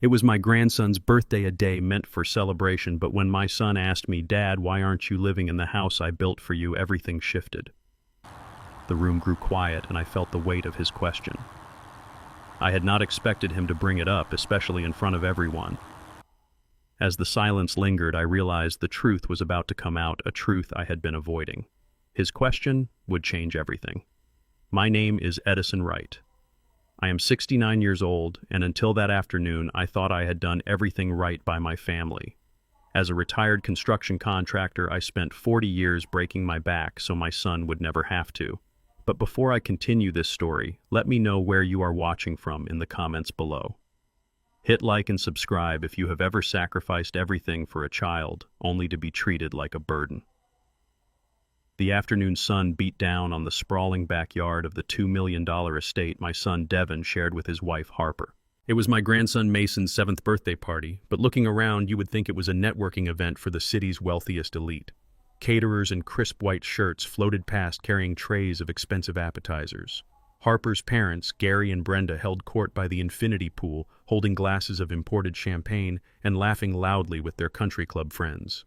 It was my grandson's birthday, a day meant for celebration, but when my son asked me, "Dad, why aren't you living in the house I built for you?" everything shifted. The room grew quiet, and I felt the weight of his question. I had not expected him to bring it up, especially in front of everyone. As the silence lingered, I realized the truth was about to come out, a truth I had been avoiding. His question would change everything. My name is Edison Wright. I am 69 years old, and until that afternoon, I thought I had done everything right by my family. As a retired construction contractor, I spent 40 years breaking my back so my son would never have to. But before I continue this story, let me know where you are watching from in the comments below. Hit like and subscribe if you have ever sacrificed everything for a child, only to be treated like a burden. The afternoon sun beat down on the sprawling backyard of the $2 million estate my son Devin shared with his wife Harper. It was my grandson Mason's 7th birthday party, but looking around you would think it was a networking event for the city's wealthiest elite. Caterers in crisp white shirts floated past carrying trays of expensive appetizers. Harper's parents, Gary and Brenda, held court by the infinity pool, holding glasses of imported champagne and laughing loudly with their country club friends.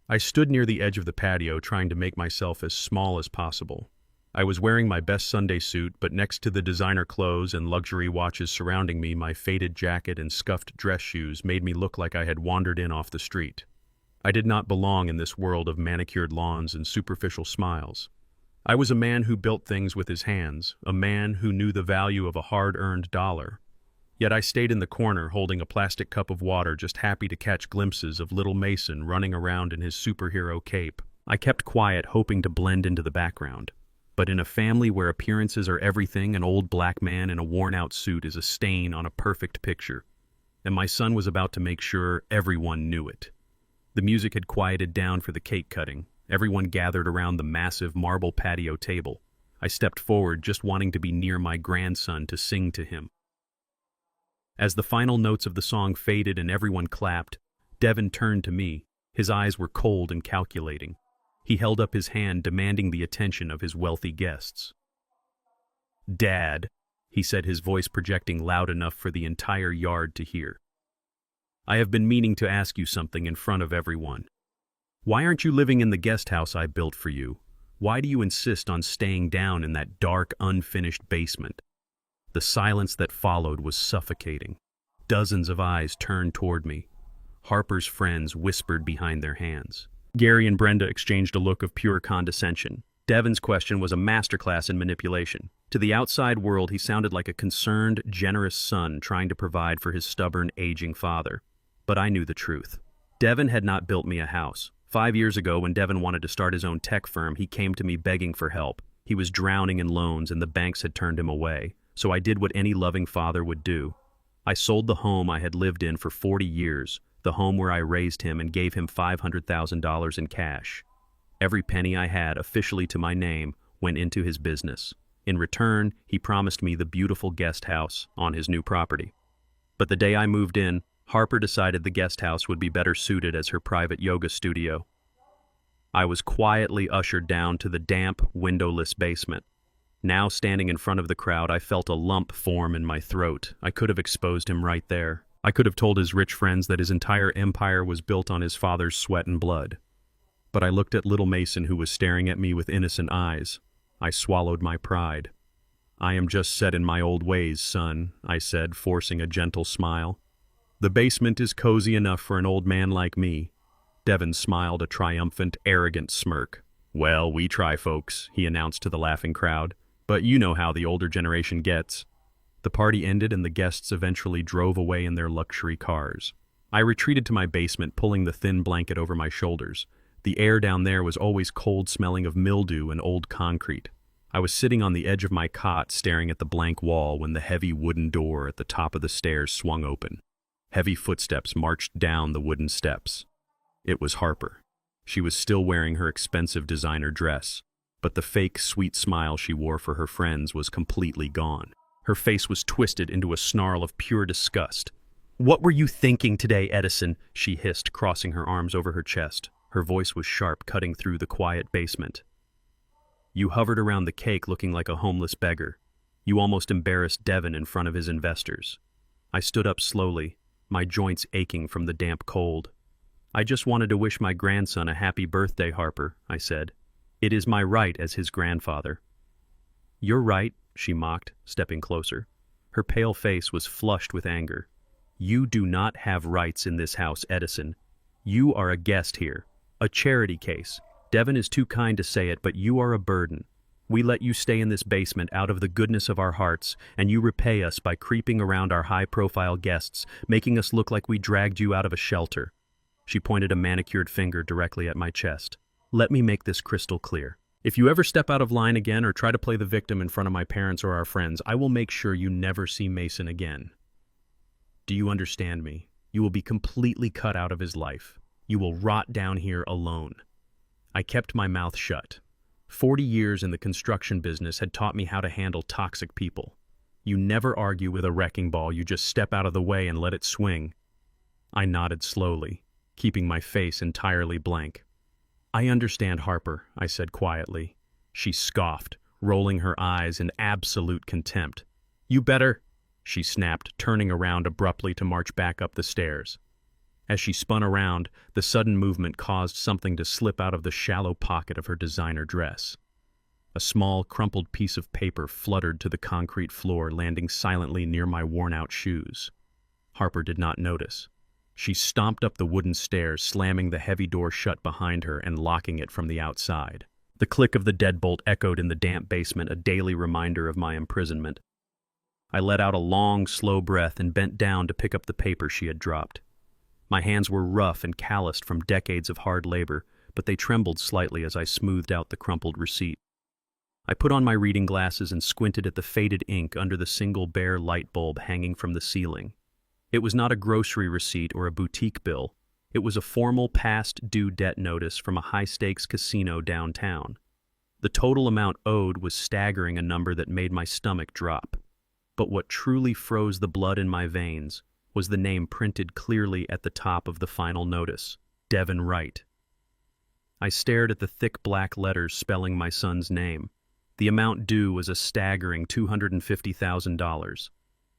I stood near the edge of the patio trying to make myself as small as possible. I was wearing my best Sunday suit, but next to the designer clothes and luxury watches surrounding me, my faded jacket and scuffed dress shoes made me look like I had wandered in off the street. I did not belong in this world of manicured lawns and superficial smiles. I was a man who built things with his hands, a man who knew the value of a hard-earned dollar. Yet I stayed in the corner holding a plastic cup of water, just happy to catch glimpses of little Mason running around in his superhero cape. I kept quiet, hoping to blend into the background. But in a family where appearances are everything, an old black man in a worn-out suit is a stain on a perfect picture. And my son was about to make sure everyone knew it. The music had quieted down for the cake cutting. Everyone gathered around the massive marble patio table. I stepped forward, just wanting to be near my grandson to sing to him. As the final notes of the song faded and everyone clapped, Devin turned to me. His eyes were cold and calculating. He held up his hand, demanding the attention of his wealthy guests. "Dad," he said, his voice projecting loud enough for the entire yard to hear. "I have been meaning to ask you something in front of everyone. Why aren't you living in the guest house I built for you? Why do you insist on staying down in that dark, unfinished basement?" The silence that followed was suffocating. Dozens of eyes turned toward me. Harper's friends whispered behind their hands. Gary and Brenda exchanged a look of pure condescension. Devin's question was a masterclass in manipulation. To the outside world, he sounded like a concerned, generous son trying to provide for his stubborn, aging father. But I knew the truth. Devin had not built me a house. 5 years ago, when Devin wanted to start his own tech firm, he came to me begging for help. He was drowning in loans and the banks had turned him away. So I did what any loving father would do. I sold the home I had lived in for 40 years, the home where I raised him, and gave him $500,000 in cash. Every penny I had, officially to my name, went into his business. In return, he promised me the beautiful guest house on his new property. But the day I moved in, Harper decided the guest house would be better suited as her private yoga studio. I was quietly ushered down to the damp, windowless basement. Now, standing in front of the crowd, I felt a lump form in my throat. I could have exposed him right there. I could have told his rich friends that his entire empire was built on his father's sweat and blood. But I looked at little Mason, who was staring at me with innocent eyes. I swallowed my pride. "I am just set in my old ways, son," I said, forcing a gentle smile. "The basement is cozy enough for an old man like me." Devin smiled a triumphant, arrogant smirk. "Well, we try, folks," he announced to the laughing crowd. "But you know how the older generation gets." The party ended and the guests eventually drove away in their luxury cars. I retreated to my basement, pulling the thin blanket over my shoulders. The air down there was always cold, smelling of mildew and old concrete. I was sitting on the edge of my cot, staring at the blank wall, when the heavy wooden door at the top of the stairs swung open. Heavy footsteps marched down the wooden steps. It was Harper. She was still wearing her expensive designer dress, but the fake, sweet smile she wore for her friends was completely gone. Her face was twisted into a snarl of pure disgust. "What were you thinking today, Edison?" she hissed, crossing her arms over her chest. Her voice was sharp, cutting through the quiet basement. "You hovered around the cake looking like a homeless beggar. You almost embarrassed Devin in front of his investors." I stood up slowly. my joints aching from the damp cold. "I just wanted to wish my grandson a happy birthday, Harper," I said. "It is my right as his grandfather." "You're right," she mocked, stepping closer. Her pale face was flushed with anger. "You do not have rights in this house, Edison. You are a guest here. A charity case. Devin is too kind to say it, but you are a burden. We let you stay in this basement out of the goodness of our hearts, and you repay us by creeping around our high-profile guests, making us look like we dragged you out of a shelter." She pointed a manicured finger directly at my chest. "Let me make this crystal clear. If you ever step out of line again or try to play the victim in front of my parents or our friends, I will make sure you never see Mason again. Do you understand me? You will be completely cut out of his life. You will rot down here alone." I kept my mouth shut. 40 years in the construction business had taught me how to handle toxic people. You never argue with a wrecking ball, you just step out of the way and let it swing. I nodded slowly, keeping my face entirely blank. "I understand, Harper," I said quietly. She scoffed, rolling her eyes in absolute contempt. "You better," she snapped, turning around abruptly to march back up the stairs. As she spun around, the sudden movement caused something to slip out of the shallow pocket of her designer dress. A small, crumpled piece of paper fluttered to the concrete floor, landing silently near my worn-out shoes. Harper did not notice. She stomped up the wooden stairs, slamming the heavy door shut behind her and locking it from the outside. The click of the deadbolt echoed in the damp basement, a daily reminder of my imprisonment. I let out a long, slow breath and bent down to pick up the paper she had dropped. My hands were rough and calloused from decades of hard labor, but they trembled slightly as I smoothed out the crumpled receipt. I put on my reading glasses and squinted at the faded ink under the single bare light bulb hanging from the ceiling. It was not a grocery receipt or a boutique bill. It was a formal past-due debt notice from a high-stakes casino downtown. The total amount owed was staggering, a number that made my stomach drop. But what truly froze the blood in my veins was the name printed clearly at the top of the final notice: Devin Wright. I stared at the thick black letters spelling my son's name. The amount due was a staggering $250,000.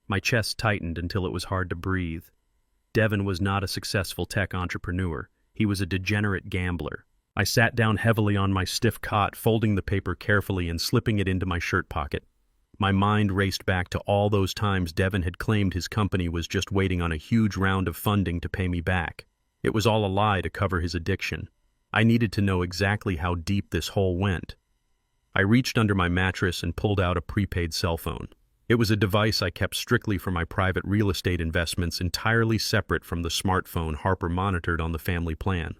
My chest tightened until it was hard to breathe. Devin was not a successful tech entrepreneur. He was a degenerate gambler. I sat down heavily on my stiff cot, folding the paper carefully and slipping it into my shirt pocket. My mind raced back to all those times Devin had claimed his company was just waiting on a huge round of funding to pay me back. It was all a lie to cover his addiction. I needed to know exactly how deep this hole went. I reached under my mattress and pulled out a prepaid cell phone. It was a device I kept strictly for my private real estate investments, entirely separate from the smartphone Harper monitored on the family plan.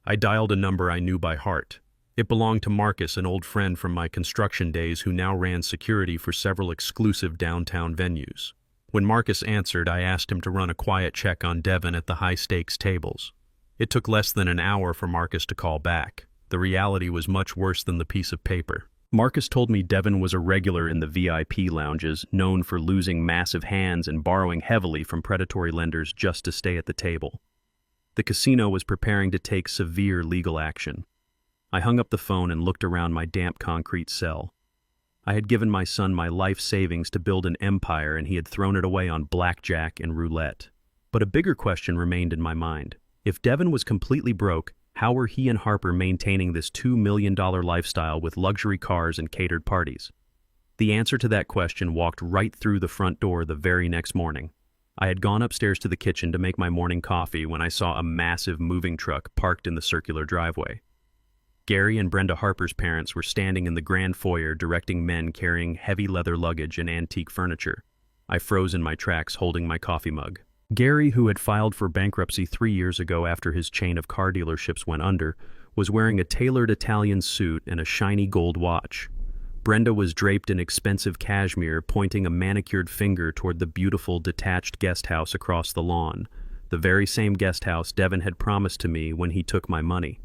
I dialed a number I knew by heart. It belonged to Marcus, an old friend from my construction days who now ran security for several exclusive downtown venues. When Marcus answered, I asked him to run a quiet check on Devin at the high-stakes tables. It took less than an hour for Marcus to call back. The reality was much worse than the piece of paper. Marcus told me Devin was a regular in the VIP lounges, known for losing massive hands and borrowing heavily from predatory lenders just to stay at the table. The casino was preparing to take severe legal action. I hung up the phone and looked around my damp concrete cell. I had given my son my life savings to build an empire, and he had thrown it away on blackjack and roulette. But a bigger question remained in my mind. If Devin was completely broke, how were he and Harper maintaining this $2 million lifestyle with luxury cars and catered parties? The answer to that question walked right through the front door the very next morning. I had gone upstairs to the kitchen to make my morning coffee when I saw a massive moving truck parked in the circular driveway. Gary and Brenda Harper's parents were standing in the grand foyer directing men carrying heavy leather luggage and antique furniture. I froze in my tracks, holding my coffee mug. Gary, who had filed for bankruptcy 3 years ago after his chain of car dealerships went under, was wearing a tailored Italian suit and a shiny gold watch. Brenda was draped in expensive cashmere, pointing a manicured finger toward the beautiful, detached guest house across the lawn, the very same guest house Devin had promised to me when he took my money.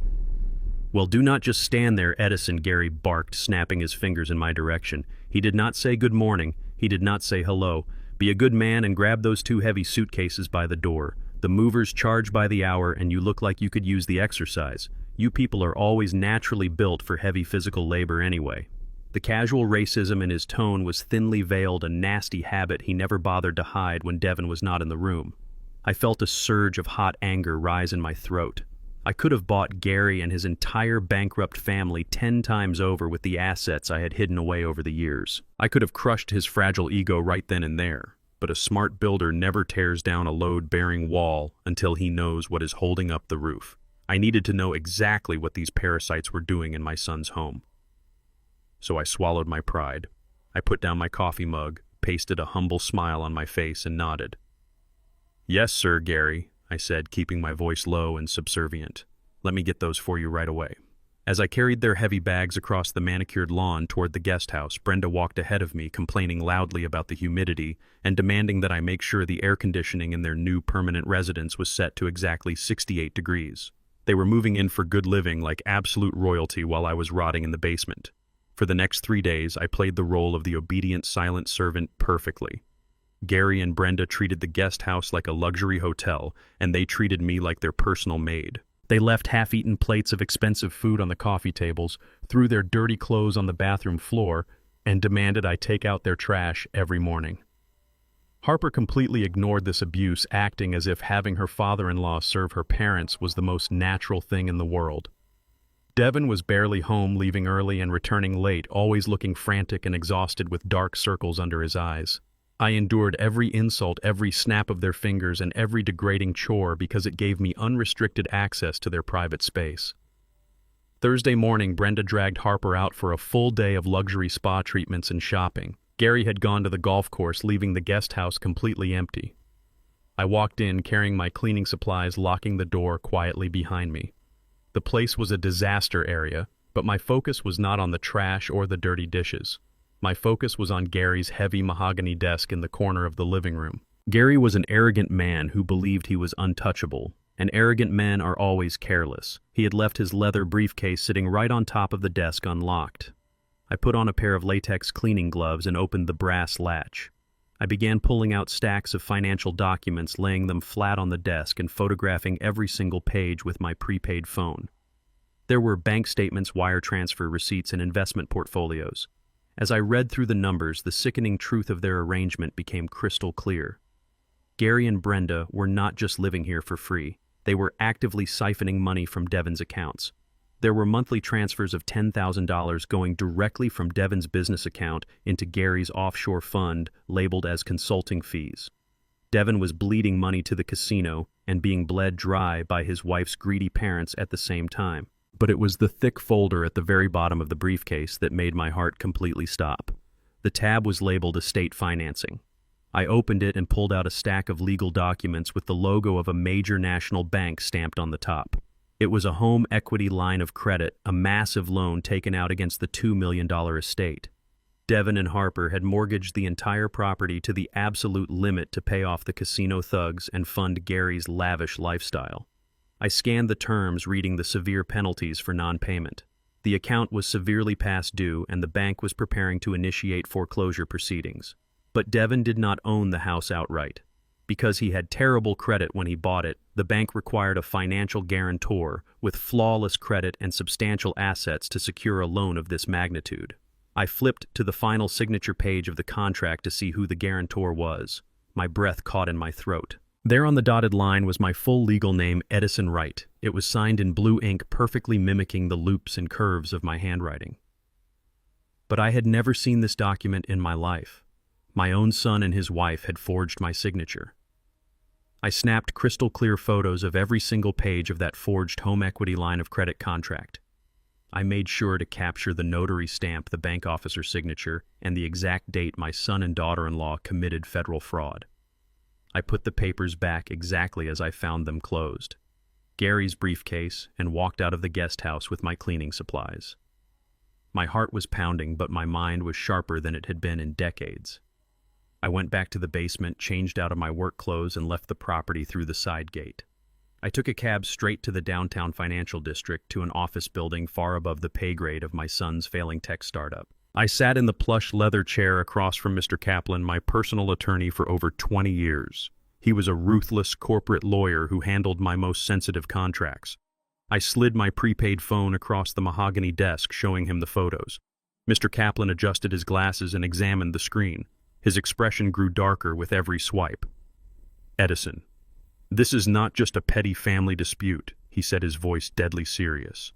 "Well, do not just stand there, Edison," Gary barked, snapping his fingers in my direction. He did not say good morning. He did not say hello. "Be a good man and grab those 2 heavy suitcases by the door. The movers charge by the hour, and you look like you could use the exercise. You people are always naturally built for heavy physical labor anyway." The casual racism in his tone was thinly veiled, a nasty habit he never bothered to hide when Devin was not in the room. I felt a surge of hot anger rise in my throat. I could have bought Gary and his entire bankrupt family 10 times over with the assets I had hidden away over the years. I could have crushed his fragile ego right then and there, but a smart builder never tears down a load-bearing wall until he knows what is holding up the roof. I needed to know exactly what these parasites were doing in my son's home. So I swallowed my pride. I put down my coffee mug, pasted a humble smile on my face, and nodded. "Yes, sir, Gary," I said, keeping my voice low and subservient. "Let me get those for you right away." As I carried their heavy bags across the manicured lawn toward the guest house, Brenda walked ahead of me, complaining loudly about the humidity and demanding that I make sure the air conditioning in their new permanent residence was set to exactly 68 degrees. They were moving in for good living like absolute royalty while I was rotting in the basement. For the next 3 days, I played the role of the obedient, silent servant perfectly. Gary and Brenda treated the guest house like a luxury hotel, and they treated me like their personal maid. They left half-eaten plates of expensive food on the coffee tables, threw their dirty clothes on the bathroom floor, and demanded I take out their trash every morning. Harper completely ignored this abuse, acting as if having her father-in-law serve her parents was the most natural thing in the world. Devin was barely home, leaving early and returning late, always looking frantic and exhausted with dark circles under his eyes. I endured every insult, every snap of their fingers, and every degrading chore because it gave me unrestricted access to their private space. Thursday morning, Brenda dragged Harper out for a full day of luxury spa treatments and shopping. Gary had gone to the golf course, leaving the guest house completely empty. I walked in, carrying my cleaning supplies, locking the door quietly behind me. The place was a disaster area, but my focus was not on the trash or the dirty dishes. My focus was on Gary's heavy mahogany desk in the corner of the living room. Gary was an arrogant man who believed he was untouchable, and arrogant men are always careless. He had left his leather briefcase sitting right on top of the desk unlocked. I put on a pair of latex cleaning gloves and opened the brass latch. I began pulling out stacks of financial documents, laying them flat on the desk and photographing every single page with my prepaid phone. There were bank statements, wire transfer receipts, and investment portfolios. As I read through the numbers, the sickening truth of their arrangement became crystal clear. Gary and Brenda were not just living here for free. They were actively siphoning money from Devin's accounts. There were monthly transfers of $10,000 going directly from Devin's business account into Gary's offshore fund, labeled as consulting fees. Devin was bleeding money to the casino and being bled dry by his wife's greedy parents at the same time. But it was the thick folder at the very bottom of the briefcase that made my heart completely stop. The tab was labeled estate financing. I opened it and pulled out a stack of legal documents with the logo of a major national bank stamped on the top. It was a home equity line of credit, a massive loan taken out against the $2 million estate. Devin and Harper had mortgaged the entire property to the absolute limit to pay off the casino thugs and fund Gary's lavish lifestyle. I scanned the terms, reading the severe penalties for non-payment. The account was severely past due, and the bank was preparing to initiate foreclosure proceedings. But Devin did not own the house outright. Because he had terrible credit when he bought it, the bank required a financial guarantor with flawless credit and substantial assets to secure a loan of this magnitude. I flipped to the final signature page of the contract to see who the guarantor was. My breath caught in my throat. There on the dotted line was my full legal name, Edison Wright. It was signed in blue ink, perfectly mimicking the loops and curves of my handwriting. But I had never seen this document in my life. My own son and his wife had forged my signature. I snapped crystal clear photos of every single page of that forged home equity line of credit contract. I made sure to capture the notary stamp, the bank officer's signature, and the exact date my son and daughter-in-law committed federal fraud. I put the papers back exactly as I found them, closed Gary's briefcase, and walked out of the guest house with my cleaning supplies. My heart was pounding, but my mind was sharper than it had been in decades. I went back to the basement, changed out of my work clothes, and left the property through the side gate. I took a cab straight to the downtown financial district, to an office building far above the pay grade of my son's failing tech startup. I sat in the plush leather chair across from Mr. Kaplan, my personal attorney for over 20 years. He was a ruthless corporate lawyer who handled my most sensitive contracts. I slid my prepaid phone across the mahogany desk, showing him the photos. Mr. Kaplan adjusted his glasses and examined the screen. His expression grew darker with every swipe. Edison. "This is not just a petty family dispute," he said, his voice deadly serious.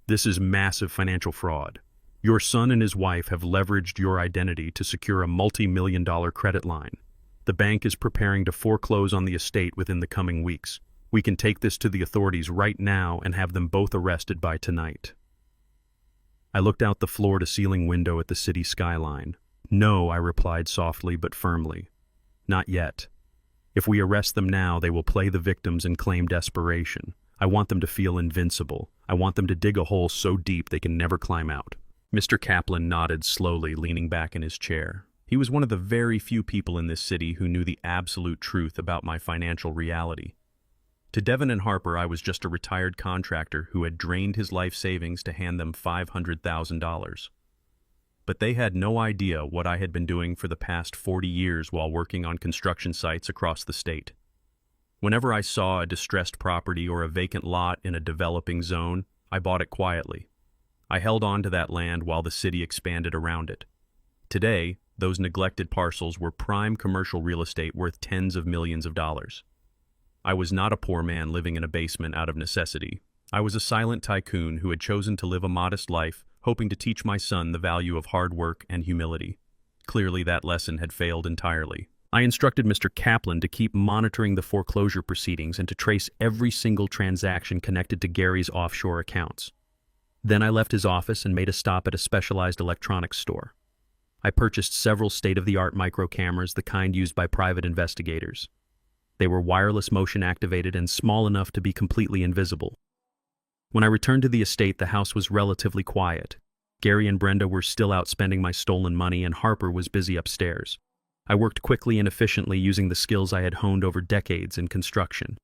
"This is massive financial fraud. Your son and his wife have leveraged your identity to secure a multi-million-dollar credit line. The bank is preparing to foreclose on the estate within the coming weeks. We can take this to the authorities right now and have them both arrested by tonight." I looked out the floor-to-ceiling window at the city skyline. "No," I replied softly but firmly. "Not yet. If we arrest them now, they will play the victims and claim desperation. I want them to feel invincible. I want them to dig a hole so deep they can never climb out." Mr. Kaplan nodded slowly, leaning back in his chair. He was one of the very few people in this city who knew the absolute truth about my financial reality. To Devon and Harper, I was just a retired contractor who had drained his life savings to hand them $500,000. But they had no idea what I had been doing for the past 40 years while working on construction sites across the state. Whenever I saw a distressed property or a vacant lot in a developing zone, I bought it quietly. I held on to that land while the city expanded around it. Today, those neglected parcels were prime commercial real estate worth tens of millions of dollars. I was not a poor man living in a basement out of necessity. I was a silent tycoon who had chosen to live a modest life, hoping to teach my son the value of hard work and humility. Clearly, that lesson had failed entirely. I instructed Mr. Kaplan to keep monitoring the foreclosure proceedings and to trace every single transaction connected to Gary's offshore accounts. Then I left his office and made a stop at a specialized electronics store. I purchased several state-of-the-art micro cameras, the kind used by private investigators. They were wireless motion activated and small enough to be completely invisible. When I returned to the estate, the house was relatively quiet. Gary and Brenda were still out spending my stolen money, and Harper was busy upstairs. I worked quickly and efficiently using the skills I had honed over decades in construction.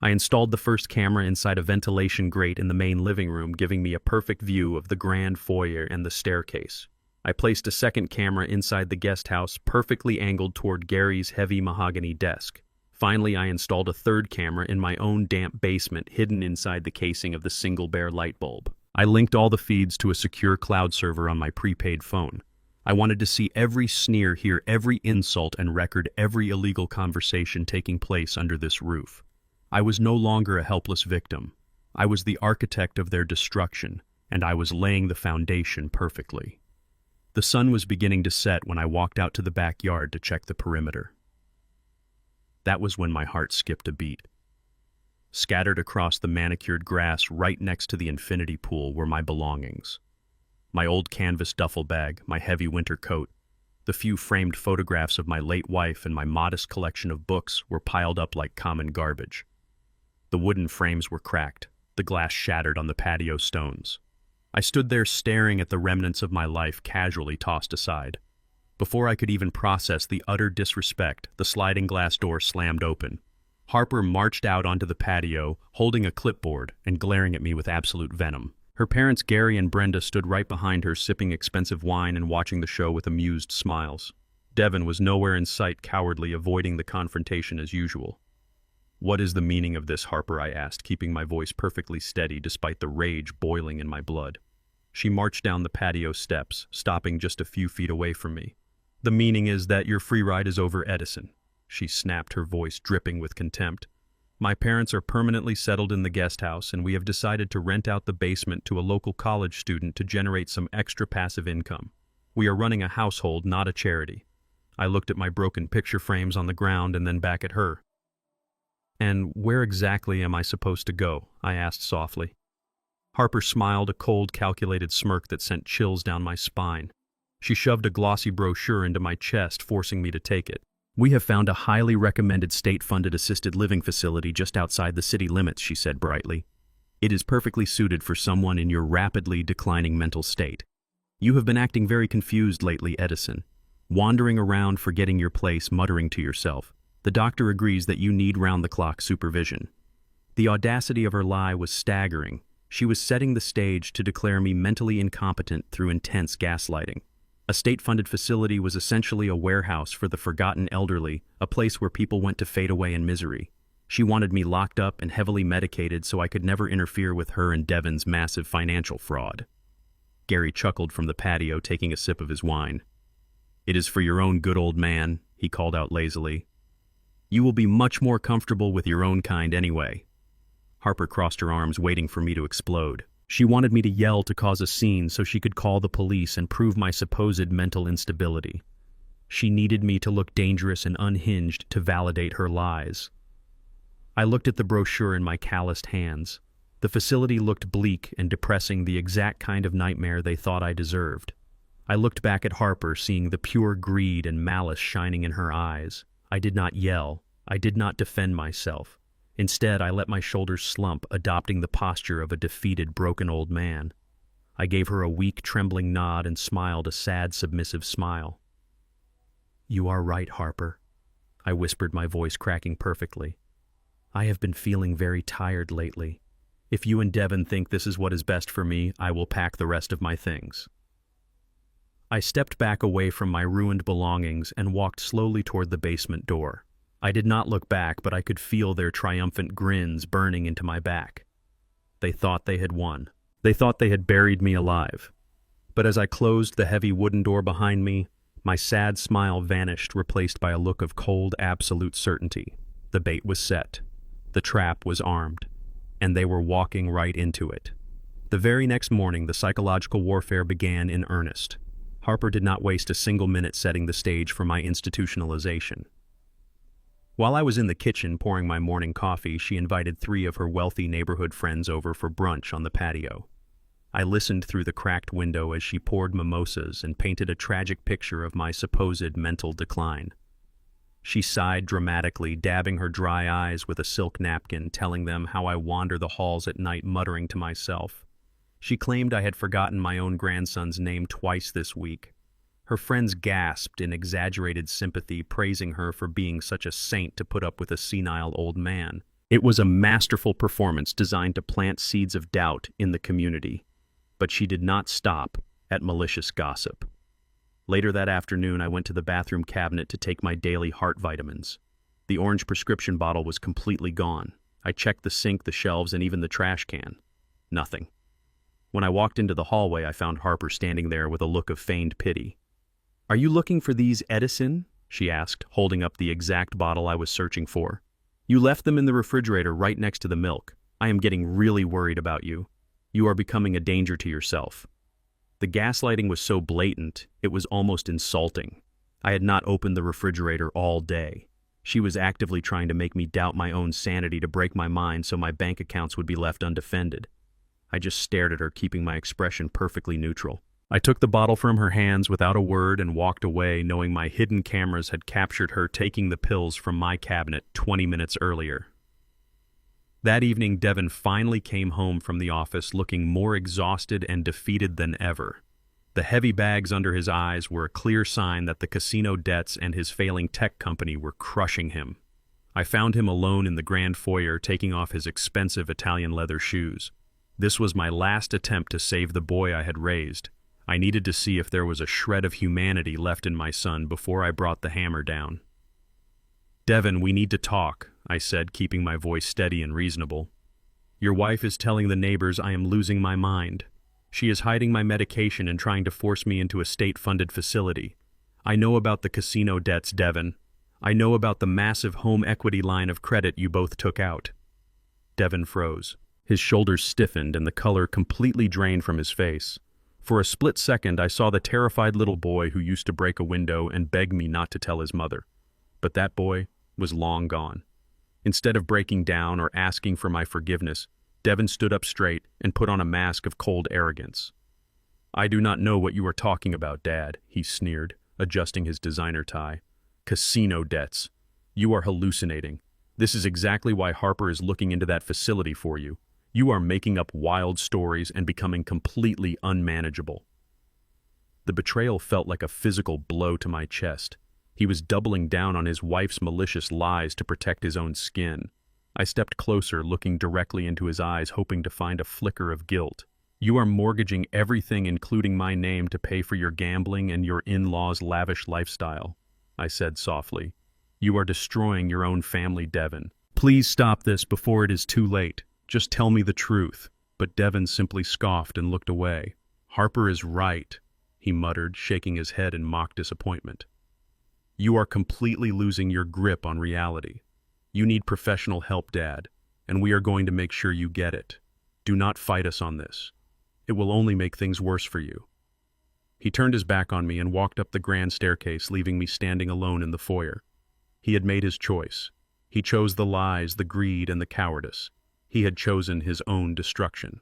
I installed the first camera inside a ventilation grate in the main living room, giving me a perfect view of the grand foyer and the staircase. I placed a second camera inside the guest house, perfectly angled toward Gary's heavy mahogany desk. Finally, I installed a third camera in my own damp basement, hidden inside the casing of the single bare light bulb. I linked all the feeds to a secure cloud server on my prepaid phone. I wanted to see every sneer, hear every insult, and record every illegal conversation taking place under this roof. I was no longer a helpless victim. I was the architect of their destruction, and I was laying the foundation perfectly. The sun was beginning to set when I walked out to the backyard to check the perimeter. That was when my heart skipped a beat. Scattered across the manicured grass right next to the infinity pool were my belongings. My old canvas duffel bag, my heavy winter coat, the few framed photographs of my late wife, and my modest collection of books were piled up like common garbage. The wooden frames were cracked, the glass shattered on the patio stones. I stood there staring at the remnants of my life casually tossed aside. Before I could even process the utter disrespect, the sliding glass door slammed open. Harper marched out onto the patio, holding a clipboard and glaring at me with absolute venom. Her parents, Gary and Brenda, stood right behind her, sipping expensive wine and watching the show with amused smiles. Devon was nowhere in sight, cowardly, avoiding the confrontation as usual. "What is the meaning of this, Harper?" I asked, keeping my voice perfectly steady despite the rage boiling in my blood. She marched down the patio steps, stopping just a few feet away from me. "The meaning is that your free ride is over, Edison," she snapped, her voice dripping with contempt. "My parents are permanently settled in the guest house, and we have decided to rent out the basement to a local college student to generate some extra passive income. We are running a household, not a charity." I looked at my broken picture frames on the ground and then back at her. "And where exactly am I supposed to go?" I asked softly. Harper smiled, a cold, calculated smirk that sent chills down my spine. She shoved a glossy brochure into my chest, forcing me to take it. "We have found a highly recommended state-funded assisted living facility just outside the city limits," she said brightly. "It is perfectly suited for someone in your rapidly declining mental state. You have been acting very confused lately, Edison, wandering around, forgetting your place, muttering to yourself. The doctor agrees that you need round-the-clock supervision." The audacity of her lie was staggering. She was setting the stage to declare me mentally incompetent through intense gaslighting. A state-funded facility was essentially a warehouse for the forgotten elderly, a place where people went to fade away in misery. She wanted me locked up and heavily medicated so I could never interfere with her and Devon's massive financial fraud. Gary chuckled from the patio, taking a sip of his wine. "It is for your own good, old man," he called out lazily. You will be much more comfortable with your own kind anyway." Harper crossed her arms, waiting for me to explode. She wanted me to yell to cause a scene so she could call the police and prove my supposed mental instability. She needed me to look dangerous and unhinged to validate her lies. I looked at the brochure in my calloused hands. The facility looked bleak and depressing, the exact kind of nightmare they thought I deserved. I looked back at Harper, seeing the pure greed and malice shining in her eyes. I did not yell. I did not defend myself. Instead, I let my shoulders slump, adopting the posture of a defeated, broken old man. I gave her a weak, trembling nod and smiled a sad, submissive smile. "You are right, Harper," I whispered, my voice cracking perfectly. "I have been feeling very tired lately. If you and Devin think this is what is best for me, I will pack the rest of my things." I stepped back away from my ruined belongings and walked slowly toward the basement door. I did not look back, but I could feel their triumphant grins burning into my back. They thought they had won. They thought they had buried me alive. But as I closed the heavy wooden door behind me, my sad smile vanished, replaced by a look of cold, absolute certainty. The bait was set. The trap was armed. And they were walking right into it. The very next morning, the psychological warfare began in earnest. Harper did not waste a single minute setting the stage for my institutionalization. While I was in the kitchen pouring my morning coffee, she invited 3 of her wealthy neighborhood friends over for brunch on the patio. I listened through the cracked window as she poured mimosas and painted a tragic picture of my supposed mental decline. She sighed dramatically, dabbing her dry eyes with a silk napkin, telling them how I wander the halls at night muttering to myself. She claimed I had forgotten my own grandson's name twice this week. Her friends gasped in exaggerated sympathy, praising her for being such a saint to put up with a senile old man. It was a masterful performance designed to plant seeds of doubt in the community. But she did not stop at malicious gossip. Later that afternoon, I went to the bathroom cabinet to take my daily heart vitamins. The orange prescription bottle was completely gone. I checked the sink, the shelves, and even the trash can. Nothing. When I walked into the hallway, I found Harper standing there with a look of feigned pity. "Are you looking for these, Edison?" she asked, holding up the exact bottle I was searching for. "You left them in the refrigerator right next to the milk. I am getting really worried about you. You are becoming a danger to yourself." The gaslighting was so blatant, it was almost insulting. I had not opened the refrigerator all day. She was actively trying to make me doubt my own sanity, to break my mind so my bank accounts would be left undefended. I just stared at her, keeping my expression perfectly neutral. I took the bottle from her hands without a word and walked away, knowing my hidden cameras had captured her taking the pills from my cabinet 20 minutes earlier. That evening, Devin finally came home from the office looking more exhausted and defeated than ever. The heavy bags under his eyes were a clear sign that the casino debts and his failing tech company were crushing him. I found him alone in the grand foyer, taking off his expensive Italian leather shoes. This was my last attempt to save the boy I had raised. I needed to see if there was a shred of humanity left in my son before I brought the hammer down. "Devin, we need to talk," I said, keeping my voice steady and reasonable. "Your wife is telling the neighbors I am losing my mind. She is hiding my medication and trying to force me into a state-funded facility. I know about the casino debts, Devin. I know about the massive home equity line of credit you both took out." Devin froze. His shoulders stiffened and the color completely drained from his face. For a split second, I saw the terrified little boy who used to break a window and beg me not to tell his mother. But that boy was long gone. Instead of breaking down or asking for my forgiveness, Devin stood up straight and put on a mask of cold arrogance. "I do not know what you are talking about, Dad," he sneered, adjusting his designer tie. "Casino debts. You are hallucinating. This is exactly why Harper is looking into that facility for you. You are making up wild stories and becoming completely unmanageable." The betrayal felt like a physical blow to my chest. He was doubling down on his wife's malicious lies to protect his own skin. I stepped closer, looking directly into his eyes, hoping to find a flicker of guilt. "You are mortgaging everything, including my name, to pay for your gambling and your in-laws' lavish lifestyle," I said softly. "You are destroying your own family, Devin. Please stop this before it is too late. Just tell me the truth." But Devin simply scoffed and looked away. "Harper is right," he muttered, shaking his head in mock disappointment. You are completely losing your grip on reality. You need professional help, Dad, and we are going to make sure you get it. Do not fight us on this. It will only make things worse for you." He turned his back on me and walked up the grand staircase, leaving me standing alone in the foyer. He had made his choice. He chose the lies, the greed, and the cowardice. He had chosen his own destruction.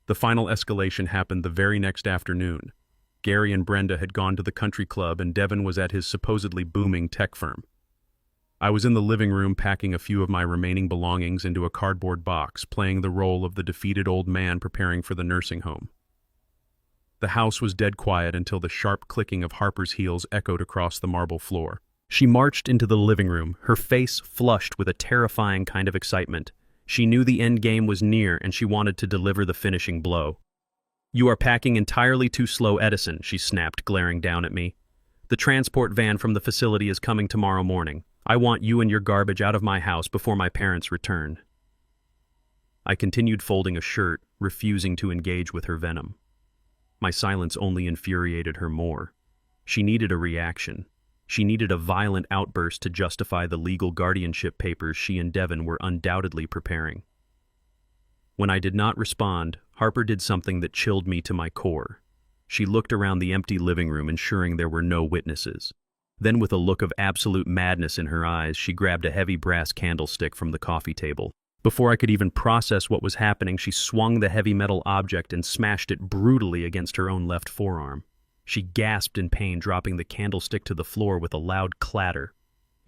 The final escalation happened the very next afternoon. Gary and Brenda had gone to the country club and Devin was at his supposedly booming tech firm. I was in the living room packing a few of my remaining belongings into a cardboard box, playing the role of the defeated old man preparing for the nursing home. The house was dead quiet until the sharp clicking of Harper's heels echoed across the marble floor. She marched into the living room, her face flushed with a terrifying kind of excitement. She knew the end game was near and she wanted to deliver the finishing blow. "You are packing entirely too slow, Edison," she snapped, glaring down at me. "The transport van from the facility is coming tomorrow morning. I want you and your garbage out of my house before my parents return." I continued folding a shirt, refusing to engage with her venom. My silence only infuriated her more. She needed a reaction. She needed a violent outburst to justify the legal guardianship papers she and Devin were undoubtedly preparing. When I did not respond, Harper did something that chilled me to my core. She looked around the empty living room, ensuring there were no witnesses. Then, with a look of absolute madness in her eyes, she grabbed a heavy brass candlestick from the coffee table. Before I could even process what was happening, she swung the heavy metal object and smashed it brutally against her own left forearm. She gasped in pain, dropping the candlestick to the floor with a loud clatter.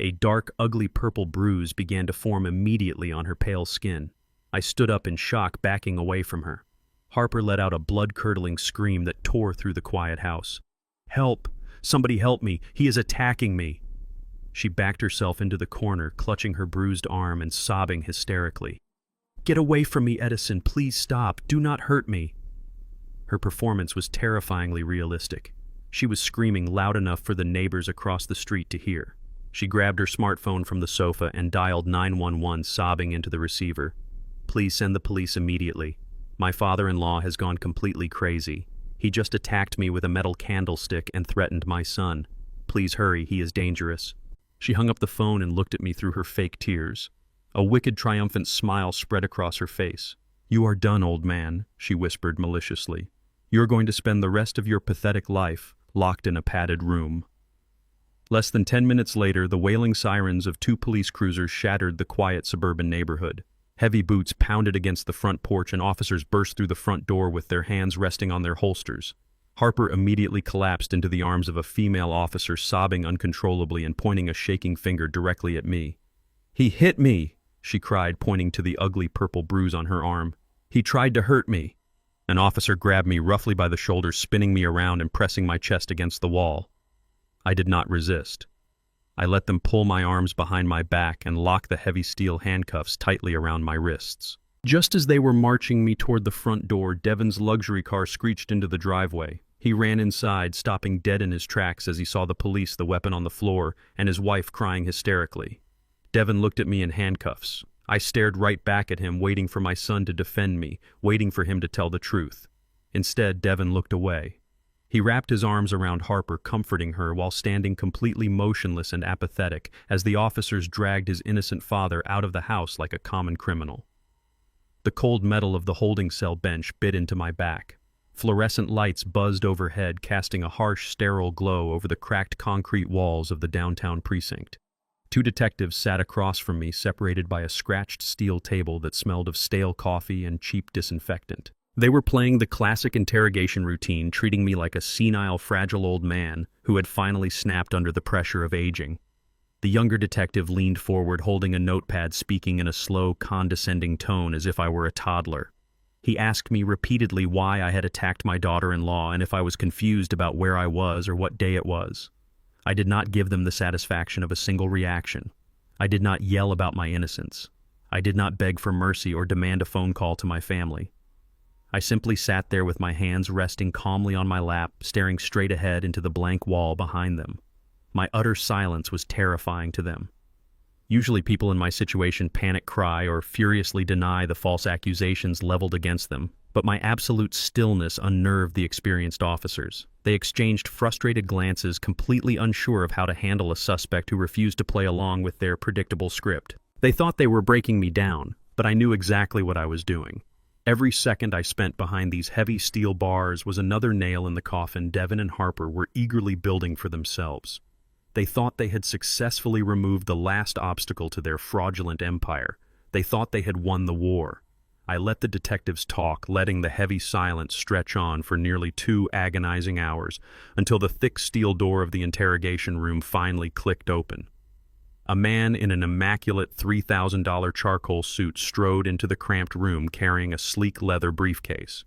A dark, ugly purple bruise began to form immediately on her pale skin. I stood up in shock, backing away from her. Harper let out a blood-curdling scream that tore through the quiet house. "Help! Somebody help me! He is attacking me!" She backed herself into the corner, clutching her bruised arm and sobbing hysterically. "Get away from me, Edison! Please stop! Do not hurt me!" Her performance was terrifyingly realistic. She was screaming loud enough for the neighbors across the street to hear. She grabbed her smartphone from the sofa and dialed 911, sobbing into the receiver. "Please send the police immediately. My father-in-law has gone completely crazy. He just attacked me with a metal candlestick and threatened my son. Please hurry, he is dangerous." She hung up the phone and looked at me through her fake tears. A wicked, triumphant smile spread across her face. "You are done, old man," she whispered maliciously. "You're going to spend the rest of your pathetic life locked in a padded room." Less than 10 minutes later, the wailing sirens of 2 police cruisers shattered the quiet suburban neighborhood. Heavy boots pounded against the front porch and officers burst through the front door with their hands resting on their holsters. Harper immediately collapsed into the arms of a female officer, sobbing uncontrollably and pointing a shaking finger directly at me. "He hit me!" she cried, pointing to the ugly purple bruise on her arm. "He tried to hurt me." An officer grabbed me roughly by the shoulders, spinning me around and pressing my chest against the wall. I did not resist. I let them pull my arms behind my back and lock the heavy steel handcuffs tightly around my wrists. Just as they were marching me toward the front door, Devin's luxury car screeched into the driveway. He ran inside, stopping dead in his tracks as he saw the police, the weapon on the floor, and his wife crying hysterically. Devin looked at me in handcuffs. I stared right back at him, waiting for my son to defend me, waiting for him to tell the truth. Instead, Devin looked away. He wrapped his arms around Harper, comforting her while standing completely motionless and apathetic as the officers dragged his innocent father out of the house like a common criminal. The cold metal of the holding cell bench bit into my back. Fluorescent lights buzzed overhead, casting a harsh, sterile glow over the cracked concrete walls of the downtown precinct. 2 detectives sat across from me, separated by a scratched steel table that smelled of stale coffee and cheap disinfectant. They were playing the classic interrogation routine, treating me like a senile, fragile old man who had finally snapped under the pressure of aging. The younger detective leaned forward, holding a notepad, speaking in a slow, condescending tone as if I were a toddler. He asked me repeatedly why I had attacked my daughter-in-law and if I was confused about where I was or what day it was. I did not give them the satisfaction of a single reaction. I did not yell about my innocence. I did not beg for mercy or demand a phone call to my family. I simply sat there with my hands resting calmly on my lap, staring straight ahead into the blank wall behind them. My utter silence was terrifying to them. Usually people in my situation panic cry or furiously deny the false accusations leveled against them, But my absolute stillness unnerved the experienced officers. They exchanged frustrated glances, completely unsure of how to handle a suspect who refused to play along with their predictable script. They thought they were breaking me down, but I knew exactly what I was doing. Every second I spent behind these heavy steel bars was another nail in the coffin Devon and Harper were eagerly building for themselves. They thought they had successfully removed the last obstacle to their fraudulent empire. They thought they had won the war. I let the detectives talk, letting the heavy silence stretch on for nearly 2 agonizing hours, until the thick steel door of the interrogation room finally clicked open. A man in an immaculate $3,000 charcoal suit strode into the cramped room carrying a sleek leather briefcase.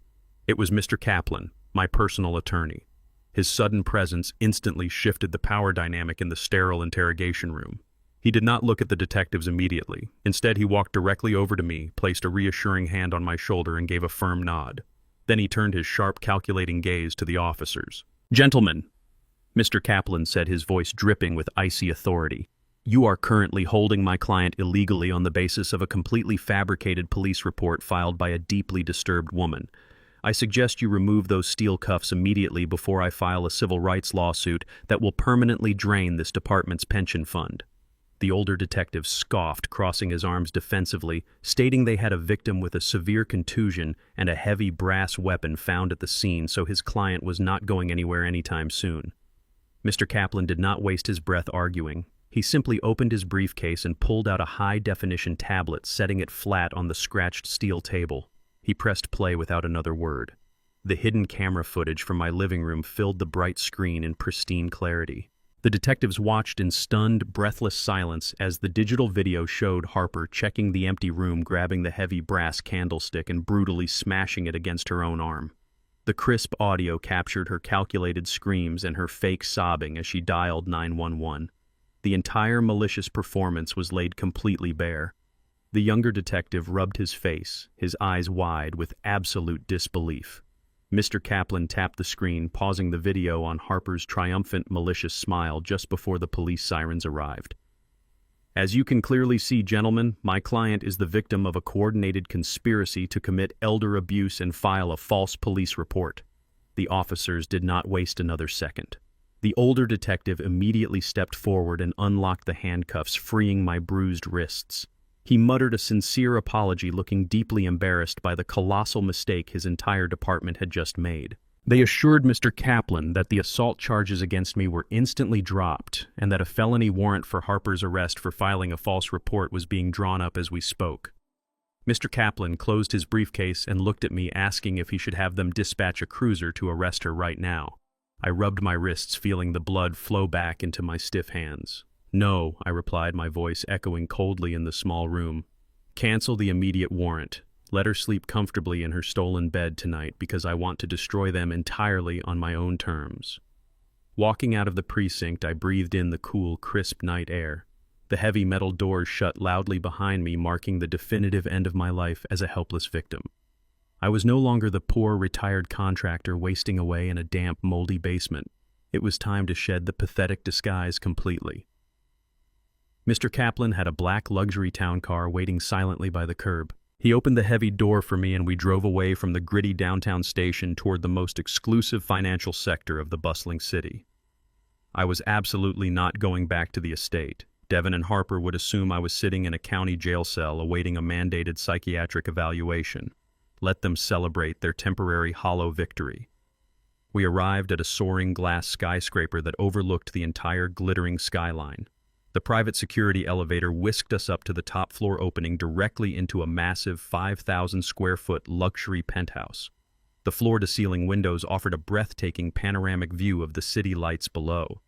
It was Mr. Kaplan, my personal attorney. His sudden presence instantly shifted the power dynamic in the sterile interrogation room. He did not look at the detectives immediately. Instead, he walked directly over to me, placed a reassuring hand on my shoulder, and gave a firm nod. Then he turned his sharp, calculating gaze to the officers. "Gentlemen," Mr. Kaplan said, his voice dripping with icy authority, "you are currently holding my client illegally on the basis of a completely fabricated police report filed by a deeply disturbed woman. I suggest you remove those steel cuffs immediately before I file a civil rights lawsuit that will permanently drain this department's pension fund." The older detective scoffed, crossing his arms defensively, stating they had a victim with a severe contusion and a heavy brass weapon found at the scene, so his client was not going anywhere anytime soon. Mr. Kaplan did not waste his breath arguing. He simply opened his briefcase and pulled out a high-definition tablet, setting it flat on the scratched steel table. He pressed play without another word. The hidden camera footage from my living room filled the bright screen in pristine clarity. The detectives watched in stunned, breathless silence as the digital video showed Harper checking the empty room, grabbing the heavy brass candlestick and brutally smashing it against her own arm. The crisp audio captured her calculated screams and her fake sobbing as she dialed 911. The entire malicious performance was laid completely bare. The younger detective rubbed his face, his eyes wide with absolute disbelief. Mr. Kaplan tapped the screen, pausing the video on Harper's triumphant, malicious smile just before the police sirens arrived. "As you can clearly see, gentlemen, my client is the victim of a coordinated conspiracy to commit elder abuse and file a false police report." The officers did not waste another second. The older detective immediately stepped forward and unlocked the handcuffs, freeing my bruised wrists. He muttered a sincere apology, looking deeply embarrassed by the colossal mistake his entire department had just made. They assured Mr. Kaplan that the assault charges against me were instantly dropped and that a felony warrant for Harper's arrest for filing a false report was being drawn up as we spoke. Mr. Kaplan closed his briefcase and looked at me, asking if he should have them dispatch a cruiser to arrest her right now. I rubbed my wrists, feeling the blood flow back into my stiff hands. "No," I replied, my voice echoing coldly in the small room. "Cancel the immediate warrant. Let her sleep comfortably in her stolen bed tonight, because I want to destroy them entirely on my own terms." Walking out of the precinct, I breathed in the cool, crisp night air. The heavy metal doors shut loudly behind me, marking the definitive end of my life as a helpless victim. I was no longer the poor, retired contractor wasting away in a damp, moldy basement. It was time to shed the pathetic disguise completely. Mr. Kaplan had a black luxury town car waiting silently by the curb. He opened the heavy door for me and we drove away from the gritty downtown station toward the most exclusive financial sector of the bustling city. I was absolutely not going back to the estate. Devon and Harper would assume I was sitting in a county jail cell awaiting a mandated psychiatric evaluation. Let them celebrate their temporary hollow victory. We arrived at a soaring glass skyscraper that overlooked the entire glittering skyline. The private security elevator whisked us up to the top floor, opening directly into a massive 5,000-square-foot luxury penthouse. The floor-to-ceiling windows offered a breathtaking panoramic view of the city lights below.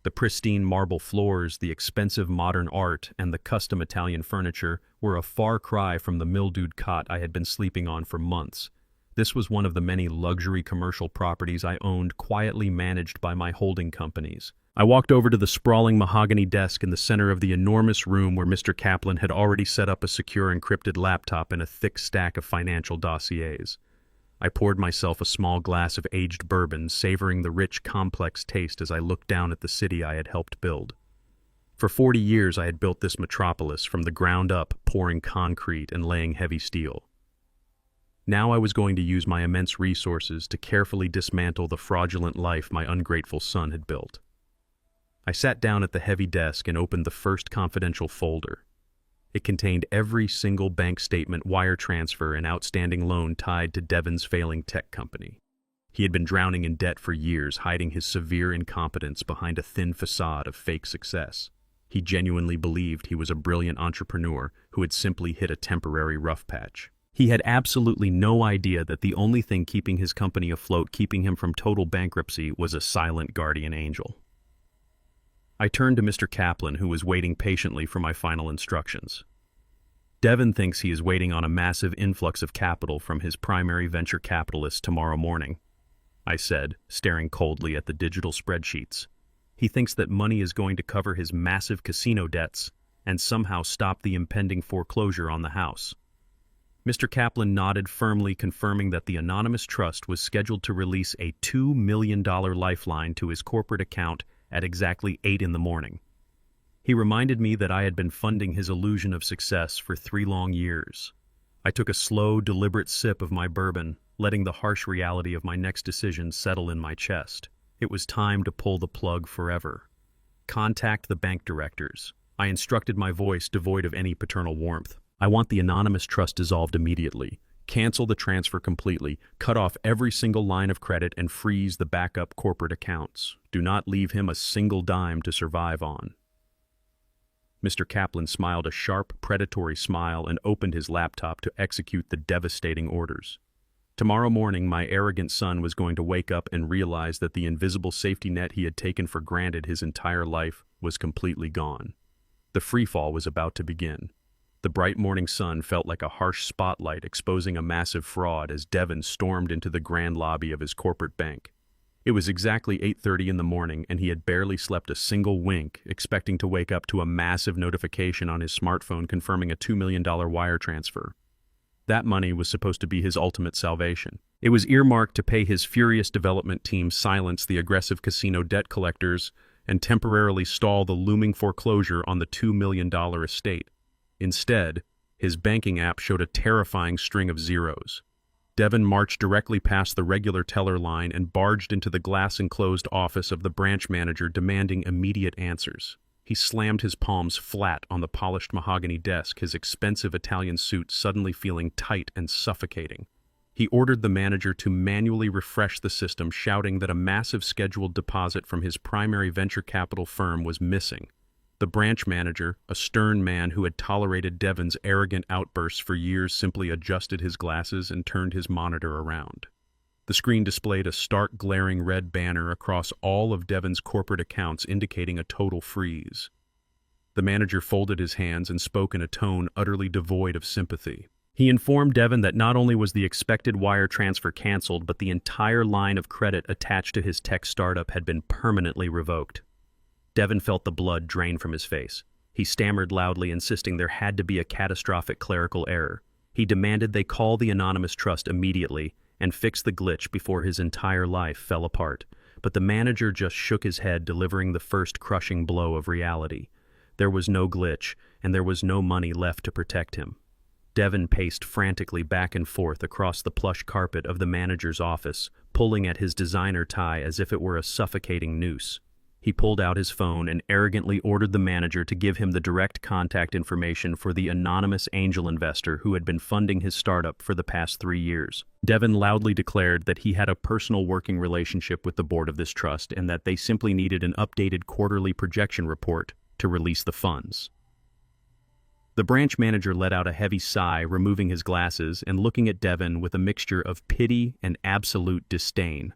The pristine marble floors, the expensive modern art, and the custom Italian furniture were a far cry from the mildewed cot I had been sleeping on for months. This was one of the many luxury commercial properties I owned, quietly managed by my holding companies. I walked over to the sprawling mahogany desk in the center of the enormous room where Mr. Kaplan had already set up a secure encrypted laptop and a thick stack of financial dossiers. I poured myself a small glass of aged bourbon, savoring the rich, complex taste as I looked down at the city I had helped build. For 40 years I had built this metropolis from the ground up, pouring concrete and laying heavy steel. Now I was going to use my immense resources to carefully dismantle the fraudulent life my ungrateful son had built. I sat down at the heavy desk and opened the first confidential folder. It contained every single bank statement, wire transfer, and outstanding loan tied to Devon's failing tech company. He had been drowning in debt for years, hiding his severe incompetence behind a thin facade of fake success. He genuinely believed he was a brilliant entrepreneur who had simply hit a temporary rough patch. He had absolutely no idea that the only thing keeping his company afloat, keeping him from total bankruptcy, was a silent guardian angel. I turned to Mr. Kaplan, who was waiting patiently for my final instructions. Devon thinks he is waiting on a massive influx of capital from his primary venture capitalist tomorrow morning, I said, staring coldly at the digital spreadsheets. He thinks that money is going to cover his massive casino debts and somehow stop the impending foreclosure on the house. Mr. Kaplan nodded firmly, confirming that the anonymous trust was scheduled to release a $2 million lifeline to his corporate account at exactly 8 in the morning. He reminded me that I had been funding his illusion of success for 3 long years. I took a slow, deliberate sip of my bourbon, letting the harsh reality of my next decision settle in my chest. It was time to pull the plug forever. Contact the bank directors. I instructed, my voice devoid of any paternal warmth. I want the anonymous trust dissolved immediately. Cancel the transfer completely, cut off every single line of credit, and freeze the backup corporate accounts. Do not leave him a single dime to survive on. Mr. Kaplan smiled a sharp, predatory smile and opened his laptop to execute the devastating orders. Tomorrow morning, my arrogant son was going to wake up and realize that the invisible safety net he had taken for granted his entire life was completely gone. The freefall was about to begin. The bright morning sun felt like a harsh spotlight exposing a massive fraud as Devon stormed into the grand lobby of his corporate bank. It was exactly 8:30 in the morning, and he had barely slept a single wink, expecting to wake up to a massive notification on his smartphone confirming a $2 million wire transfer. That money was supposed to be his ultimate salvation. It was earmarked to pay his furious development team, silence the aggressive casino debt collectors, and temporarily stall the looming foreclosure on the $2 million estate. Instead, his banking app showed a terrifying string of zeros. Devon marched directly past the regular teller line and barged into the glass-enclosed office of the branch manager, demanding immediate answers. He slammed his palms flat on the polished mahogany desk, his expensive Italian suit suddenly feeling tight and suffocating. He ordered the manager to manually refresh the system, shouting that a massive scheduled deposit from his primary venture capital firm was missing. The branch manager, a stern man who had tolerated Devon's arrogant outbursts for years, simply adjusted his glasses and turned his monitor around. The screen displayed a stark, glaring red banner across all of Devon's corporate accounts, indicating a total freeze. The manager folded his hands and spoke in a tone utterly devoid of sympathy. He informed Devon that not only was the expected wire transfer canceled, but the entire line of credit attached to his tech startup had been permanently revoked. Devon felt the blood drain from his face. He stammered loudly, insisting there had to be a catastrophic clerical error. He demanded they call the anonymous trust immediately and fix the glitch before his entire life fell apart. But the manager just shook his head, delivering the first crushing blow of reality. There was no glitch, and there was no money left to protect him. Devon paced frantically back and forth across the plush carpet of the manager's office, pulling at his designer tie as if it were a suffocating noose. He pulled out his phone and arrogantly ordered the manager to give him the direct contact information for the anonymous angel investor who had been funding his startup for the past 3 years. Devon loudly declared that he had a personal working relationship with the board of this trust and that they simply needed an updated quarterly projection report to release the funds. The branch manager let out a heavy sigh, removing his glasses and looking at Devon with a mixture of pity and absolute disdain.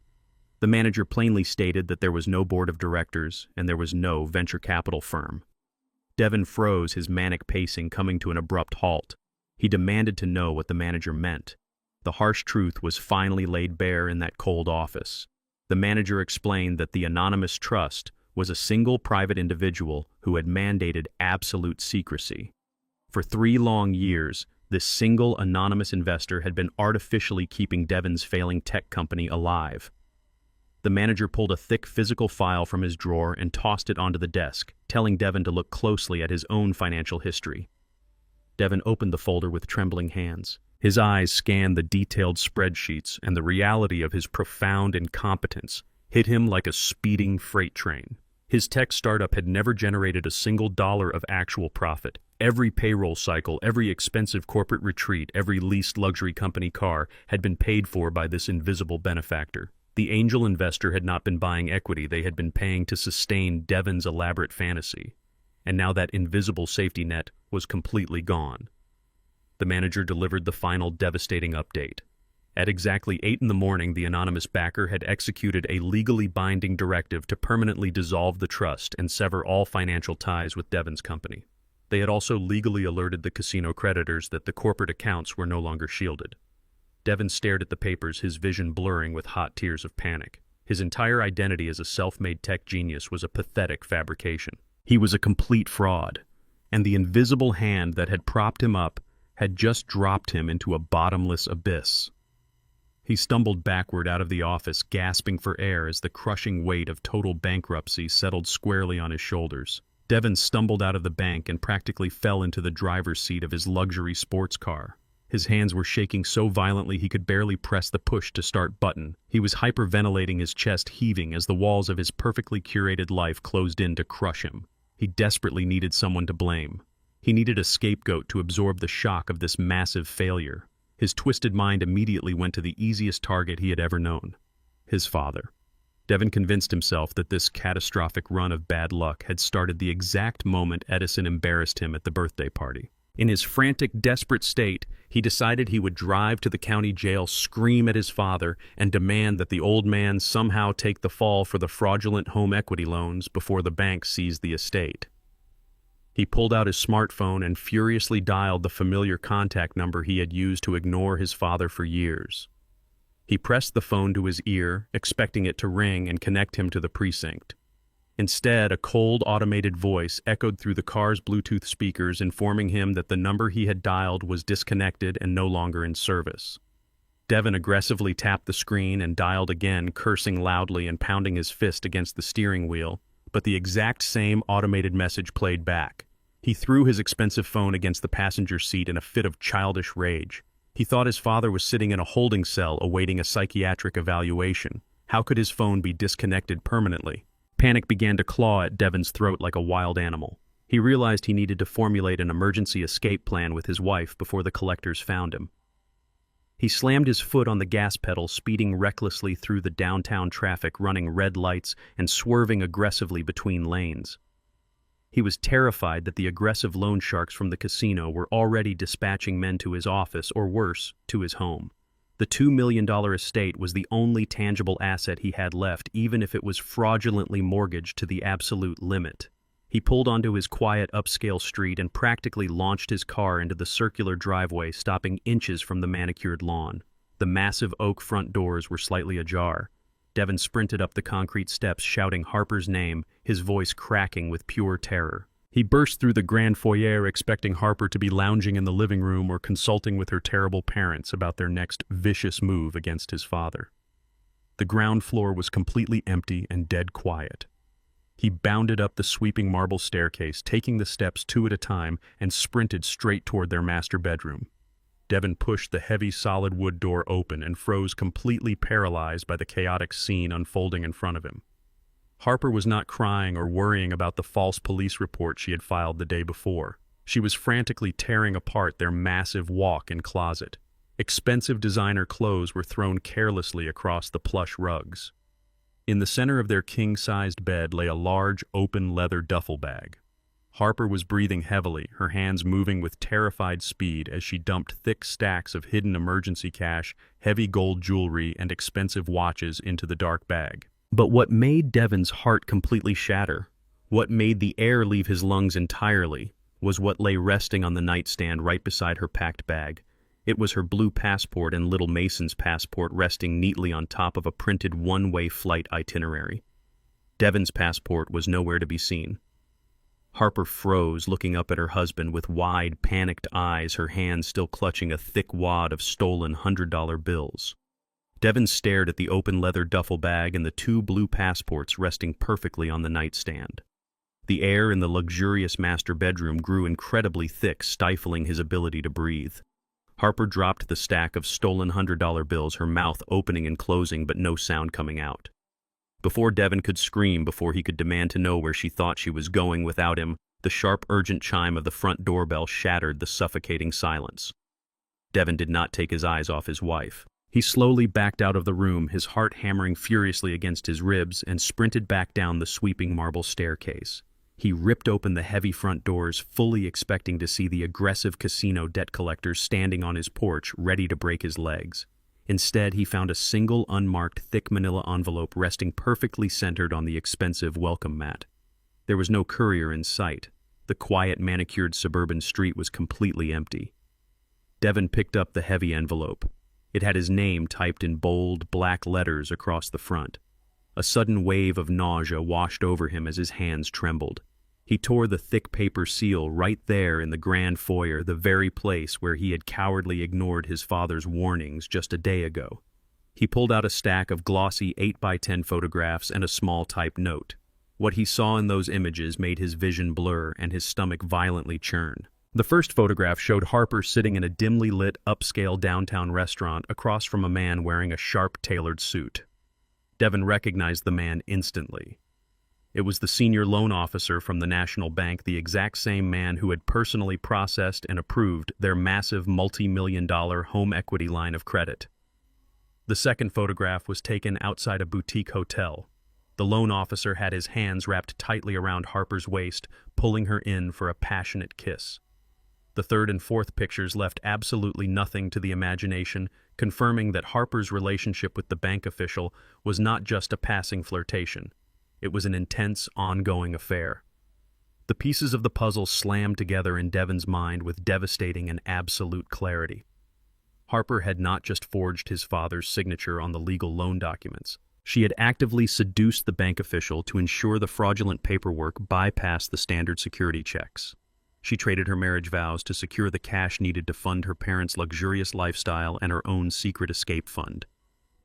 The manager plainly stated that there was no board of directors and there was no venture capital firm. Devon froze, his manic pacing coming to an abrupt halt. He demanded to know what the manager meant. The harsh truth was finally laid bare in that cold office. The manager explained that the anonymous trust was a single private individual who had mandated absolute secrecy. For 3 long years, this single anonymous investor had been artificially keeping Devon's failing tech company alive. The manager pulled a thick physical file from his drawer and tossed it onto the desk, telling Devon to look closely at his own financial history. Devin opened the folder with trembling hands. His eyes scanned the detailed spreadsheets, and the reality of his profound incompetence hit him like a speeding freight train. His tech startup had never generated a single dollar of actual profit. Every payroll cycle, every expensive corporate retreat, every leased luxury company car had been paid for by this invisible benefactor. The angel investor had not been buying equity, they had been paying to sustain Devin's elaborate fantasy. And now that invisible safety net was completely gone. The manager delivered the final devastating update. At exactly 8 in the morning, the anonymous backer had executed a legally binding directive to permanently dissolve the trust and sever all financial ties with Devin's company. They had also legally alerted the casino creditors that the corporate accounts were no longer shielded. Devin stared at the papers, his vision blurring with hot tears of panic. His entire identity as a self-made tech genius was a pathetic fabrication. He was a complete fraud, and the invisible hand that had propped him up had just dropped him into a bottomless abyss. He stumbled backward out of the office, gasping for air as the crushing weight of total bankruptcy settled squarely on his shoulders. Devin stumbled out of the bank and practically fell into the driver's seat of his luxury sports car. His hands were shaking so violently he could barely press the push-to-start button. He was hyperventilating, his chest heaving as the walls of his perfectly curated life closed in to crush him. He desperately needed someone to blame. He needed a scapegoat to absorb the shock of this massive failure. His twisted mind immediately went to the easiest target he had ever known: his father. Devin convinced himself that this catastrophic run of bad luck had started the exact moment Edison embarrassed him at the birthday party. In his frantic, desperate state, he decided he would drive to the county jail, scream at his father, and demand that the old man somehow take the fall for the fraudulent home equity loans before the bank seized the estate. He pulled out his smartphone and furiously dialed the familiar contact number he had used to ignore his father for years. He pressed the phone to his ear, expecting it to ring and connect him to the precinct. Instead, a cold, automated voice echoed through the car's Bluetooth speakers, informing him that the number he had dialed was disconnected and no longer in service. Devin aggressively tapped the screen and dialed again, cursing loudly and pounding his fist against the steering wheel, but the exact same automated message played back. He threw his expensive phone against the passenger seat in a fit of childish rage. He thought his father was sitting in a holding cell awaiting a psychiatric evaluation. How could his phone be disconnected permanently? Panic began to claw at Devin's throat like a wild animal. He realized he needed to formulate an emergency escape plan with his wife before the collectors found him. He slammed his foot on the gas pedal, speeding recklessly through the downtown traffic, running red lights and swerving aggressively between lanes. He was terrified that the aggressive loan sharks from the casino were already dispatching men to his office, or worse, to his home. The $2 million estate was the only tangible asset he had left, even if it was fraudulently mortgaged to the absolute limit. He pulled onto his quiet upscale street and practically launched his car into the circular driveway, stopping inches from the manicured lawn. The massive oak front doors were slightly ajar. Devin sprinted up the concrete steps, shouting Harper's name, his voice cracking with pure terror. He burst through the grand foyer, expecting Harper to be lounging in the living room or consulting with her terrible parents about their next vicious move against his father. The ground floor was completely empty and dead quiet. He bounded up the sweeping marble staircase, taking the steps 2 at a time, and sprinted straight toward their master bedroom. Devin pushed the heavy solid wood door open and froze, completely paralyzed by the chaotic scene unfolding in front of him. Harper was not crying or worrying about the false police report she had filed the day before. She was frantically tearing apart their massive walk-in closet. Expensive designer clothes were thrown carelessly across the plush rugs. In the center of their king-sized bed lay a large, open leather duffel bag. Harper was breathing heavily, her hands moving with terrified speed as she dumped thick stacks of hidden emergency cash, heavy gold jewelry, and expensive watches into the dark bag. But what made Devin's heart completely shatter, what made the air leave his lungs entirely, was what lay resting on the nightstand right beside her packed bag. It was her blue passport and little Mason's passport resting neatly on top of a printed one-way flight itinerary. Devin's passport was nowhere to be seen. Harper froze, looking up at her husband with wide, panicked eyes, her hands still clutching a thick wad of stolen $100 bills. Devin stared at the open leather duffel bag and the 2 blue passports resting perfectly on the nightstand. The air in the luxurious master bedroom grew incredibly thick, stifling his ability to breathe. Harper dropped the stack of stolen $100 bills, her mouth opening and closing but no sound coming out. Before Devon could scream, before he could demand to know where she thought she was going without him, the sharp, urgent chime of the front doorbell shattered the suffocating silence. Devon did not take his eyes off his wife. He slowly backed out of the room, his heart hammering furiously against his ribs, and sprinted back down the sweeping marble staircase. He ripped open the heavy front doors, fully expecting to see the aggressive casino debt collector standing on his porch, ready to break his legs. Instead, he found a single unmarked thick manila envelope resting perfectly centered on the expensive welcome mat. There was no courier in sight. The quiet, manicured suburban street was completely empty. Devon picked up the heavy envelope. It had his name typed in bold, black letters across the front. A sudden wave of nausea washed over him as his hands trembled. He tore the thick paper seal right there in the grand foyer, the very place where he had cowardly ignored his father's warnings just a day ago. He pulled out a stack of glossy 8x10 photographs and a small typed note. What he saw in those images made his vision blur and his stomach violently churn. The first photograph showed Harper sitting in a dimly lit, upscale downtown restaurant across from a man wearing a sharp, tailored suit. Devon recognized the man instantly. It was the senior loan officer from the National Bank, the exact same man who had personally processed and approved their massive multi-million-dollar home equity line of credit. The second photograph was taken outside a boutique hotel. The loan officer had his hands wrapped tightly around Harper's waist, pulling her in for a passionate kiss. The third and fourth pictures left absolutely nothing to the imagination, confirming that Harper's relationship with the bank official was not just a passing flirtation. It was an intense, ongoing affair. The pieces of the puzzle slammed together in Devon's mind with devastating and absolute clarity. Harper had not just forged his father's signature on the legal loan documents. She had actively seduced the bank official to ensure the fraudulent paperwork bypassed the standard security checks. She traded her marriage vows to secure the cash needed to fund her parents' luxurious lifestyle and her own secret escape fund.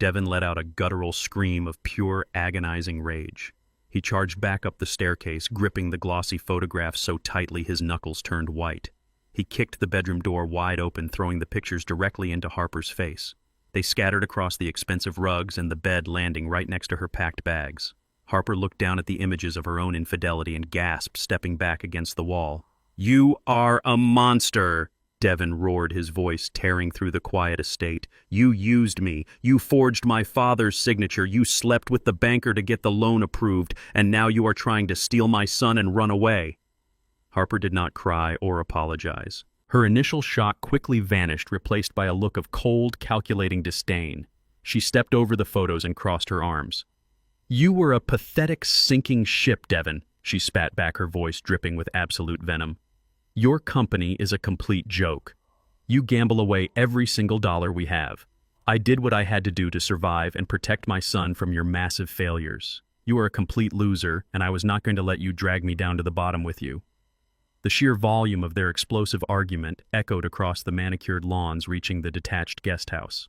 Devon let out a guttural scream of pure, agonizing rage. He charged back up the staircase, gripping the glossy photographs so tightly his knuckles turned white. He kicked the bedroom door wide open, throwing the pictures directly into Harper's face. They scattered across the expensive rugs and the bed, landing right next to her packed bags. Harper looked down at the images of her own infidelity and gasped, stepping back against the wall. "You are a monster!" Devon roared, his voice tearing through the quiet estate. "You used me. You forged my father's signature. You slept with the banker to get the loan approved, and now you are trying to steal my son and run away." Harper did not cry or apologize. Her initial shock quickly vanished, replaced by a look of cold, calculating disdain. She stepped over the photos and crossed her arms. "You were a pathetic, sinking ship, Devon," she spat back, her voice dripping with absolute venom. "Your company is a complete joke. You gamble away every single dollar we have. I did what I had to do to survive and protect my son from your massive failures. You are a complete loser, and I was not going to let you drag me down to the bottom with you." The sheer volume of their explosive argument echoed across the manicured lawns, reaching the detached guest house.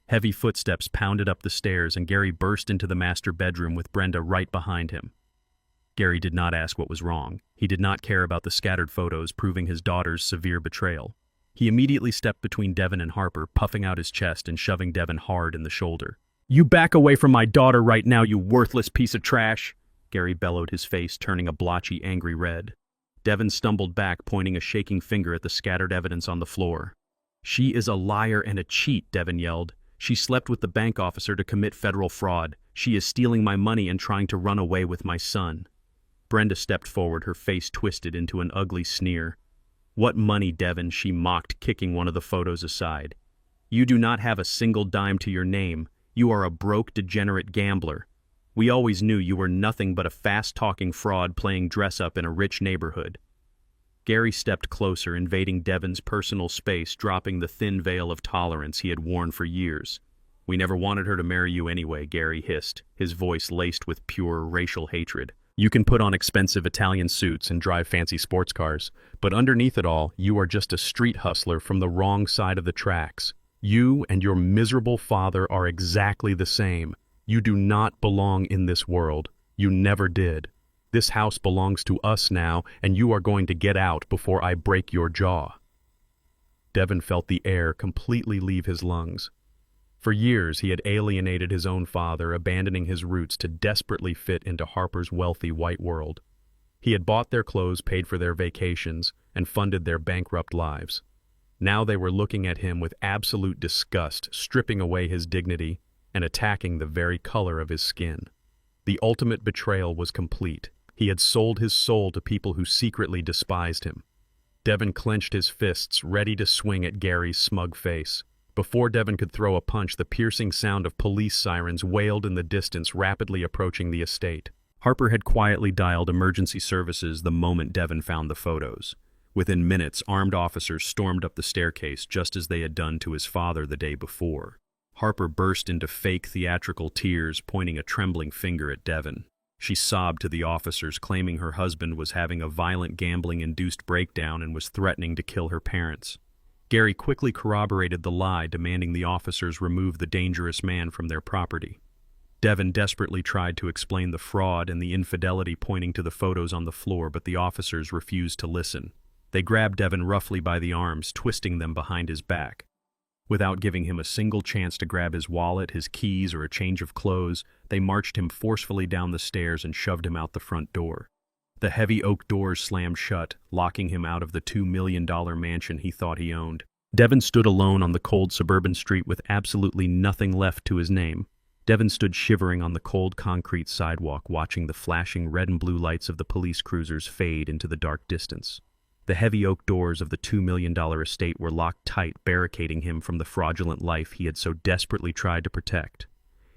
Heavy footsteps pounded up the stairs, and Gary burst into the master bedroom with Brenda right behind him. Gary did not ask what was wrong. He did not care about the scattered photos proving his daughter's severe betrayal. He immediately stepped between Devon and Harper, puffing out his chest and shoving Devon hard in the shoulder. "You back away from my daughter right now, you worthless piece of trash!" Gary bellowed, his face turning a blotchy, angry red. Devon stumbled back, pointing a shaking finger at the scattered evidence on the floor. "She is a liar and a cheat," Devon yelled. "She slept with the bank officer to commit federal fraud. She is stealing my money and trying to run away with my son." Brenda stepped forward, her face twisted into an ugly sneer. "What money, Devon?" she mocked, kicking one of the photos aside. "You do not have a single dime to your name. You are a broke, degenerate gambler. We always knew you were nothing but a fast-talking fraud playing dress-up in a rich neighborhood." Gary stepped closer, invading Devon's personal space, dropping the thin veil of tolerance he had worn for years. "We never wanted her to marry you anyway," Gary hissed, his voice laced with pure racial hatred. "You can put on expensive Italian suits and drive fancy sports cars, but underneath it all, you are just a street hustler from the wrong side of the tracks. You and your miserable father are exactly the same. You do not belong in this world. You never did. This house belongs to us now, and you are going to get out before I break your jaw." Devin felt the air completely leave his lungs. For years, he had alienated his own father, abandoning his roots to desperately fit into Harper's wealthy white world. He had bought their clothes, paid for their vacations, and funded their bankrupt lives. Now they were looking at him with absolute disgust, stripping away his dignity and attacking the very color of his skin. The ultimate betrayal was complete. He had sold his soul to people who secretly despised him. Devin clenched his fists, ready to swing at Gary's smug face. Before Devin could throw a punch, the piercing sound of police sirens wailed in the distance, rapidly approaching the estate. Harper had quietly dialed emergency services the moment Devin found the photos. Within minutes, armed officers stormed up the staircase just as they had done to his father the day before. Harper burst into fake theatrical tears, pointing a trembling finger at Devin. She sobbed to the officers, claiming her husband was having a violent gambling-induced breakdown and was threatening to kill her parents. Gary quickly corroborated the lie, demanding the officers remove the dangerous man from their property. Devin desperately tried to explain the fraud and the infidelity, pointing to the photos on the floor, but the officers refused to listen. They grabbed Devin roughly by the arms, twisting them behind his back. Without giving him a single chance to grab his wallet, his keys, or a change of clothes, they marched him forcefully down the stairs and shoved him out the front door. The heavy oak doors slammed shut, locking him out of the $2 million mansion he thought he owned. Devin stood alone on the cold suburban street with absolutely nothing left to his name. Devin stood shivering on the cold concrete sidewalk, watching the flashing red and blue lights of the police cruisers fade into the dark distance. The heavy oak doors of the $2 million estate were locked tight, barricading him from the fraudulent life he had so desperately tried to protect.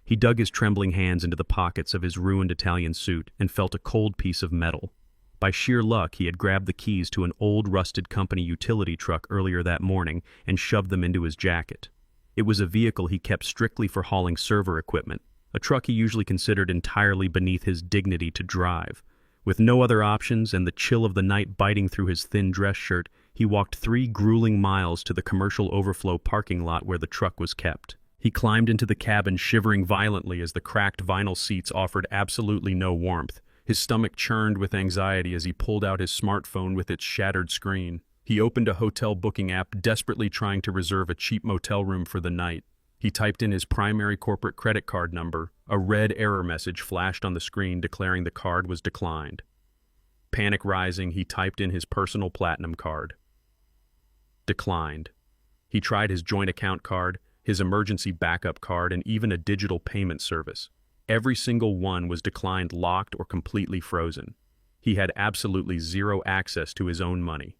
He dug his trembling hands into the pockets of his ruined Italian suit and felt a cold piece of metal. By sheer luck, he had grabbed the keys to an old rusted company utility truck earlier that morning and shoved them into his jacket. It was a vehicle he kept strictly for hauling server equipment, a truck he usually considered entirely beneath his dignity to drive. With no other options and the chill of the night biting through his thin dress shirt, he walked 3 grueling miles to the commercial overflow parking lot where the truck was kept. He climbed into the cabin, shivering violently as the cracked vinyl seats offered absolutely no warmth. His stomach churned with anxiety as he pulled out his smartphone with its shattered screen. He opened a hotel booking app, desperately trying to reserve a cheap motel room for the night. He typed in his primary corporate credit card number. A red error message flashed on the screen declaring the card was declined. Panic rising, he typed in his personal platinum card. Declined. He tried his joint account card, his emergency backup card, and even a digital payment service. Every single one was declined, locked, or completely frozen. He had absolutely zero access to his own money.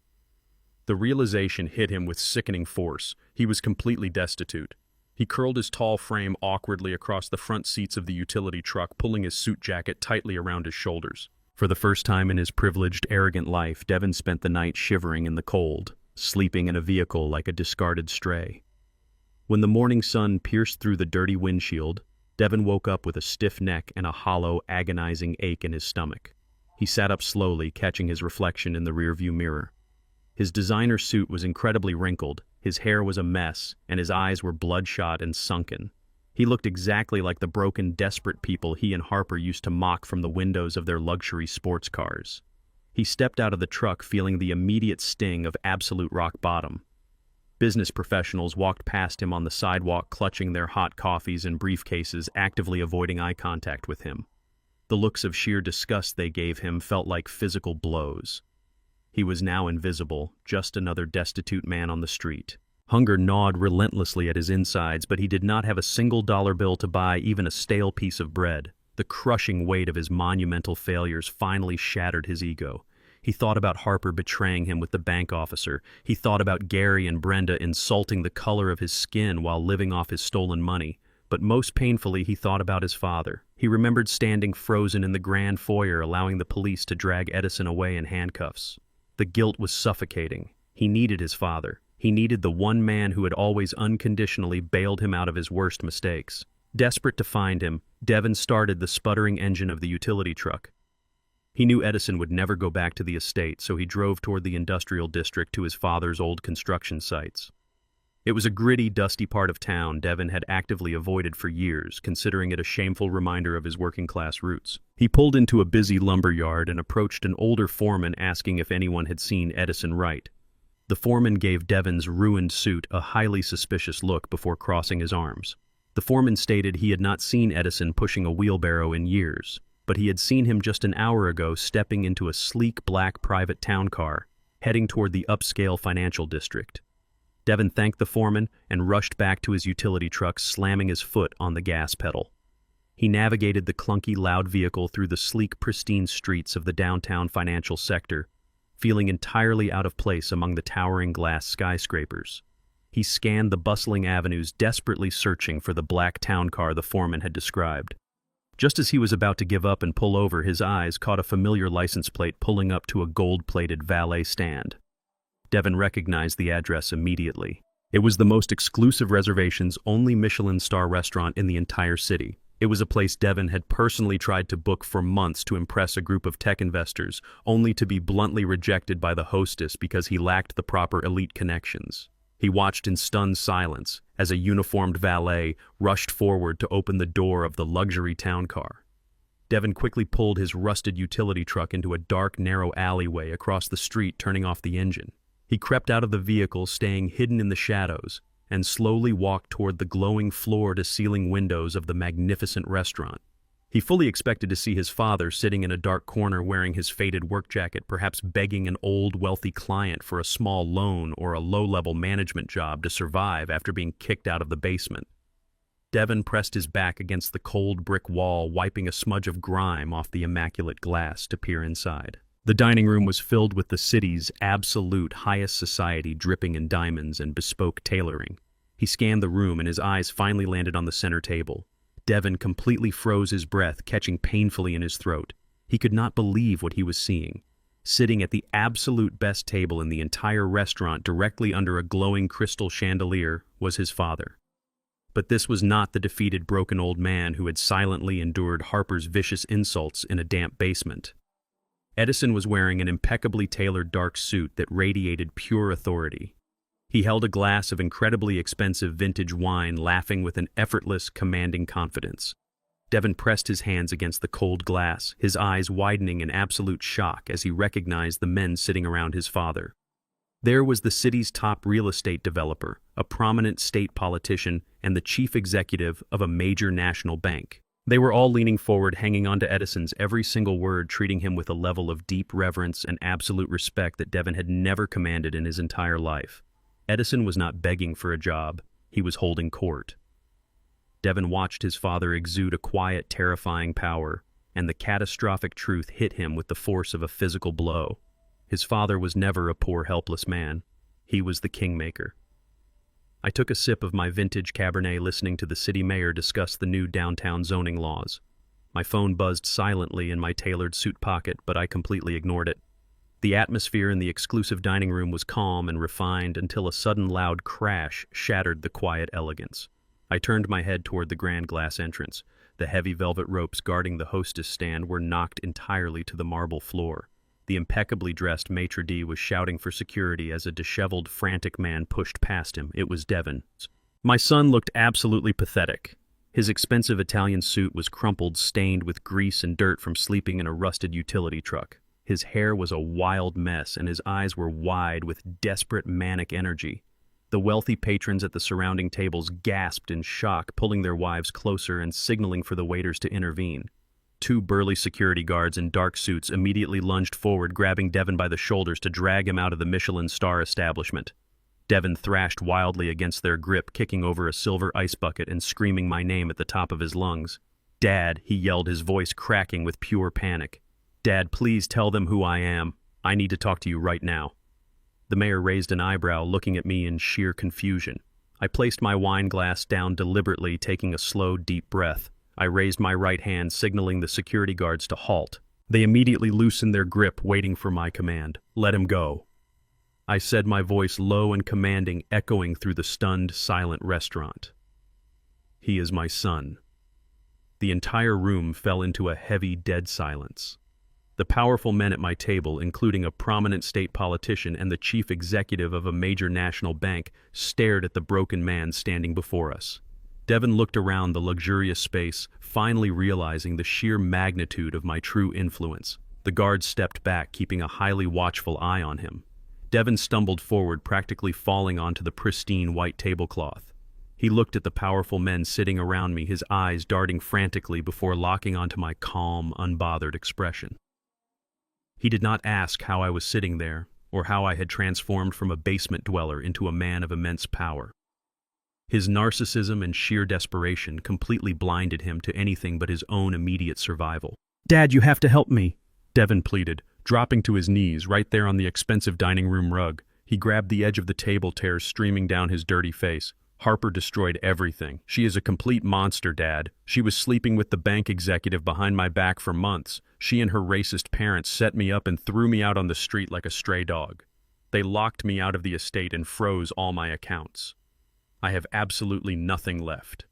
The realization hit him with sickening force. He was completely destitute. He curled his tall frame awkwardly across the front seats of the utility truck, pulling his suit jacket tightly around his shoulders. For the first time in his privileged, arrogant life, Devin spent the night shivering in the cold, sleeping in a vehicle like a discarded stray. When the morning sun pierced through the dirty windshield, Devin woke up with a stiff neck and a hollow, agonizing ache in his stomach. He sat up slowly, catching his reflection in the rearview mirror. His designer suit was incredibly wrinkled, his hair was a mess, and his eyes were bloodshot and sunken. He looked exactly like the broken, desperate people he and Harper used to mock from the windows of their luxury sports cars. He stepped out of the truck feeling the immediate sting of absolute rock bottom. Business professionals walked past him on the sidewalk, clutching their hot coffees and briefcases, actively avoiding eye contact with him. The looks of sheer disgust they gave him felt like physical blows. He was now invisible, just another destitute man on the street. Hunger gnawed relentlessly at his insides, but he did not have a single dollar bill to buy even a stale piece of bread. The crushing weight of his monumental failures finally shattered his ego. He thought about Harper betraying him with the bank officer. He thought about Gary and Brenda insulting the color of his skin while living off his stolen money. But most painfully, he thought about his father. He remembered standing frozen in the grand foyer, allowing the police to drag Edison away in handcuffs. The guilt was suffocating. He needed his father. He needed the one man who had always unconditionally bailed him out of his worst mistakes. Desperate to find him, Devin started the sputtering engine of the utility truck. He knew Edison would never go back to the estate, so he drove toward the industrial district to his father's old construction sites. It was a gritty, dusty part of town Devin had actively avoided for years, considering it a shameful reminder of his working-class roots. He pulled into a busy lumber yard and approached an older foreman asking if anyone had seen Edison Wright. The foreman gave Devin's ruined suit a highly suspicious look before crossing his arms. The foreman stated he had not seen Edison pushing a wheelbarrow in years, but he had seen him just an hour ago stepping into a sleek black private town car, heading toward the upscale financial district. Devin thanked the foreman and rushed back to his utility truck, slamming his foot on the gas pedal. He navigated the clunky, loud vehicle through the sleek, pristine streets of the downtown financial sector, feeling entirely out of place among the towering glass skyscrapers. He scanned the bustling avenues, desperately searching for the black town car the foreman had described. Just as he was about to give up and pull over, his eyes caught a familiar license plate pulling up to a gold-plated valet stand. Devin recognized the address immediately. It was the most exclusive reservations only Michelin star restaurant in the entire city. It was a place Devin had personally tried to book for months to impress a group of tech investors, only to be bluntly rejected by the hostess because he lacked the proper elite connections. He watched in stunned silence as a uniformed valet rushed forward to open the door of the luxury town car. Devin quickly pulled his rusted utility truck into a dark, narrow alleyway across the street, turning off the engine. He crept out of the vehicle, staying hidden in the shadows, and slowly walked toward the glowing floor-to-ceiling windows of the magnificent restaurant. He fully expected to see his father sitting in a dark corner wearing his faded work jacket, perhaps begging an old, wealthy client for a small loan or a low-level management job to survive after being kicked out of the basement. Devin pressed his back against the cold brick wall, wiping a smudge of grime off the immaculate glass to peer inside. The dining room was filled with the city's absolute highest society, dripping in diamonds and bespoke tailoring. He scanned the room and his eyes finally landed on the center table. Devin completely froze his breath, catching painfully in his throat. He could not believe what he was seeing. Sitting at the absolute best table in the entire restaurant, directly under a glowing crystal chandelier, was his father. But this was not the defeated, broken old man who had silently endured Harper's vicious insults in a damp basement. Edison was wearing an impeccably tailored dark suit that radiated pure authority. He held a glass of incredibly expensive vintage wine, laughing with an effortless, commanding confidence. Devin pressed his hands against the cold glass, his eyes widening in absolute shock as he recognized the men sitting around his father. There was the city's top real estate developer, a prominent state politician, and the chief executive of a major national bank. They were all leaning forward, hanging on to Edison's every single word, treating him with a level of deep reverence and absolute respect that Devin had never commanded in his entire life. Edison was not begging for a job, he was holding court. Devin watched his father exude a quiet, terrifying power, and the catastrophic truth hit him with the force of a physical blow. His father was never a poor, helpless man. He was the kingmaker. I took a sip of my vintage Cabernet, listening to the city mayor discuss the new downtown zoning laws. My phone buzzed silently in my tailored suit pocket, but I completely ignored it. The atmosphere in the exclusive dining room was calm and refined until a sudden loud crash shattered the quiet elegance. I turned my head toward the grand glass entrance. The heavy velvet ropes guarding the hostess stand were knocked entirely to the marble floor. The impeccably dressed maitre d' was shouting for security as a disheveled, frantic man pushed past him. It was Devin. My son looked absolutely pathetic. His expensive Italian suit was crumpled, stained with grease and dirt from sleeping in a rusted utility truck. His hair was a wild mess, and his eyes were wide with desperate, manic energy. The wealthy patrons at the surrounding tables gasped in shock, pulling their wives closer and signaling for the waiters to intervene. Two burly security guards in dark suits immediately lunged forward, grabbing Devin by the shoulders to drag him out of the Michelin star establishment. Devin thrashed wildly against their grip, kicking over a silver ice bucket and screaming my name at the top of his lungs. "Dad," he yelled, his voice cracking with pure panic. "Dad, please tell them who I am. I need to talk to you right now." The mayor raised an eyebrow, looking at me in sheer confusion. I placed my wine glass down deliberately, taking a slow, deep breath. I raised my right hand, signaling the security guards to halt. They immediately loosened their grip, waiting for my command. "Let him go." I said, my voice low and commanding, echoing through the stunned, silent restaurant. "He is my son." The entire room fell into a heavy, dead silence. The powerful men at my table, including a prominent state politician and the chief executive of a major national bank, stared at the broken man standing before us. Devon looked around the luxurious space, finally realizing the sheer magnitude of my true influence. The guards stepped back, keeping a highly watchful eye on him. Devon stumbled forward, practically falling onto the pristine white tablecloth. He looked at the powerful men sitting around me, his eyes darting frantically before locking onto my calm, unbothered expression. He did not ask how I was sitting there, or how I had transformed from a basement dweller into a man of immense power. His narcissism and sheer desperation completely blinded him to anything but his own immediate survival. "Dad, you have to help me," Devon pleaded, dropping to his knees right there on the expensive dining room rug. He grabbed the edge of the table, tears streaming down his dirty face. "Harper destroyed everything. She is a complete monster, Dad. She was sleeping with the bank executive behind my back for months. She and her racist parents set me up and threw me out on the street like a stray dog. They locked me out of the estate and froze all my accounts. I have absolutely nothing left."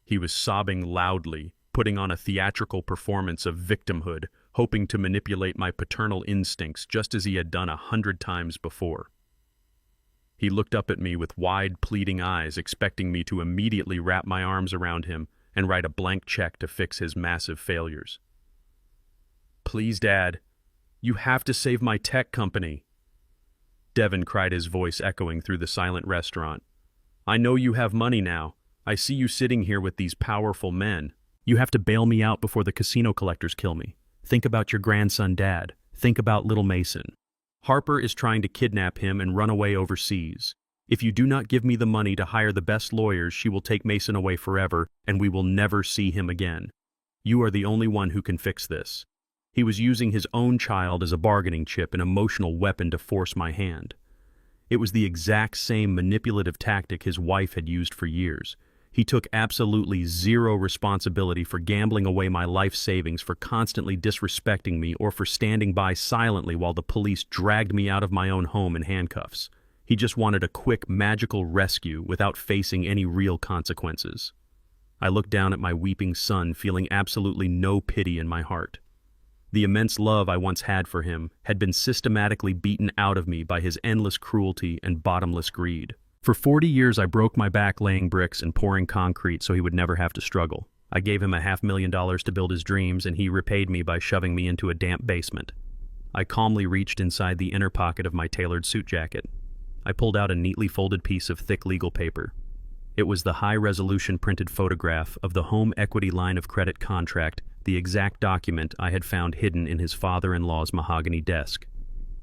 He was sobbing loudly, putting on a theatrical performance of victimhood, hoping to manipulate my paternal instincts just as he had done 100 times before. He looked up at me with wide, pleading eyes, expecting me to immediately wrap my arms around him and write a blank check to fix his massive failures. "Please, Dad, you have to save my tech company," Devon cried, his voice echoing through the silent restaurant. "I know you have money now. I see you sitting here with these powerful men. You have to bail me out before the casino collectors kill me. Think about your grandson, Dad. Think about little Mason. Harper is trying to kidnap him and run away overseas. If you do not give me the money to hire the best lawyers, she will take Mason away forever, and we will never see him again. You are the only one who can fix this." He was using his own child as a bargaining chip, an emotional weapon to force my hand. It was the exact same manipulative tactic his wife had used for years. He took absolutely zero responsibility for gambling away my life savings, for constantly disrespecting me, or for standing by silently while the police dragged me out of my own home in handcuffs. He just wanted a quick, magical rescue without facing any real consequences. I looked down at my weeping son, feeling absolutely no pity in my heart. The immense love I once had for him had been systematically beaten out of me by his endless cruelty and bottomless greed. For 40 years, I broke my back laying bricks and pouring concrete so he would never have to struggle. I gave him $500,000 to build his dreams, and he repaid me by shoving me into a damp basement. I calmly reached inside the inner pocket of my tailored suit jacket. I pulled out a neatly folded piece of thick legal paper. It was the high-resolution printed photograph of the home equity line of credit contract, the exact document I had found hidden in his father-in-law's mahogany desk.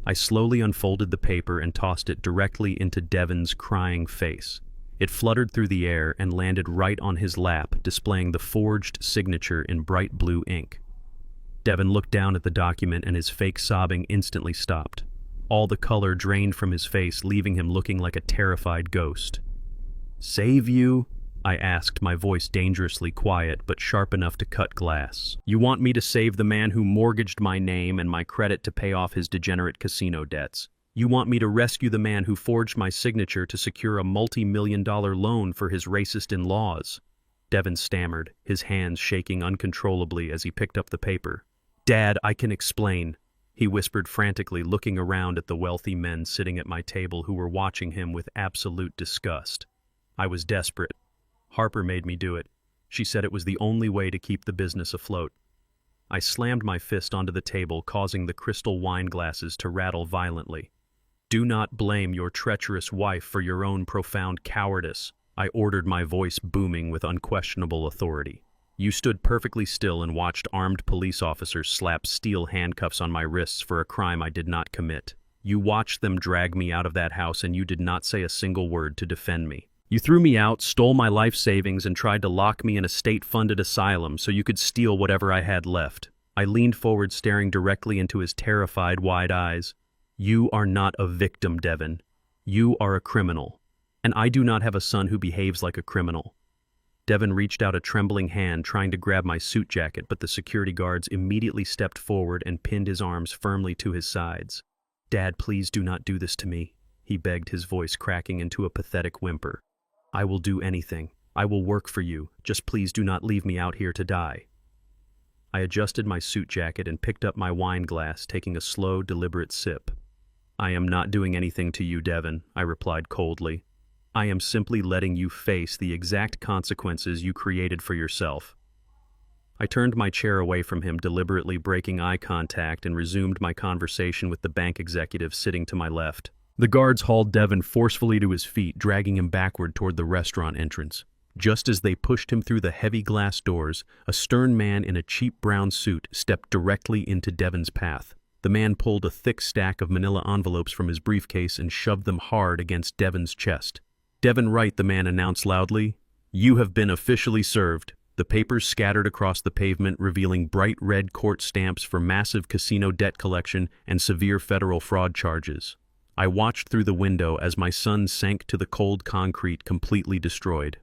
I slowly unfolded the paper and tossed it directly into Devon's crying face. It fluttered through the air and landed right on his lap, displaying the forged signature in bright blue ink. Devon looked down at the document and his fake sobbing instantly stopped. All the color drained from his face, leaving him looking like a terrified ghost. "Save you?" I asked, my voice dangerously quiet but sharp enough to cut glass. "You want me to save the man who mortgaged my name and my credit to pay off his degenerate casino debts? You want me to rescue the man who forged my signature to secure a multi-million-dollar loan for his racist in-laws?" Devon stammered, his hands shaking uncontrollably as he picked up the paper. "Dad, I can explain," he whispered frantically, looking around at the wealthy men sitting at my table who were watching him with absolute disgust. I was desperate. Harper made me do it. She said it was the only way to keep the business afloat. I slammed my fist onto the table, causing the crystal wine glasses to rattle violently. "Do not blame your treacherous wife for your own profound cowardice," I ordered, my voice booming with unquestionable authority. "You stood perfectly still and watched armed police officers slap steel handcuffs on my wrists for a crime I did not commit. You watched them drag me out of that house, and you did not say a single word to defend me. You threw me out, stole my life savings, and tried to lock me in a state-funded asylum so you could steal whatever I had left." I leaned forward, staring directly into his terrified, wide eyes. "You are not a victim, Devon. You are a criminal. And I do not have a son who behaves like a criminal." Devon reached out a trembling hand, trying to grab my suit jacket, but the security guards immediately stepped forward and pinned his arms firmly to his sides. "Dad, please do not do this to me," he begged, his voice cracking into a pathetic whimper. "I will do anything. I will work for you. Just please do not leave me out here to die." I adjusted my suit jacket and picked up my wine glass, taking a slow, deliberate sip. "I am not doing anything to you, Devon," I replied coldly. "I am simply letting you face the exact consequences you created for yourself." I turned my chair away from him, deliberately breaking eye contact, and resumed my conversation with the bank executive sitting to my left. The guards hauled Devon forcefully to his feet, dragging him backward toward the restaurant entrance. Just as they pushed him through the heavy glass doors, a stern man in a cheap brown suit stepped directly into Devon's path. The man pulled a thick stack of manila envelopes from his briefcase and shoved them hard against Devon's chest. "Devon Wright," the man announced loudly, "you have been officially served." The papers scattered across the pavement, revealing bright red court stamps for massive casino debt collection and severe federal fraud charges. I watched through the window as my son sank to the cold concrete, completely destroyed.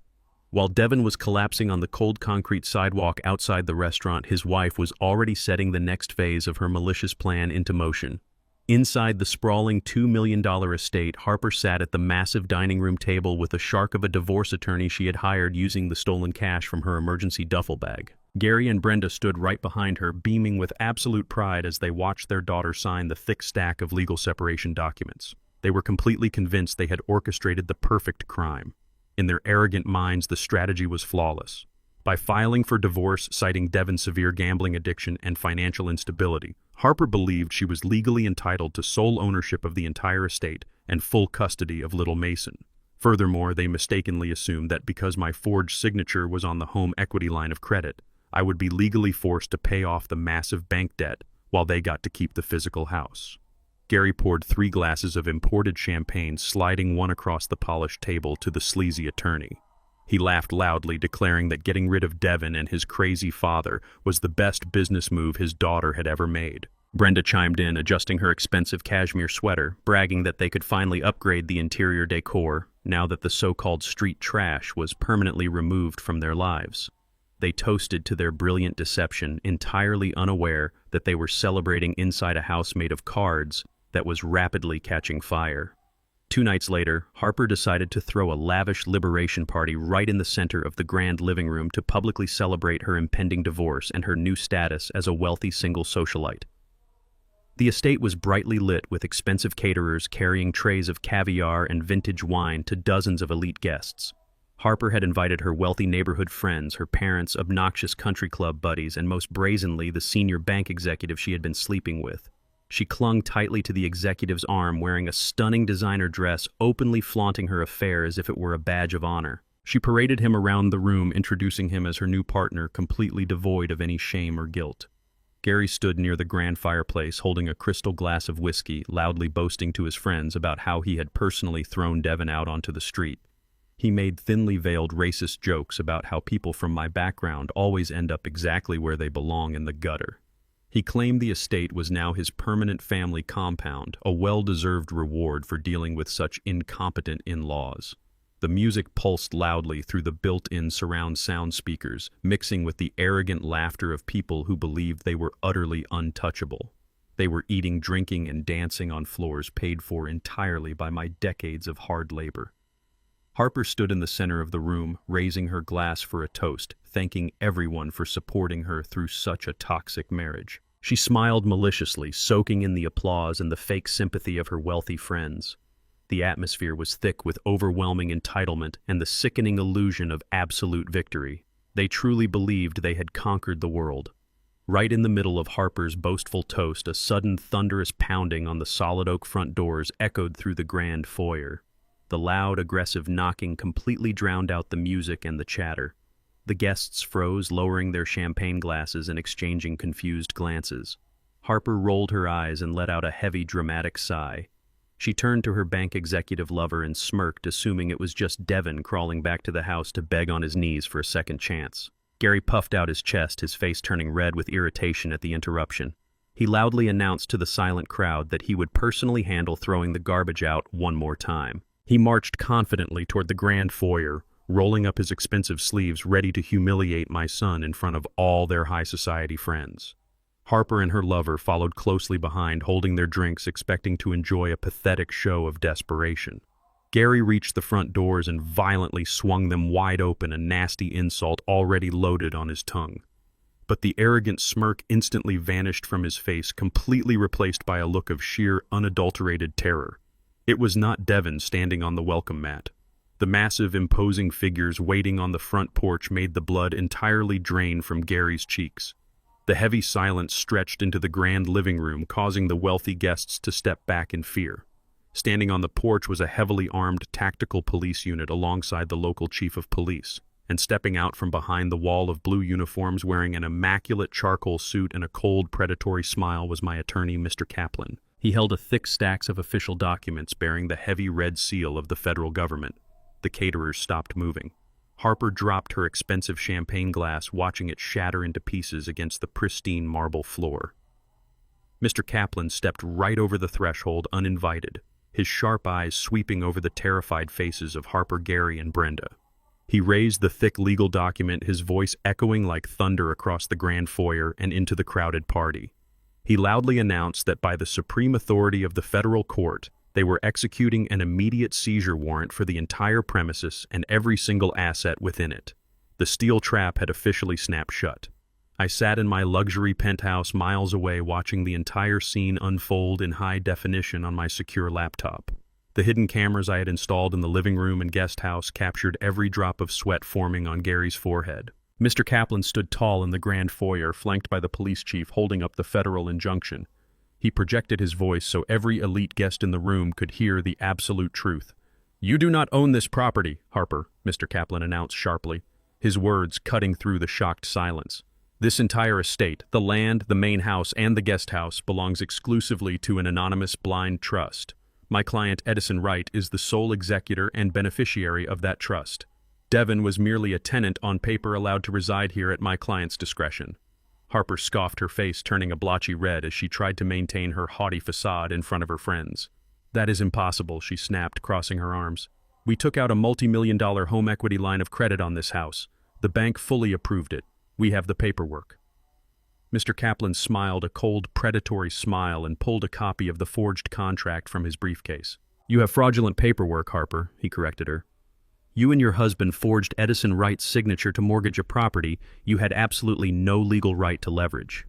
While Devon was collapsing on the cold concrete sidewalk outside the restaurant, his wife was already setting the next phase of her malicious plan into motion. Inside the sprawling $2 million estate, Harper sat at the massive dining room table with a shark of a divorce attorney she had hired using the stolen cash from her emergency duffel bag. Gary and Brenda stood right behind her, beaming with absolute pride as they watched their daughter sign the thick stack of legal separation documents. They were completely convinced they had orchestrated the perfect crime. In their arrogant minds, the strategy was flawless. By filing for divorce, citing Devon's severe gambling addiction and financial instability, Harper believed she was legally entitled to sole ownership of the entire estate and full custody of Little Mason. Furthermore, they mistakenly assumed that because my forged signature was on the home equity line of credit, I would be legally forced to pay off the massive bank debt while they got to keep the physical house. Gary poured 3 glasses of imported champagne, sliding one across the polished table to the sleazy attorney. He laughed loudly, declaring that getting rid of Devon and his crazy father was the best business move his daughter had ever made. Brenda chimed in, adjusting her expensive cashmere sweater, bragging that they could finally upgrade the interior decor now that the so-called street trash was permanently removed from their lives. They toasted to their brilliant deception, entirely unaware that they were celebrating inside a house made of cards that was rapidly catching fire. 2 nights later, Harper decided to throw a lavish liberation party right in the center of the grand living room to publicly celebrate her impending divorce and her new status as a wealthy single socialite. The estate was brightly lit with expensive caterers carrying trays of caviar and vintage wine to dozens of elite guests. Harper had invited her wealthy neighborhood friends, her parents' obnoxious country club buddies, and most brazenly, the senior bank executive she had been sleeping with. She clung tightly to the executive's arm, wearing a stunning designer dress, openly flaunting her affair as if it were a badge of honor. She paraded him around the room, introducing him as her new partner, completely devoid of any shame or guilt. Gary stood near the grand fireplace, holding a crystal glass of whiskey, loudly boasting to his friends about how he had personally thrown Devon out onto the street. He made thinly veiled racist jokes about how people from my background always end up exactly where they belong, in the gutter. He claimed the estate was now his permanent family compound, a well-deserved reward for dealing with such incompetent in-laws. The music pulsed loudly through the built-in surround sound speakers, mixing with the arrogant laughter of people who believed they were utterly untouchable. They were eating, drinking, and dancing on floors paid for entirely by my decades of hard labor. Harper stood in the center of the room, raising her glass for a toast, thanking everyone for supporting her through such a toxic marriage. She smiled maliciously, soaking in the applause and the fake sympathy of her wealthy friends. The atmosphere was thick with overwhelming entitlement and the sickening illusion of absolute victory. They truly believed they had conquered the world. Right in the middle of Harper's boastful toast, a sudden thunderous pounding on the solid oak front doors echoed through the grand foyer. The loud, aggressive knocking completely drowned out the music and the chatter. The guests froze, lowering their champagne glasses and exchanging confused glances. Harper rolled her eyes and let out a heavy, dramatic sigh. She turned to her bank executive lover and smirked, assuming it was just Devon crawling back to the house to beg on his knees for a second chance. Gary puffed out his chest, his face turning red with irritation at the interruption. He loudly announced to the silent crowd that he would personally handle throwing the garbage out one more time. He marched confidently toward the grand foyer, rolling up his expensive sleeves, ready to humiliate my son in front of all their high society friends. Harper and her lover followed closely behind, holding their drinks, expecting to enjoy a pathetic show of desperation. Gary reached the front doors and violently swung them wide open, a nasty insult already loaded on his tongue. But the arrogant smirk instantly vanished from his face, completely replaced by a look of sheer, unadulterated terror. It was not Devon standing on the welcome mat. The massive, imposing figures waiting on the front porch made the blood entirely drain from Gary's cheeks. The heavy silence stretched into the grand living room, causing the wealthy guests to step back in fear. Standing on the porch was a heavily armed tactical police unit alongside the local chief of police, and stepping out from behind the wall of blue uniforms wearing an immaculate charcoal suit and a cold, predatory smile was my attorney, Mr. Kaplan. He held a thick stacks of official documents bearing the heavy red seal of the federal government. The caterers stopped moving. Harper dropped her expensive champagne glass, watching it shatter into pieces against the pristine marble floor. Mr. Kaplan stepped right over the threshold uninvited, his sharp eyes sweeping over the terrified faces of Harper, Gary, and Brenda. He raised the thick legal document, his voice echoing like thunder across the grand foyer and into the crowded party. He loudly announced that by the supreme authority of the federal court, they were executing an immediate seizure warrant for the entire premises and every single asset within it. The steel trap had officially snapped shut. I sat in my luxury penthouse miles away watching the entire scene unfold in high definition on my secure laptop. The hidden cameras I had installed in the living room and guest house captured every drop of sweat forming on Gary's forehead. Mr. Kaplan stood tall in the grand foyer, flanked by the police chief holding up the federal injunction. He projected his voice so every elite guest in the room could hear the absolute truth. "You do not own this property, Harper," Mr. Kaplan announced sharply, his words cutting through the shocked silence. "This entire estate, the land, the main house, and the guest house, belongs exclusively to an anonymous blind trust. My client, Edison Wright, is the sole executor and beneficiary of that trust. Devon was merely a tenant on paper allowed to reside here at my client's discretion." Harper scoffed, her face turning a blotchy red as she tried to maintain her haughty facade in front of her friends. "That is impossible," she snapped, crossing her arms. "We took out a multi-million-dollar home equity line of credit on this house. The bank fully approved it. We have the paperwork." Mr. Kaplan smiled a cold, predatory smile and pulled a copy of the forged contract from his briefcase. "You have fraudulent paperwork, Harper," he corrected her. "You and your husband forged Edison Wright's signature to mortgage a property you had absolutely no legal right to leverage.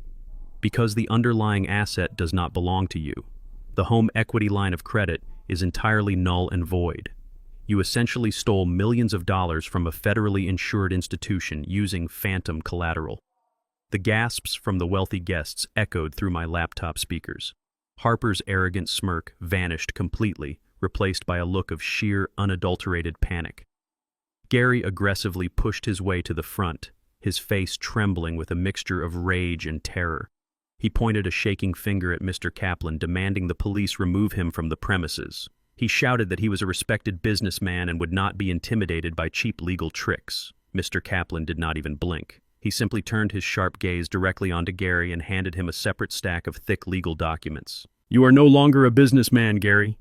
Because the underlying asset does not belong to you, the home equity line of credit is entirely null and void. You essentially stole millions of dollars from a federally insured institution using phantom collateral." The gasps from the wealthy guests echoed through my laptop speakers. Harper's arrogant smirk vanished completely, replaced by a look of sheer, unadulterated panic. Gary aggressively pushed his way to the front, his face trembling with a mixture of rage and terror. He pointed a shaking finger at Mr. Kaplan, demanding the police remove him from the premises. He shouted that he was a respected businessman and would not be intimidated by cheap legal tricks. Mr. Kaplan did not even blink. He simply turned his sharp gaze directly onto Gary and handed him a separate stack of thick legal documents. "You are no longer a businessman, Gary,"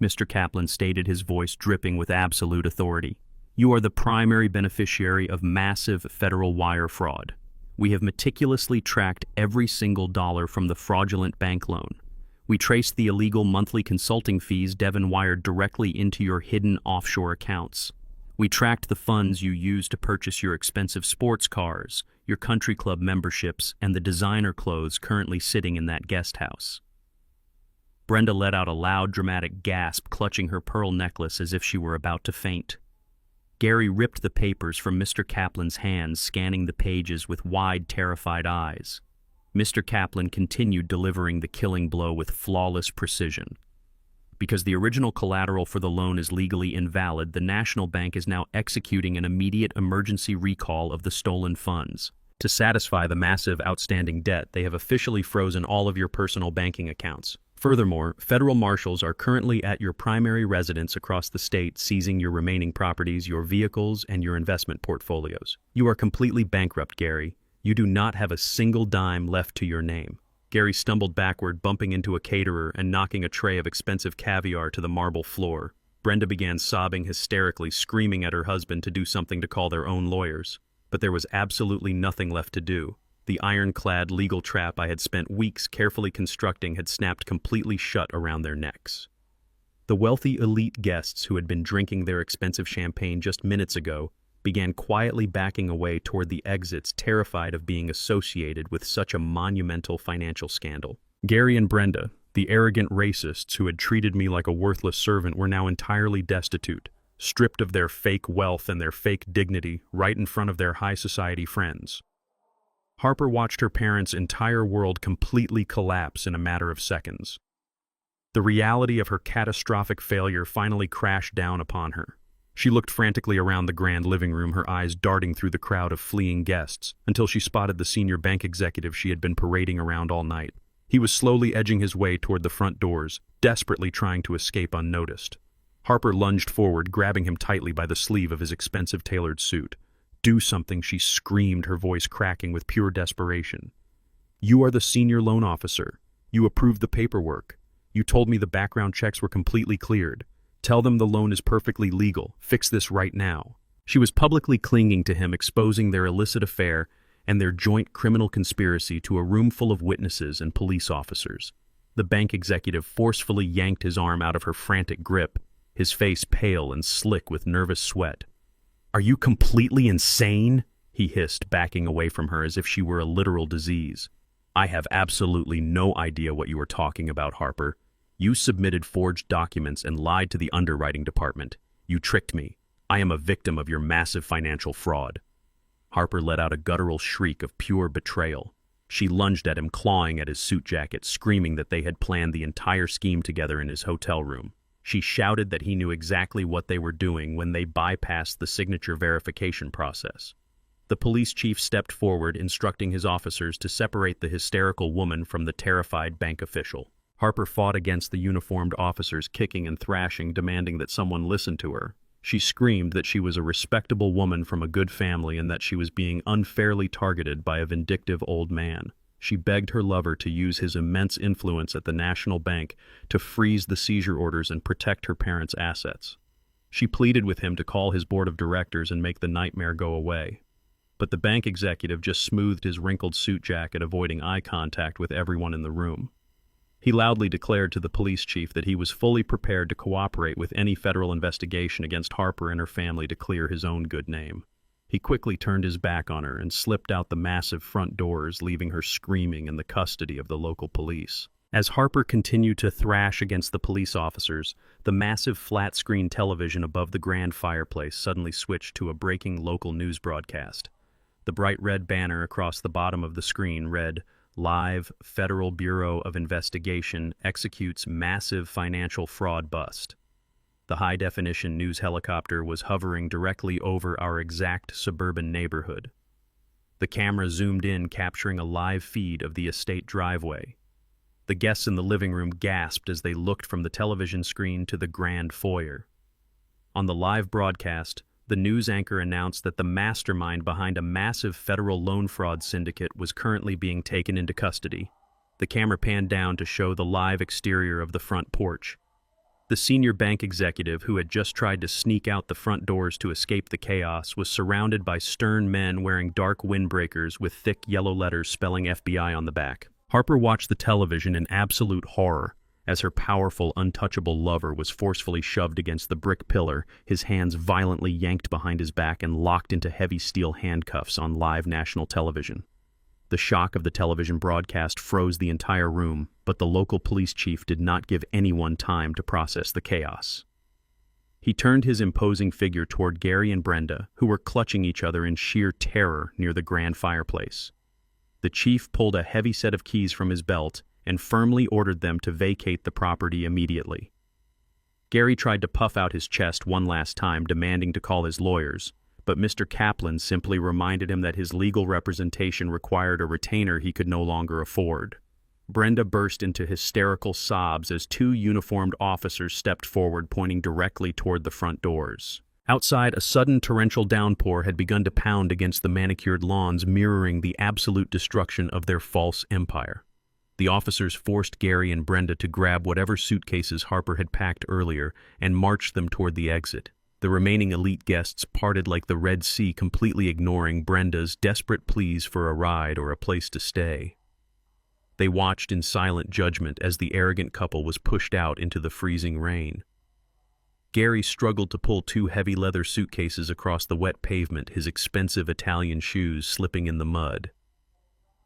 Mr. Kaplan stated, his voice dripping with absolute authority. "You are the primary beneficiary of massive federal wire fraud. We have meticulously tracked every single dollar from the fraudulent bank loan. We traced the illegal monthly consulting fees Devon wired directly into your hidden offshore accounts. We tracked the funds you used to purchase your expensive sports cars, your country club memberships, and the designer clothes currently sitting in that guest house." Brenda let out a loud, dramatic gasp, clutching her pearl necklace as if she were about to faint. Gary ripped the papers from Mr. Kaplan's hands, scanning the pages with wide, terrified eyes. Mr. Kaplan continued delivering the killing blow with flawless precision. Because the original collateral for the loan is legally invalid, the National Bank is now executing an immediate emergency recall of the stolen funds. To satisfy the massive outstanding debt, they have officially frozen all of your personal banking accounts. Furthermore, federal marshals are currently at your primary residence across the state, seizing your remaining properties, your vehicles, and your investment portfolios. You are completely bankrupt, Gary. You do not have a single dime left to your name. Gary stumbled backward, bumping into a caterer and knocking a tray of expensive caviar to the marble floor. Brenda began sobbing hysterically, screaming at her husband to do something to call their own lawyers. But there was absolutely nothing left to do. The ironclad legal trap I had spent weeks carefully constructing had snapped completely shut around their necks. The wealthy elite guests who had been drinking their expensive champagne just minutes ago began quietly backing away toward the exits, terrified of being associated with such a monumental financial scandal. Gary and Brenda, the arrogant racists who had treated me like a worthless servant, were now entirely destitute, stripped of their fake wealth and their fake dignity right in front of their high society friends. Harper watched her parents' entire world completely collapse in a matter of seconds. The reality of her catastrophic failure finally crashed down upon her. She looked frantically around the grand living room, her eyes darting through the crowd of fleeing guests, until she spotted the senior bank executive she had been parading around all night. He was slowly edging his way toward the front doors, desperately trying to escape unnoticed. Harper lunged forward, grabbing him tightly by the sleeve of his expensive tailored suit. "Do something," she screamed, her voice cracking with pure desperation. "You are the senior loan officer. You approved the paperwork. You told me the background checks were completely cleared. Tell them the loan is perfectly legal. Fix this right now." She was publicly clinging to him, exposing their illicit affair and their joint criminal conspiracy to a room full of witnesses and police officers. The bank executive forcefully yanked his arm out of her frantic grip, his face pale and slick with nervous sweat. "Are you completely insane?" he hissed, backing away from her as if she were a literal disease. "I have absolutely no idea what you are talking about, Harper. You submitted forged documents and lied to the underwriting department. You tricked me. I am a victim of your massive financial fraud." Harper let out a guttural shriek of pure betrayal. She lunged at him, clawing at his suit jacket, screaming that they had planned the entire scheme together in his hotel room. She shouted that he knew exactly what they were doing when they bypassed the signature verification process. The police chief stepped forward, instructing his officers to separate the hysterical woman from the terrified bank official. Harper fought against the uniformed officers, kicking and thrashing, demanding that someone listen to her. She screamed that she was a respectable woman from a good family and that she was being unfairly targeted by a vindictive old man. She begged her lover to use his immense influence at the National Bank to freeze the seizure orders and protect her parents' assets. She pleaded with him to call his board of directors and make the nightmare go away. But the bank executive just smoothed his wrinkled suit jacket, avoiding eye contact with everyone in the room. He loudly declared to the police chief that he was fully prepared to cooperate with any federal investigation against Harper and her family to clear his own good name. He quickly turned his back on her and slipped out the massive front doors, leaving her screaming in the custody of the local police. As Harper continued to thrash against the police officers, the massive flat-screen television above the grand fireplace suddenly switched to a breaking local news broadcast. The bright red banner across the bottom of the screen read, "Live, Federal Bureau of Investigation executes massive financial fraud bust." The high-definition news helicopter was hovering directly over our exact suburban neighborhood. The camera zoomed in, capturing a live feed of the estate driveway. The guests in the living room gasped as they looked from the television screen to the grand foyer. On the live broadcast, the news anchor announced that the mastermind behind a massive federal loan fraud syndicate was currently being taken into custody. The camera panned down to show the live exterior of the front porch. The senior bank executive, who had just tried to sneak out the front doors to escape the chaos, was surrounded by stern men wearing dark windbreakers with thick yellow letters spelling FBI on the back. Harper watched the television in absolute horror as her powerful, untouchable lover was forcefully shoved against the brick pillar, his hands violently yanked behind his back and locked into heavy steel handcuffs on live national television. The shock of the television broadcast froze the entire room, but the local police chief did not give anyone time to process the chaos. He turned his imposing figure toward Gary and Brenda, who were clutching each other in sheer terror near the grand fireplace. The chief pulled a heavy set of keys from his belt and firmly ordered them to vacate the property immediately. Gary tried to puff out his chest one last time, demanding to call his lawyers, but Mr. Kaplan simply reminded him that his legal representation required a retainer he could no longer afford. Brenda burst into hysterical sobs as two uniformed officers stepped forward, pointing directly toward the front doors. Outside, a sudden torrential downpour had begun to pound against the manicured lawns, mirroring the absolute destruction of their false empire. The officers forced Gary and Brenda to grab whatever suitcases Harper had packed earlier and marched them toward the exit. The remaining elite guests parted like the Red Sea, completely ignoring Brenda's desperate pleas for a ride or a place to stay. They watched in silent judgment as the arrogant couple was pushed out into the freezing rain. Gary struggled to pull two heavy leather suitcases across the wet pavement, his expensive Italian shoes slipping in the mud.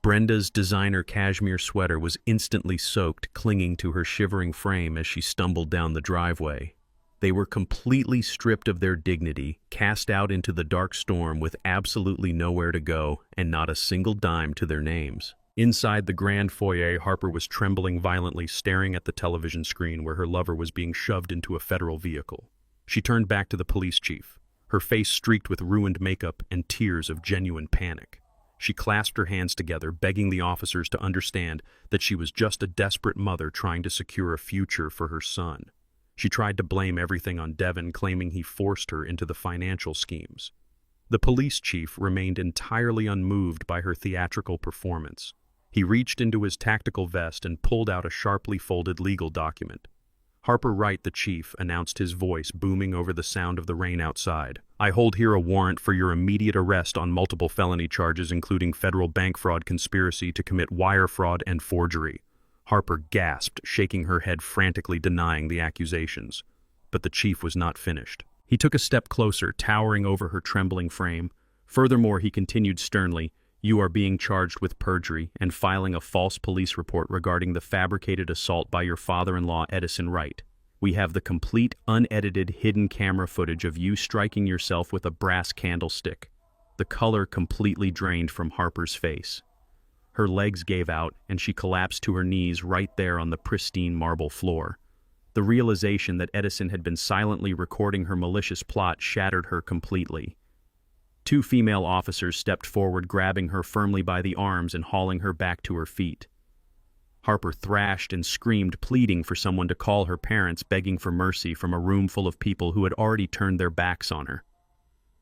Brenda's designer cashmere sweater was instantly soaked, clinging to her shivering frame as she stumbled down the driveway. They were completely stripped of their dignity, cast out into the dark storm with absolutely nowhere to go and not a single dime to their names. Inside the grand foyer, Harper was trembling violently, staring at the television screen where her lover was being shoved into a federal vehicle. She turned back to the police chief, her face streaked with ruined makeup and tears of genuine panic. She clasped her hands together, begging the officers to understand that she was just a desperate mother trying to secure a future for her son. She tried to blame everything on Devin, claiming he forced her into the financial schemes. The police chief remained entirely unmoved by her theatrical performance. He reached into his tactical vest and pulled out a sharply folded legal document. Harper Wright, the chief, announced, his voice booming over the sound of the rain outside. "I hold here a warrant for your immediate arrest on multiple felony charges, including federal bank fraud, conspiracy to commit wire fraud, and forgery." Harper gasped, shaking her head frantically, denying the accusations. But the chief was not finished. He took a step closer, towering over her trembling frame. Furthermore, he continued sternly, "You are being charged with perjury and filing a false police report regarding the fabricated assault by your father-in-law, Edison Wright. We have the complete, unedited, hidden camera footage of you striking yourself with a brass candlestick." The color completely drained from Harper's face. Her legs gave out, and she collapsed to her knees right there on the pristine marble floor. The realization that Edison had been silently recording her malicious plot shattered her completely. Two female officers stepped forward, grabbing her firmly by the arms and hauling her back to her feet. Harper thrashed and screamed, pleading for someone to call her parents, begging for mercy from a room full of people who had already turned their backs on her.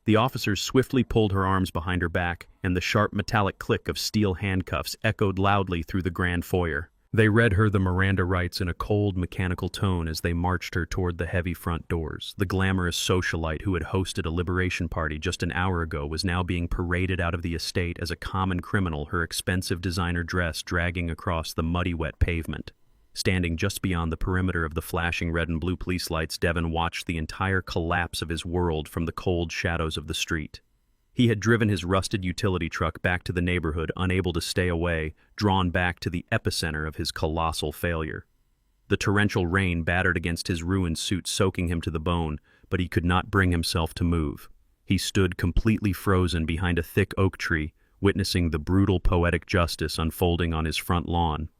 The officers swiftly pulled her arms behind her back, and the sharp metallic click of steel handcuffs echoed loudly through the grand foyer. They read her the Miranda rights in a cold, mechanical tone as they marched her toward the heavy front doors. The glamorous socialite who had hosted a liberation party just an hour ago was now being paraded out of the estate as a common criminal, her expensive designer dress dragging across the muddy, wet pavement. Standing just beyond the perimeter of the flashing red and blue police lights, Devin watched the entire collapse of his world from the cold shadows of the street. He had driven his rusted utility truck back to the neighborhood, unable to stay away, drawn back to the epicenter of his colossal failure. The torrential rain battered against his ruined suit, soaking him to the bone, but he could not bring himself to move. He stood completely frozen behind a thick oak tree, witnessing the brutal poetic justice unfolding on his front lawn.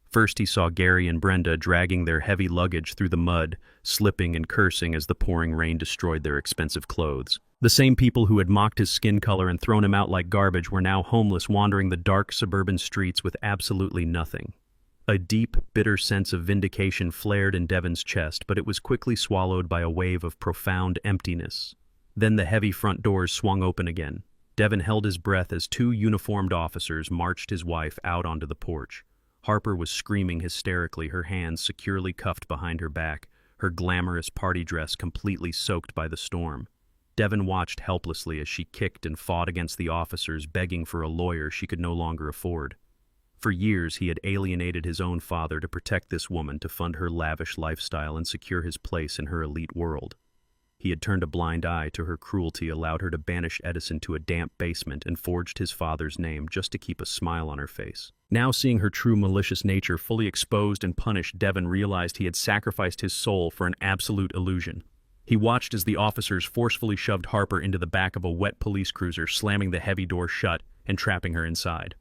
First he saw Gary and Brenda dragging their heavy luggage through the mud, slipping and cursing as the pouring rain destroyed their expensive clothes. The same people who had mocked his skin color and thrown him out like garbage were now homeless, wandering the dark suburban streets with absolutely nothing. A deep, bitter sense of vindication flared in Devin's chest, but it was quickly swallowed by a wave of profound emptiness. Then the heavy front doors swung open again. Devin held his breath as two uniformed officers marched his wife out onto the porch. Harper was screaming hysterically, her hands securely cuffed behind her back, her glamorous party dress completely soaked by the storm. Devin watched helplessly as she kicked and fought against the officers, begging for a lawyer she could no longer afford. For years, he had alienated his own father to protect this woman, to fund her lavish lifestyle and secure his place in her elite world. He had turned a blind eye to her cruelty, allowed her to banish Edison to a damp basement, and forged his father's name just to keep a smile on her face. Now, seeing her true malicious nature fully exposed and punished, Devin realized he had sacrificed his soul for an absolute illusion. He watched as the officers forcefully shoved Harper into the back of a wet police cruiser, slamming the heavy door shut and trapping her inside.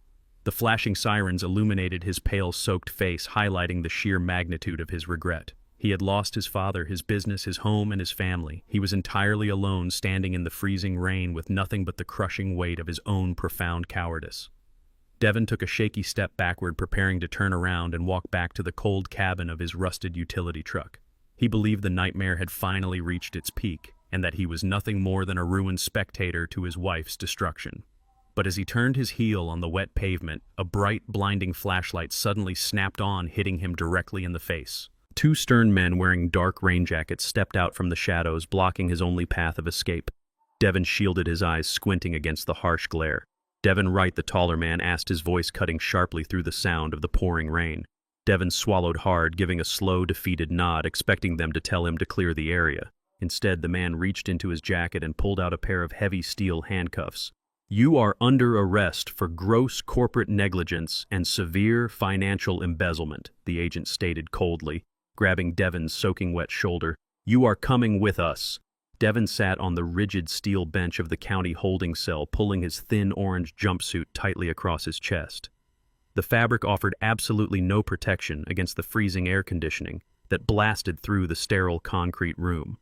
The flashing sirens illuminated his pale, soaked face, highlighting the sheer magnitude of his regret. He had lost his father, his business, his home, and his family. He was entirely alone, standing in the freezing rain with nothing but the crushing weight of his own profound cowardice. Devin took a shaky step backward, preparing to turn around and walk back to the cold cabin of his rusted utility truck. He believed the nightmare had finally reached its peak, and that he was nothing more than a ruined spectator to his wife's destruction. But as he turned his heel on the wet pavement, a bright, blinding flashlight suddenly snapped on, hitting him directly in the face. Two stern men wearing dark rain jackets stepped out from the shadows, blocking his only path of escape. Devin shielded his eyes, squinting against the harsh glare. Devin Wright, the taller man, asked, his voice cutting sharply through the sound of the pouring rain. Devon swallowed hard, giving a slow, defeated nod, expecting them to tell him to clear the area. Instead, the man reached into his jacket and pulled out a pair of heavy steel handcuffs. "You are under arrest for gross corporate negligence and severe financial embezzlement," the agent stated coldly, grabbing Devon's soaking wet shoulder. "You are coming with us." Devon sat on the rigid steel bench of the county holding cell, pulling his thin orange jumpsuit tightly across his chest. The fabric offered absolutely no protection against the freezing air conditioning that blasted through the sterile concrete room.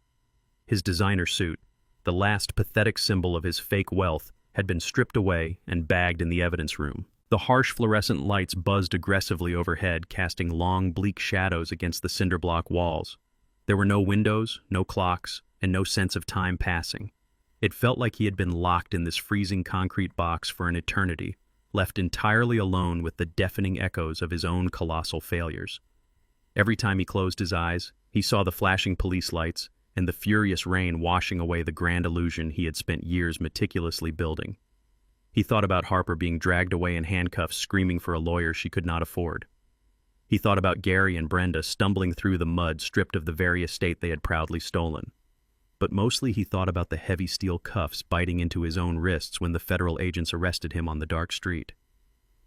His designer suit, the last pathetic symbol of his fake wealth, had been stripped away and bagged in the evidence room. The harsh fluorescent lights buzzed aggressively overhead, casting long, bleak shadows against the cinder-block walls. There were no windows, no clocks, and no sense of time passing. It felt like he had been locked in this freezing concrete box for an eternity, left entirely alone with the deafening echoes of his own colossal failures. Every time he closed his eyes, he saw the flashing police lights and the furious rain washing away the grand illusion he had spent years meticulously building. He thought about Harper being dragged away in handcuffs, screaming for a lawyer she could not afford. He thought about Gary and Brenda stumbling through the mud, stripped of the very estate they had proudly stolen. But mostly he thought about the heavy steel cuffs biting into his own wrists when the federal agents arrested him on the dark street.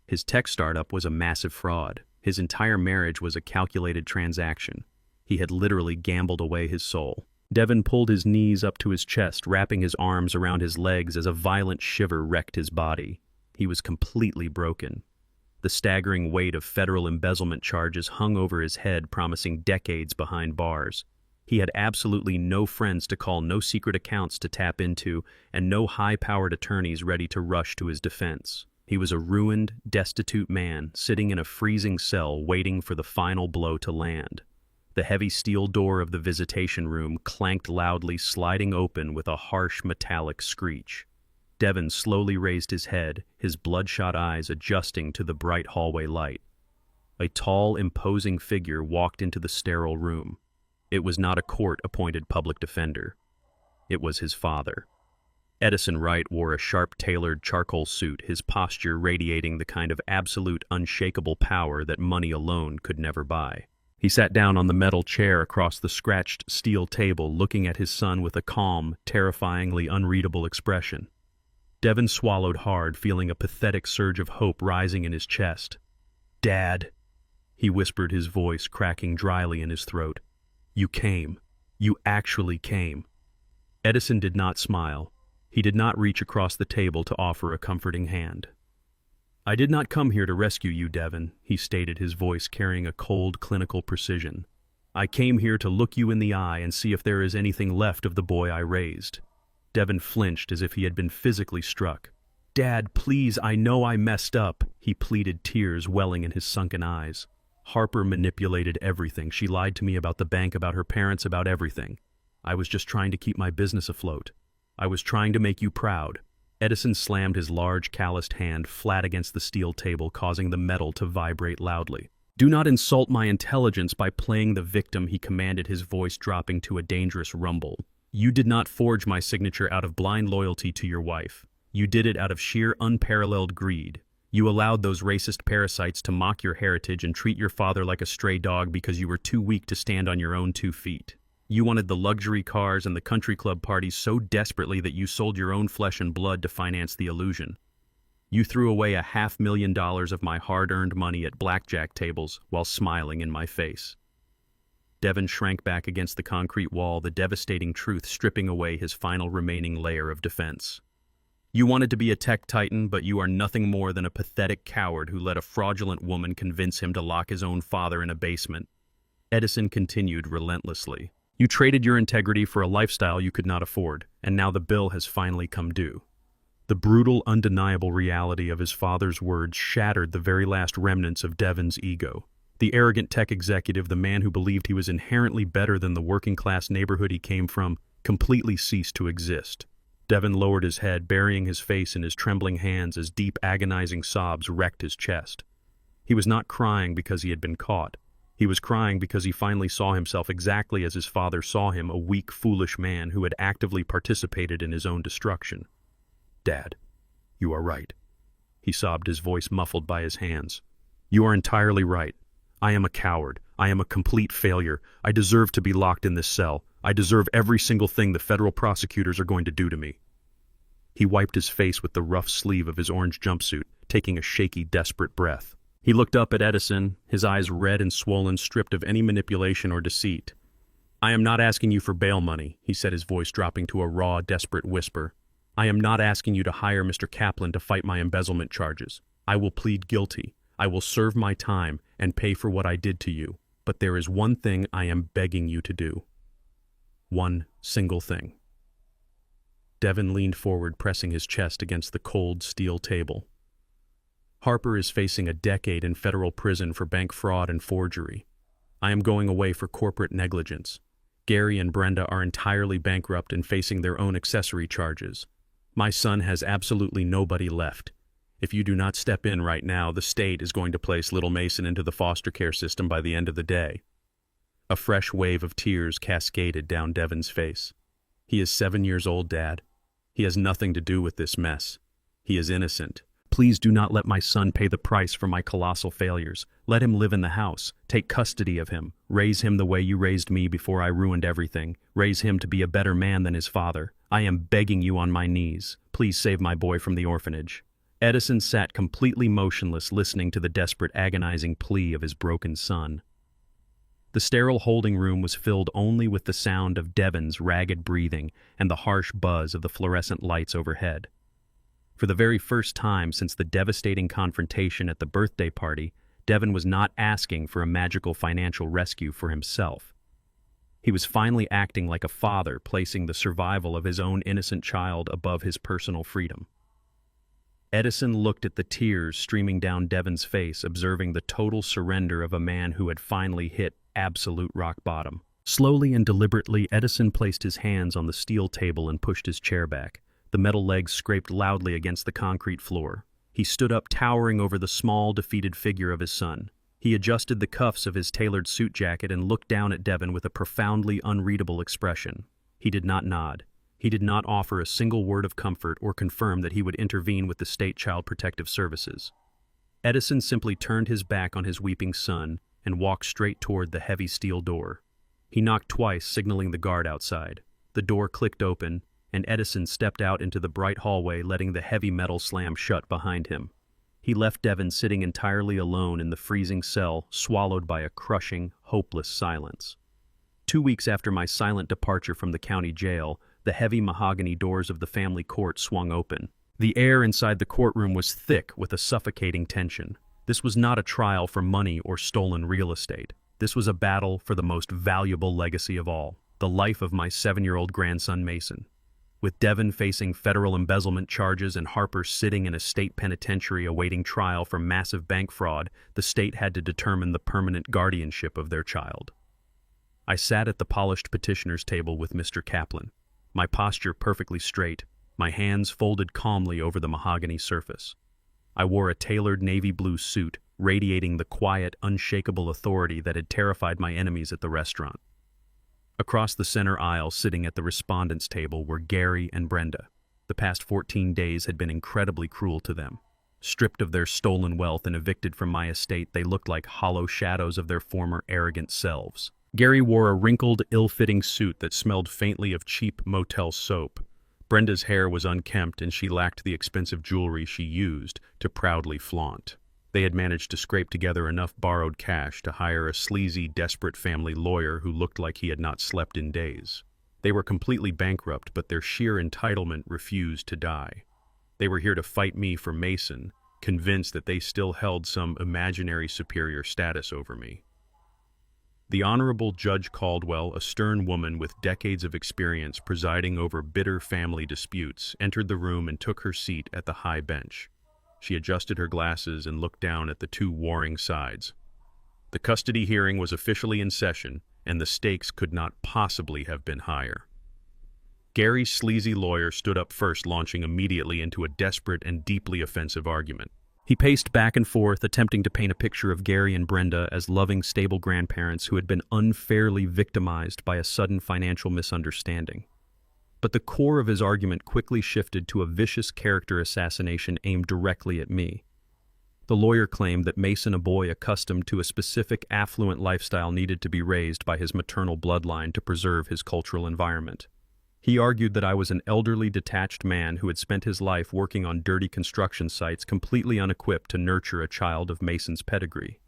His tech startup was a massive fraud. His entire marriage was a calculated transaction. He had literally gambled away his soul. Devon pulled his knees up to his chest, wrapping his arms around his legs as a violent shiver wrecked his body. He was completely broken. The staggering weight of federal embezzlement charges hung over his head, promising decades behind bars. He had absolutely no friends to call, no secret accounts to tap into, and no high-powered attorneys ready to rush to his defense. He was a ruined, destitute man, sitting in a freezing cell waiting for the final blow to land. The heavy steel door of the visitation room clanked loudly, sliding open with a harsh metallic screech. Devon slowly raised his head, his bloodshot eyes adjusting to the bright hallway light. A tall, imposing figure walked into the sterile room. It was not a court-appointed public defender. It was his father. Edison Wright wore a sharp-tailored charcoal suit, his posture radiating the kind of absolute, unshakable power that money alone could never buy. He sat down on the metal chair across the scratched steel table, looking at his son with a calm, terrifyingly unreadable expression. Devon swallowed hard, feeling a pathetic surge of hope rising in his chest. "Dad," he whispered, his voice cracking dryly in his throat. "You came. You actually came." Edison did not smile. He did not reach across the table to offer a comforting hand. "I did not come here to rescue you, Devon," he stated, his voice carrying a cold, clinical precision. "I came here to look you in the eye and see if there is anything left of the boy I raised." Devon flinched as if he had been physically struck. "Dad, please, I know I messed up," he pleaded, tears welling in his sunken eyes. "Harper manipulated everything. She lied to me about the bank, about her parents, about everything. I was just trying to keep my business afloat. I was trying to make you proud." Edison slammed his large, calloused hand flat against the steel table, causing the metal to vibrate loudly. "Do not insult my intelligence by playing the victim," he commanded, his voice dropping to a dangerous rumble. "You did not forge my signature out of blind loyalty to your wife. You did it out of sheer, unparalleled greed. You allowed those racist parasites to mock your heritage and treat your father like a stray dog because you were too weak to stand on your own 2 feet. You wanted the luxury cars and the country club parties so desperately that you sold your own flesh and blood to finance the illusion. You threw away $500,000 of my hard-earned money at blackjack tables while smiling in my face." Devon shrank back against the concrete wall, the devastating truth stripping away his final remaining layer of defense. "You wanted to be a tech titan, but you are nothing more than a pathetic coward who let a fraudulent woman convince him to lock his own father in a basement." Edison continued relentlessly. "You traded your integrity for a lifestyle you could not afford, and now the bill has finally come due." The brutal, undeniable reality of his father's words shattered the very last remnants of Devon's ego. The arrogant tech executive, the man who believed he was inherently better than the working-class neighborhood he came from, completely ceased to exist. Devon lowered his head, burying his face in his trembling hands as deep, agonizing sobs wrecked his chest. He was not crying because he had been caught. He was crying because he finally saw himself exactly as his father saw him, a weak, foolish man who had actively participated in his own destruction. "Dad, you are right," he sobbed, his voice muffled by his hands. "You are entirely right. I am a coward. I am a complete failure. I deserve to be locked in this cell. I deserve every single thing the federal prosecutors are going to do to me." He wiped his face with the rough sleeve of his orange jumpsuit, taking a shaky, desperate breath. He looked up at Edison, his eyes red and swollen, stripped of any manipulation or deceit. "I am not asking you for bail money," he said, his voice dropping to a raw, desperate whisper. "I am not asking you to hire Mr. Kaplan to fight my embezzlement charges. I will plead guilty. I will serve my time and pay for what I did to you. But there is one thing I am begging you to do. One single thing." Devin leaned forward, pressing his chest against the cold steel table. "Harper is facing a decade in federal prison for bank fraud and forgery. I am going away for corporate negligence. Gary and Brenda are entirely bankrupt and facing their own accessory charges. My son has absolutely nobody left. If you do not step in right now, the state is going to place little Mason into the foster care system by the end of the day." A fresh wave of tears cascaded down Devin's face. "He is 7 years old, Dad. He has nothing to do with this mess. He is innocent. Please do not let my son pay the price for my colossal failures. Let him live in the house. Take custody of him. Raise him the way you raised me before I ruined everything. Raise him to be a better man than his father. I am begging you on my knees. Please save my boy from the orphanage." Edison sat completely motionless, listening to the desperate, agonizing plea of his broken son. The sterile holding room was filled only with the sound of Devin's ragged breathing and the harsh buzz of the fluorescent lights overhead. For the very first time since the devastating confrontation at the birthday party, Devin was not asking for a magical financial rescue for himself. He was finally acting like a father, placing the survival of his own innocent child above his personal freedom. Edison looked at the tears streaming down Devin's face, observing the total surrender of a man who had finally hit absolute rock bottom. Slowly and deliberately, Edison placed his hands on the steel table and pushed his chair back. The metal legs scraped loudly against the concrete floor. He stood up, towering over the small, defeated figure of his son. He adjusted the cuffs of his tailored suit jacket and looked down at Devin with a profoundly unreadable expression. He did not nod. He did not offer a single word of comfort or confirm that he would intervene with the state child protective services. Edison simply turned his back on his weeping son and walked straight toward the heavy steel door. He knocked twice, signaling the guard outside. The door clicked open, and Edison stepped out into the bright hallway, letting the heavy metal slam shut behind him. He left Devin sitting entirely alone in the freezing cell, swallowed by a crushing, hopeless silence. 2 weeks after my silent departure from the county jail, the heavy mahogany doors of the family court swung open. The air inside the courtroom was thick with a suffocating tension. This was not a trial for money or stolen real estate. This was a battle for the most valuable legacy of all, the life of my 7-year-old grandson Mason. With Devin facing federal embezzlement charges and Harper sitting in a state penitentiary awaiting trial for massive bank fraud, the state had to determine the permanent guardianship of their child. I sat at the polished petitioner's table with Mr. Kaplan, my posture perfectly straight, my hands folded calmly over the mahogany surface. I wore a tailored navy blue suit, radiating the quiet, unshakable authority that had terrified my enemies at the restaurant. Across the center aisle, sitting at the respondents' table, were Gary and Brenda. The past 14 days had been incredibly cruel to them. Stripped of their stolen wealth and evicted from my estate, they looked like hollow shadows of their former arrogant selves. Gary wore a wrinkled, ill-fitting suit that smelled faintly of cheap motel soap. Brenda's hair was unkempt, and she lacked the expensive jewelry she used to proudly flaunt. They had managed to scrape together enough borrowed cash to hire a sleazy, desperate family lawyer who looked like he had not slept in days. They were completely bankrupt, but their sheer entitlement refused to die. They were here to fight me for Mason, convinced that they still held some imaginary superior status over me. The Honorable Judge Caldwell, a stern woman with decades of experience presiding over bitter family disputes, entered the room and took her seat at the high bench. She adjusted her glasses and looked down at the two warring sides. The custody hearing was officially in session, and the stakes could not possibly have been higher. Gary's sleazy lawyer stood up first, launching immediately into a desperate and deeply offensive argument. He paced back and forth, attempting to paint a picture of Gary and Brenda as loving, stable grandparents who had been unfairly victimized by a sudden financial misunderstanding. But the core of his argument quickly shifted to a vicious character assassination aimed directly at me. The lawyer claimed that Mason, a boy accustomed to a specific affluent lifestyle, needed to be raised by his maternal bloodline to preserve his cultural environment. He argued that I was an elderly, detached man who had spent his life working on dirty construction sites, completely unequipped to nurture a child of Mason's pedigree.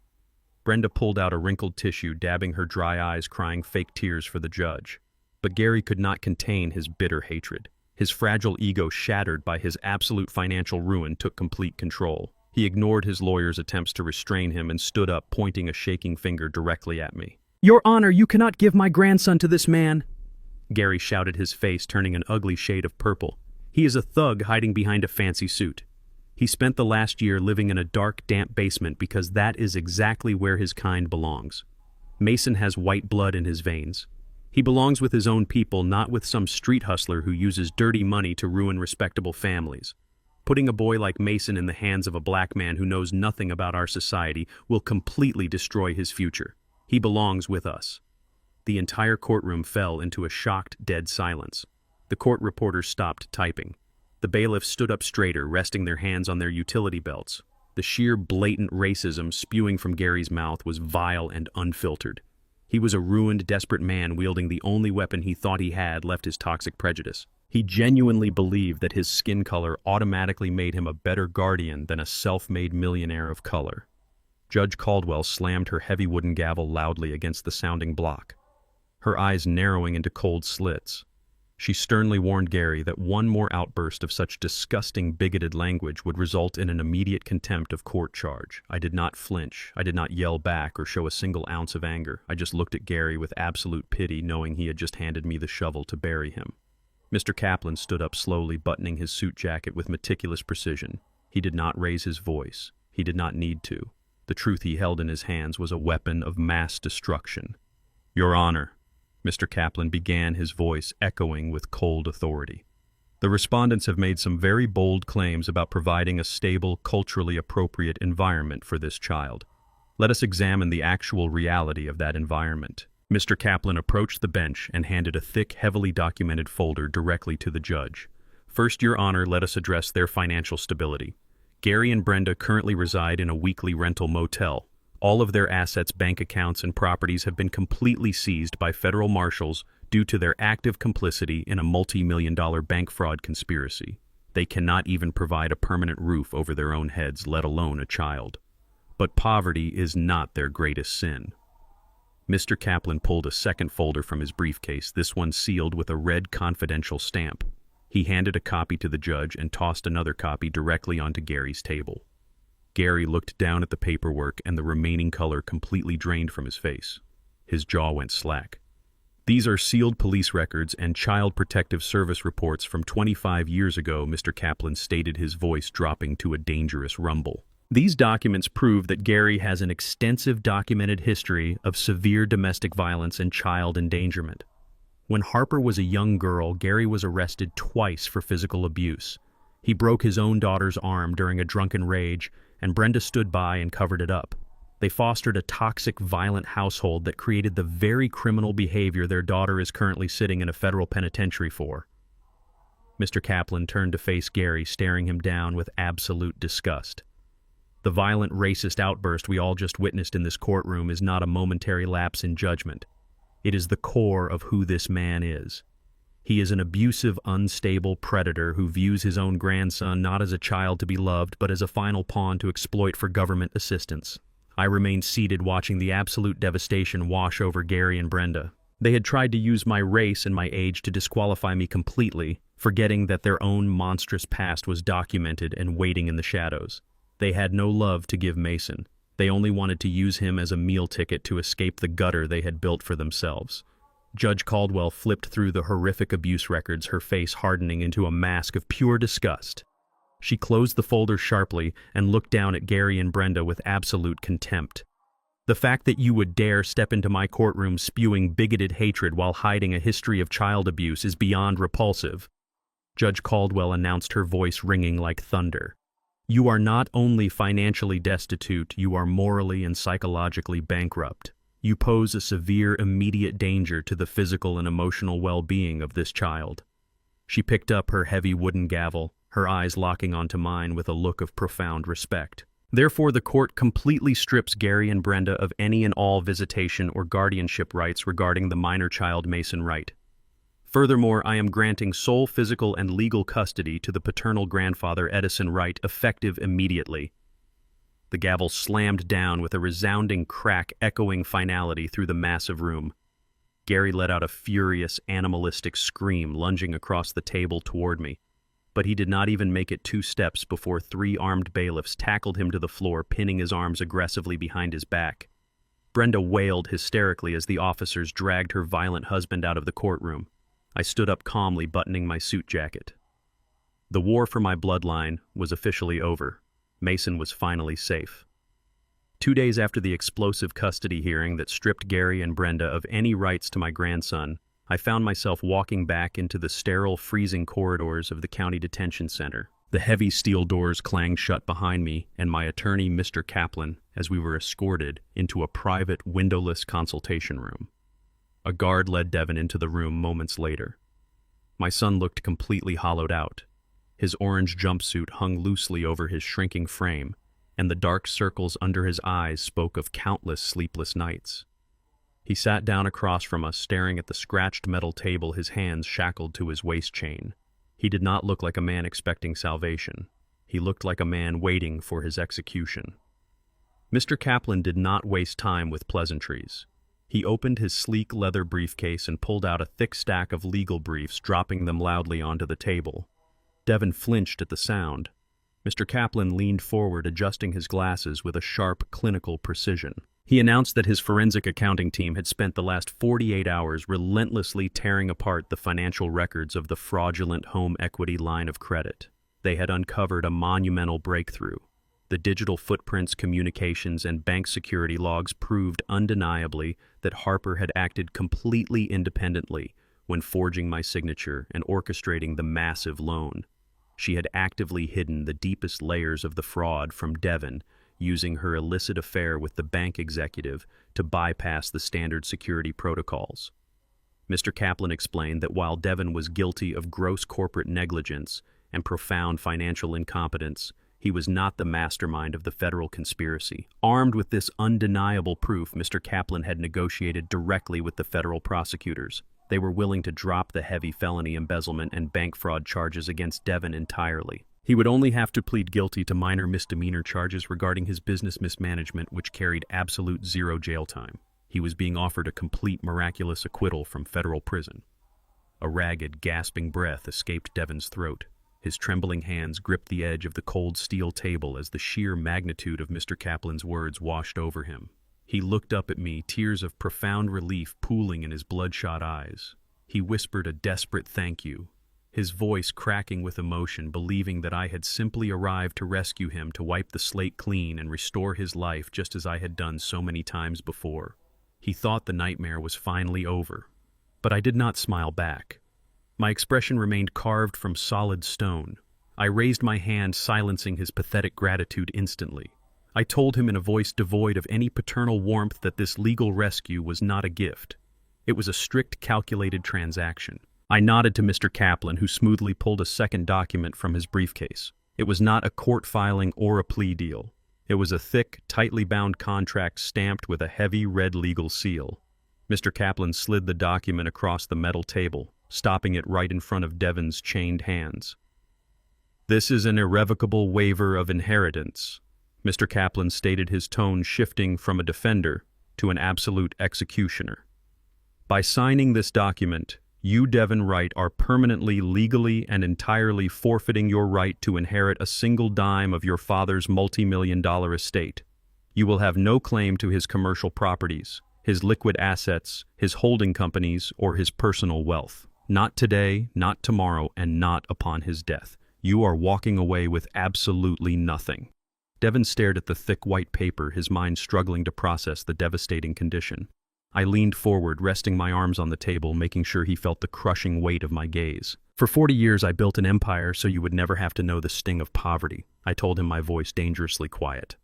Brenda pulled out a wrinkled tissue, dabbing her dry eyes, crying fake tears for the judge. But Gary could not contain his bitter hatred. His fragile ego, shattered by his absolute financial ruin, took complete control. He ignored his lawyer's attempts to restrain him and stood up, pointing a shaking finger directly at me. "Your Honor, you cannot give my grandson to this man!" Gary shouted, his face turning an ugly shade of purple. "He is a thug hiding behind a fancy suit. He spent the last year living in a dark, damp basement because that is exactly where his kind belongs. Mason has white blood in his veins. He belongs with his own people, not with some street hustler who uses dirty money to ruin respectable families. Putting a boy like Mason in the hands of a black man who knows nothing about our society will completely destroy his future. He belongs with us." The entire courtroom fell into a shocked, dead silence. The court reporters stopped typing. The bailiffs stood up straighter, resting their hands on their utility belts. The sheer, blatant racism spewing from Gary's mouth was vile and unfiltered. He was a ruined, desperate man wielding the only weapon he thought he had left: his toxic prejudice. He genuinely believed that his skin color automatically made him a better guardian than a self-made millionaire of color. Judge Caldwell slammed her heavy wooden gavel loudly against the sounding block, her eyes narrowing into cold slits. She sternly warned Gary that one more outburst of such disgusting, bigoted language would result in an immediate contempt of court charge. I did not flinch. I did not yell back or show a single ounce of anger. I just looked at Gary with absolute pity, knowing he had just handed me the shovel to bury him. Mr. Kaplan stood up slowly, buttoning his suit jacket with meticulous precision. He did not raise his voice. He did not need to. The truth he held in his hands was a weapon of mass destruction. "Your Honor," Mr. Kaplan began, his voice echoing with cold authority. "The respondents have made some very bold claims about providing a stable, culturally appropriate environment for this child. Let us examine the actual reality of that environment." Mr. Kaplan approached the bench and handed a thick, heavily documented folder directly to the judge. "First, Your Honor, let us address their financial stability. Gary and Brenda currently reside in a weekly rental motel. All of their assets, bank accounts, and properties have been completely seized by federal marshals due to their active complicity in a multi-million-dollar bank fraud conspiracy. They cannot even provide a permanent roof over their own heads, let alone a child. But poverty is not their greatest sin." Mr. Kaplan pulled a second folder from his briefcase, this one sealed with a red confidential stamp. He handed a copy to the judge and tossed another copy directly onto Gary's table. Gary looked down at the paperwork, and the remaining color completely drained from his face. His jaw went slack. "These are sealed police records and Child Protective Service reports from 25 years ago," Mr. Kaplan stated, his voice dropping to a dangerous rumble. "These documents prove that Gary has an extensive documented history of severe domestic violence and child endangerment. When Harper was a young girl, Gary was arrested twice for physical abuse. He broke his own daughter's arm during a drunken rage, and Brenda stood by and covered it up. They fostered a toxic, violent household that created the very criminal behavior their daughter is currently sitting in a federal penitentiary for." Mr. Kaplan turned to face Gary, staring him down with absolute disgust. "The violent, racist outburst we all just witnessed in this courtroom is not a momentary lapse in judgment. It is the core of who this man is. He is an abusive, unstable predator who views his own grandson not as a child to be loved, but as a final pawn to exploit for government assistance." I remained seated, watching the absolute devastation wash over Gary and Brenda. They had tried to use my race and my age to disqualify me completely, forgetting that their own monstrous past was documented and waiting in the shadows. They had no love to give Mason. They only wanted to use him as a meal ticket to escape the gutter they had built for themselves. Judge Caldwell flipped through the horrific abuse records, her face hardening into a mask of pure disgust. She closed the folder sharply and looked down at Gary and Brenda with absolute contempt. "The fact that you would dare step into my courtroom spewing bigoted hatred while hiding a history of child abuse is beyond repulsive." Judge Caldwell announced, her voice ringing like thunder. "You are not only financially destitute, you are morally and psychologically bankrupt. You pose a severe, immediate danger to the physical and emotional well-being of this child." She picked up her heavy wooden gavel, her eyes locking onto mine with a look of profound respect. Therefore, the court completely strips Gary and Brenda of any and all visitation or guardianship rights regarding the minor child Mason Wright. Furthermore, I am granting sole physical and legal custody to the paternal grandfather Edison Wright, effective immediately. The gavel slammed down with a resounding crack echoing finality through the massive room. Gary let out a furious, animalistic scream, lunging across the table toward me. But he did not even make it 2 steps before 3 armed bailiffs tackled him to the floor, pinning his arms aggressively behind his back. Brenda wailed hysterically as the officers dragged her violent husband out of the courtroom. I stood up calmly, buttoning my suit jacket. The war for my bloodline was officially over. Mason was finally safe. 2 days after the explosive custody hearing that stripped Gary and Brenda of any rights to my grandson, I found myself walking back into the sterile, freezing corridors of the county detention center. The heavy steel doors clanged shut behind me and my attorney, Mr. Kaplan, as we were escorted into a private, windowless consultation room. A guard led Devin into the room moments later. My son looked completely hollowed out. His orange jumpsuit hung loosely over his shrinking frame, and the dark circles under his eyes spoke of countless sleepless nights. He sat down across from us, staring at the scratched metal table, his hands shackled to his waist chain. He did not look like a man expecting salvation. He looked like a man waiting for his execution. Mr. Kaplan did not waste time with pleasantries. He opened his sleek leather briefcase and pulled out a thick stack of legal briefs, dropping them loudly onto the table. Devin flinched at the sound. Mr. Kaplan leaned forward, adjusting his glasses with a sharp, clinical precision. He announced that his forensic accounting team had spent the last 48 hours relentlessly tearing apart the financial records of the fraudulent home equity line of credit. They had uncovered a monumental breakthrough. The digital footprints, communications, and bank security logs proved undeniably that Harper had acted completely independently when forging my signature and orchestrating the massive loan. She had actively hidden the deepest layers of the fraud from Devin, using her illicit affair with the bank executive to bypass the standard security protocols. Mr. Kaplan explained that while Devin was guilty of gross corporate negligence and profound financial incompetence, he was not the mastermind of the federal conspiracy. Armed with this undeniable proof, Mr. Kaplan had negotiated directly with the federal prosecutors. They were willing to drop the heavy felony embezzlement and bank fraud charges against Devin entirely. He would only have to plead guilty to minor misdemeanor charges regarding his business mismanagement, which carried absolute 0 jail time. He was being offered a complete miraculous acquittal from federal prison. A ragged, gasping breath escaped Devin's throat. His trembling hands gripped the edge of the cold steel table as the sheer magnitude of Mr. Kaplan's words washed over him. He looked up at me, tears of profound relief pooling in his bloodshot eyes. He whispered a desperate thank you, his voice cracking with emotion, believing that I had simply arrived to rescue him, to wipe the slate clean and restore his life just as I had done so many times before. He thought the nightmare was finally over. But I did not smile back. My expression remained carved from solid stone. I raised my hand, silencing his pathetic gratitude instantly. I told him in a voice devoid of any paternal warmth that this legal rescue was not a gift. It was a strict, calculated transaction. I nodded to Mr. Kaplan, who smoothly pulled a second document from his briefcase. It was not a court filing or a plea deal. It was a thick, tightly bound contract stamped with a heavy red legal seal. Mr. Kaplan slid the document across the metal table, stopping it right in front of Devin's chained hands. "This is an irrevocable waiver of inheritance," Mr. Kaplan stated, his tone shifting from a defender to an absolute executioner. "By signing this document, you, Devin Wright, are permanently, legally, and entirely forfeiting your right to inherit a single dime of your father's multi-million-dollar estate. You will have no claim to his commercial properties, his liquid assets, his holding companies, or his personal wealth. Not today, not tomorrow, and not upon his death. You are walking away with absolutely nothing." Devin stared at the thick white paper, his mind struggling to process the devastating condition. I leaned forward, resting my arms on the table, making sure he felt the crushing weight of my gaze. "For 40 years I built an empire so you would never have to know the sting of poverty," I told him, my voice dangerously quiet.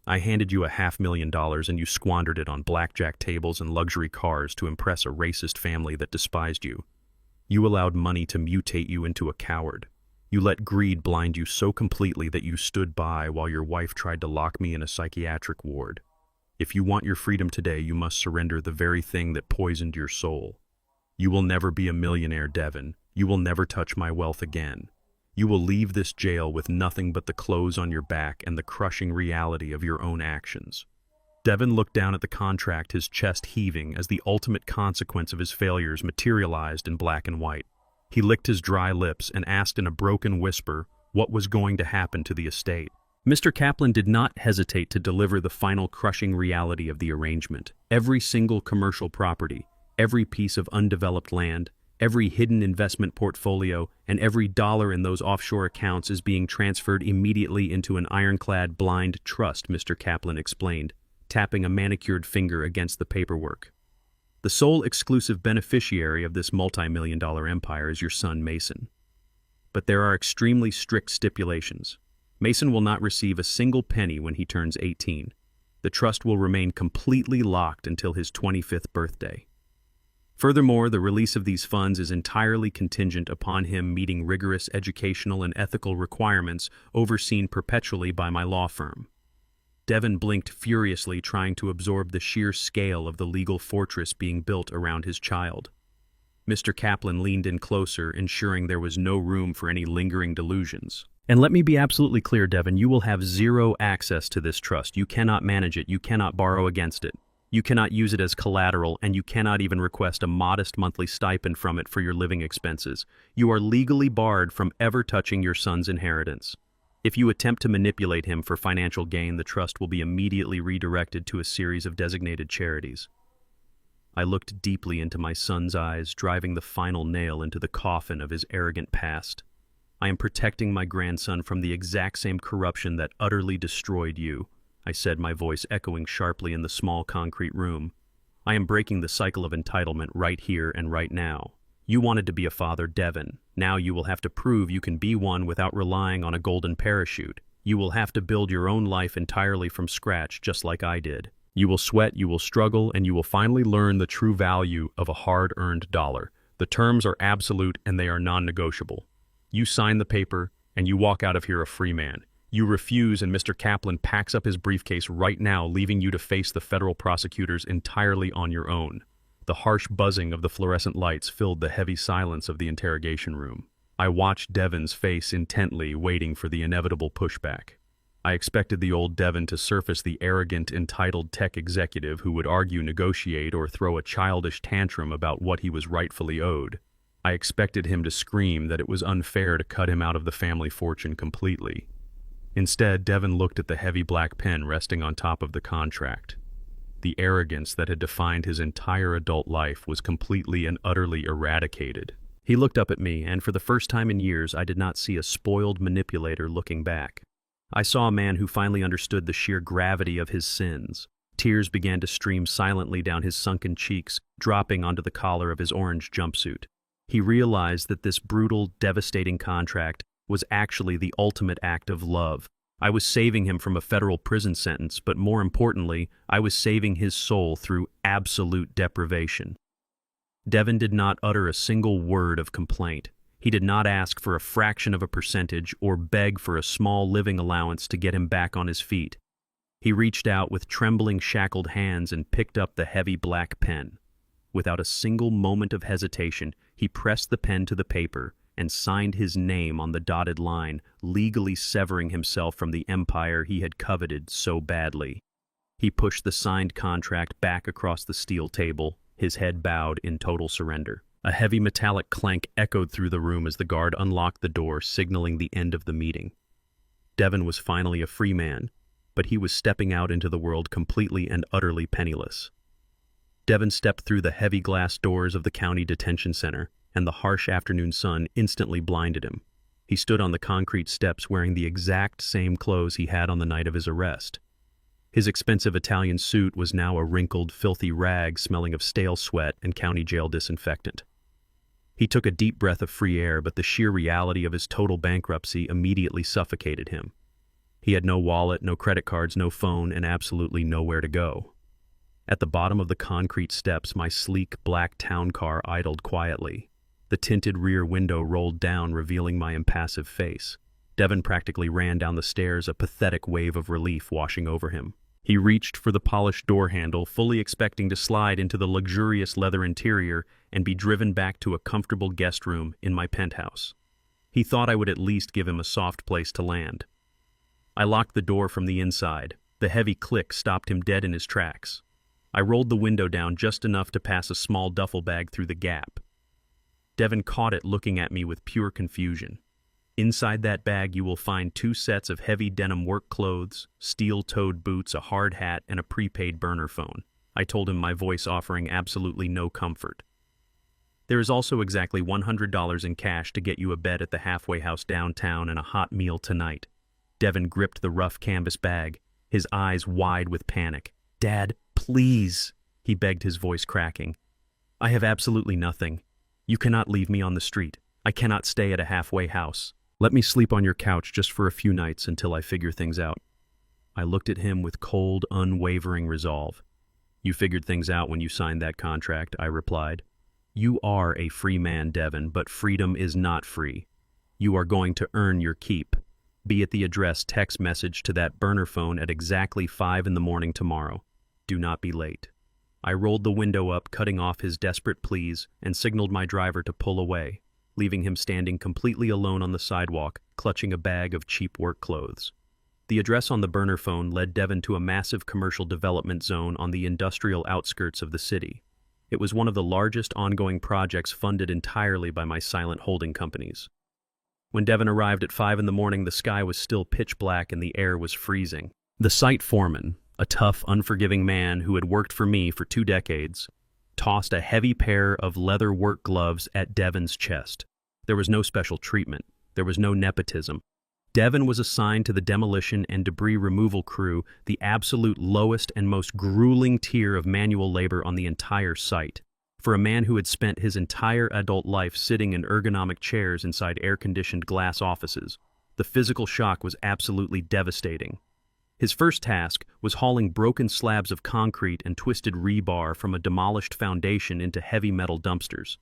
"I handed you $500,000 and you squandered it on blackjack tables and luxury cars to impress a racist family that despised you. You allowed money to mutate you into a coward. You let greed blind you so completely that you stood by while your wife tried to lock me in a psychiatric ward. If you want your freedom today, you must surrender the very thing that poisoned your soul. You will never be a millionaire, Devin. You will never touch my wealth again. You will leave this jail with nothing but the clothes on your back and the crushing reality of your own actions. Devin looked down at the contract, his chest heaving as the ultimate consequence of his failures materialized in black and white. He licked his dry lips and asked in a broken whisper what was going to happen to the estate. Mr. Kaplan did not hesitate to deliver the final crushing reality of the arrangement. Every single commercial property, every piece of undeveloped land, every hidden investment portfolio, and every dollar in those offshore accounts is being transferred immediately into an ironclad blind trust, Mr. Kaplan explained, tapping a manicured finger against the paperwork. The sole exclusive beneficiary of this multi-million-dollar empire is your son, Mason. But there are extremely strict stipulations. Mason will not receive a single penny when he turns 18. The trust will remain completely locked until his 25th birthday. Furthermore, the release of these funds is entirely contingent upon him meeting rigorous educational and ethical requirements overseen perpetually by my law firm. Devin blinked furiously, trying to absorb the sheer scale of the legal fortress being built around his child. Mr. Kaplan leaned in closer, ensuring there was no room for any lingering delusions. And let me be absolutely clear, Devin, you will have zero access to this trust. You cannot manage it. You cannot borrow against it. You cannot use it as collateral, and you cannot even request a modest monthly stipend from it for your living expenses. You are legally barred from ever touching your son's inheritance. If you attempt to manipulate him for financial gain, the trust will be immediately redirected to a series of designated charities. I looked deeply into my son's eyes, driving the final nail into the coffin of his arrogant past. I am protecting my grandson from the exact same corruption that utterly destroyed you, I said, my voice echoing sharply in the small concrete room. I am breaking the cycle of entitlement right here and right now. You wanted to be a father, Devin. Now you will have to prove you can be one without relying on a golden parachute. You will have to build your own life entirely from scratch, just like I did. You will sweat, you will struggle, and you will finally learn the true value of a hard-earned dollar. The terms are absolute and they are non-negotiable. You sign the paper, and you walk out of here a free man. You refuse, and Mr. Kaplan packs up his briefcase right now, leaving you to face the federal prosecutors entirely on your own. The harsh buzzing of the fluorescent lights filled the heavy silence of the interrogation room. I watched Devin's face intently, waiting for the inevitable pushback. I expected the old Devin to surface the arrogant, entitled tech executive who would argue, negotiate, or throw a childish tantrum about what he was rightfully owed. I expected him to scream that it was unfair to cut him out of the family fortune completely. Instead, Devin looked at the heavy black pen resting on top of the contract. The arrogance that had defined his entire adult life was completely and utterly eradicated. He looked up at me, and for the first time in years, I did not see a spoiled manipulator looking back. I saw a man who finally understood the sheer gravity of his sins. Tears began to stream silently down his sunken cheeks, dropping onto the collar of his orange jumpsuit. He realized that this brutal, devastating contract was actually the ultimate act of love. I was saving him from a federal prison sentence, but more importantly, I was saving his soul through absolute deprivation. Devin did not utter a single word of complaint. He did not ask for a fraction of a percentage or beg for a small living allowance to get him back on his feet. He reached out with trembling, shackled hands and picked up the heavy black pen. Without a single moment of hesitation, he pressed the pen to the paper and signed his name on the dotted line, legally severing himself from the empire he had coveted so badly. He pushed the signed contract back across the steel table, his head bowed in total surrender. A heavy metallic clank echoed through the room as the guard unlocked the door, signaling the end of the meeting. Devin was finally a free man, but he was stepping out into the world completely and utterly penniless. Devin stepped through the heavy glass doors of the county detention center, and the harsh afternoon sun instantly blinded him. He stood on the concrete steps wearing the exact same clothes he had on the night of his arrest. His expensive Italian suit was now a wrinkled, filthy rag smelling of stale sweat and county jail disinfectant. He took a deep breath of free air, but the sheer reality of his total bankruptcy immediately suffocated him. He had no wallet, no credit cards, no phone, and absolutely nowhere to go. At the bottom of the concrete steps, my sleek black town car idled quietly. The tinted rear window rolled down, revealing my impassive face. Devon practically ran down the stairs, a pathetic wave of relief washing over him. He reached for the polished door handle, fully expecting to slide into the luxurious leather interior and be driven back to a comfortable guest room in my penthouse. He thought I would at least give him a soft place to land. I locked the door from the inside. The heavy click stopped him dead in his tracks. I rolled the window down just enough to pass a small duffel bag through the gap. Devon caught it, looking at me with pure confusion. Inside that bag you will find 2 sets of heavy denim work clothes, steel-toed boots, a hard hat, and a prepaid burner phone. I told him, my voice offering absolutely no comfort. There is also exactly $100 in cash to get you a bed at the halfway house downtown and a hot meal tonight. Devon gripped the rough canvas bag, his eyes wide with panic. "Dad, please," he begged, his voice cracking. "I have absolutely nothing. You cannot leave me on the street. I cannot stay at a halfway house. Let me sleep on your couch just for a few nights until I figure things out." I looked at him with cold, unwavering resolve. "You figured things out when you signed that contract," I replied. "You are a free man, Devon, but freedom is not free. You are going to earn your keep. Be at the address, text message to that burner phone at exactly 5 in the morning tomorrow. Do not be late." I rolled the window up, cutting off his desperate pleas, and signaled my driver to pull away, leaving him standing completely alone on the sidewalk, clutching a bag of cheap work clothes. The address on the burner phone led Devon to a massive commercial development zone on the industrial outskirts of the city. It was one of the largest ongoing projects funded entirely by my silent holding companies. When Devon arrived at 5 in the morning, the sky was still pitch black and the air was freezing. The site foreman, a tough, unforgiving man who had worked for me for 2 decades, tossed a heavy pair of leather work gloves at Devon's chest. There was no special treatment. There was no nepotism. Devon was assigned to the demolition and debris removal crew, the absolute lowest and most grueling tier of manual labor on the entire site. For a man who had spent his entire adult life sitting in ergonomic chairs inside air-conditioned glass offices, the physical shock was absolutely devastating. His first task was hauling broken slabs of concrete and twisted rebar from a demolished foundation into heavy metal dumpsters.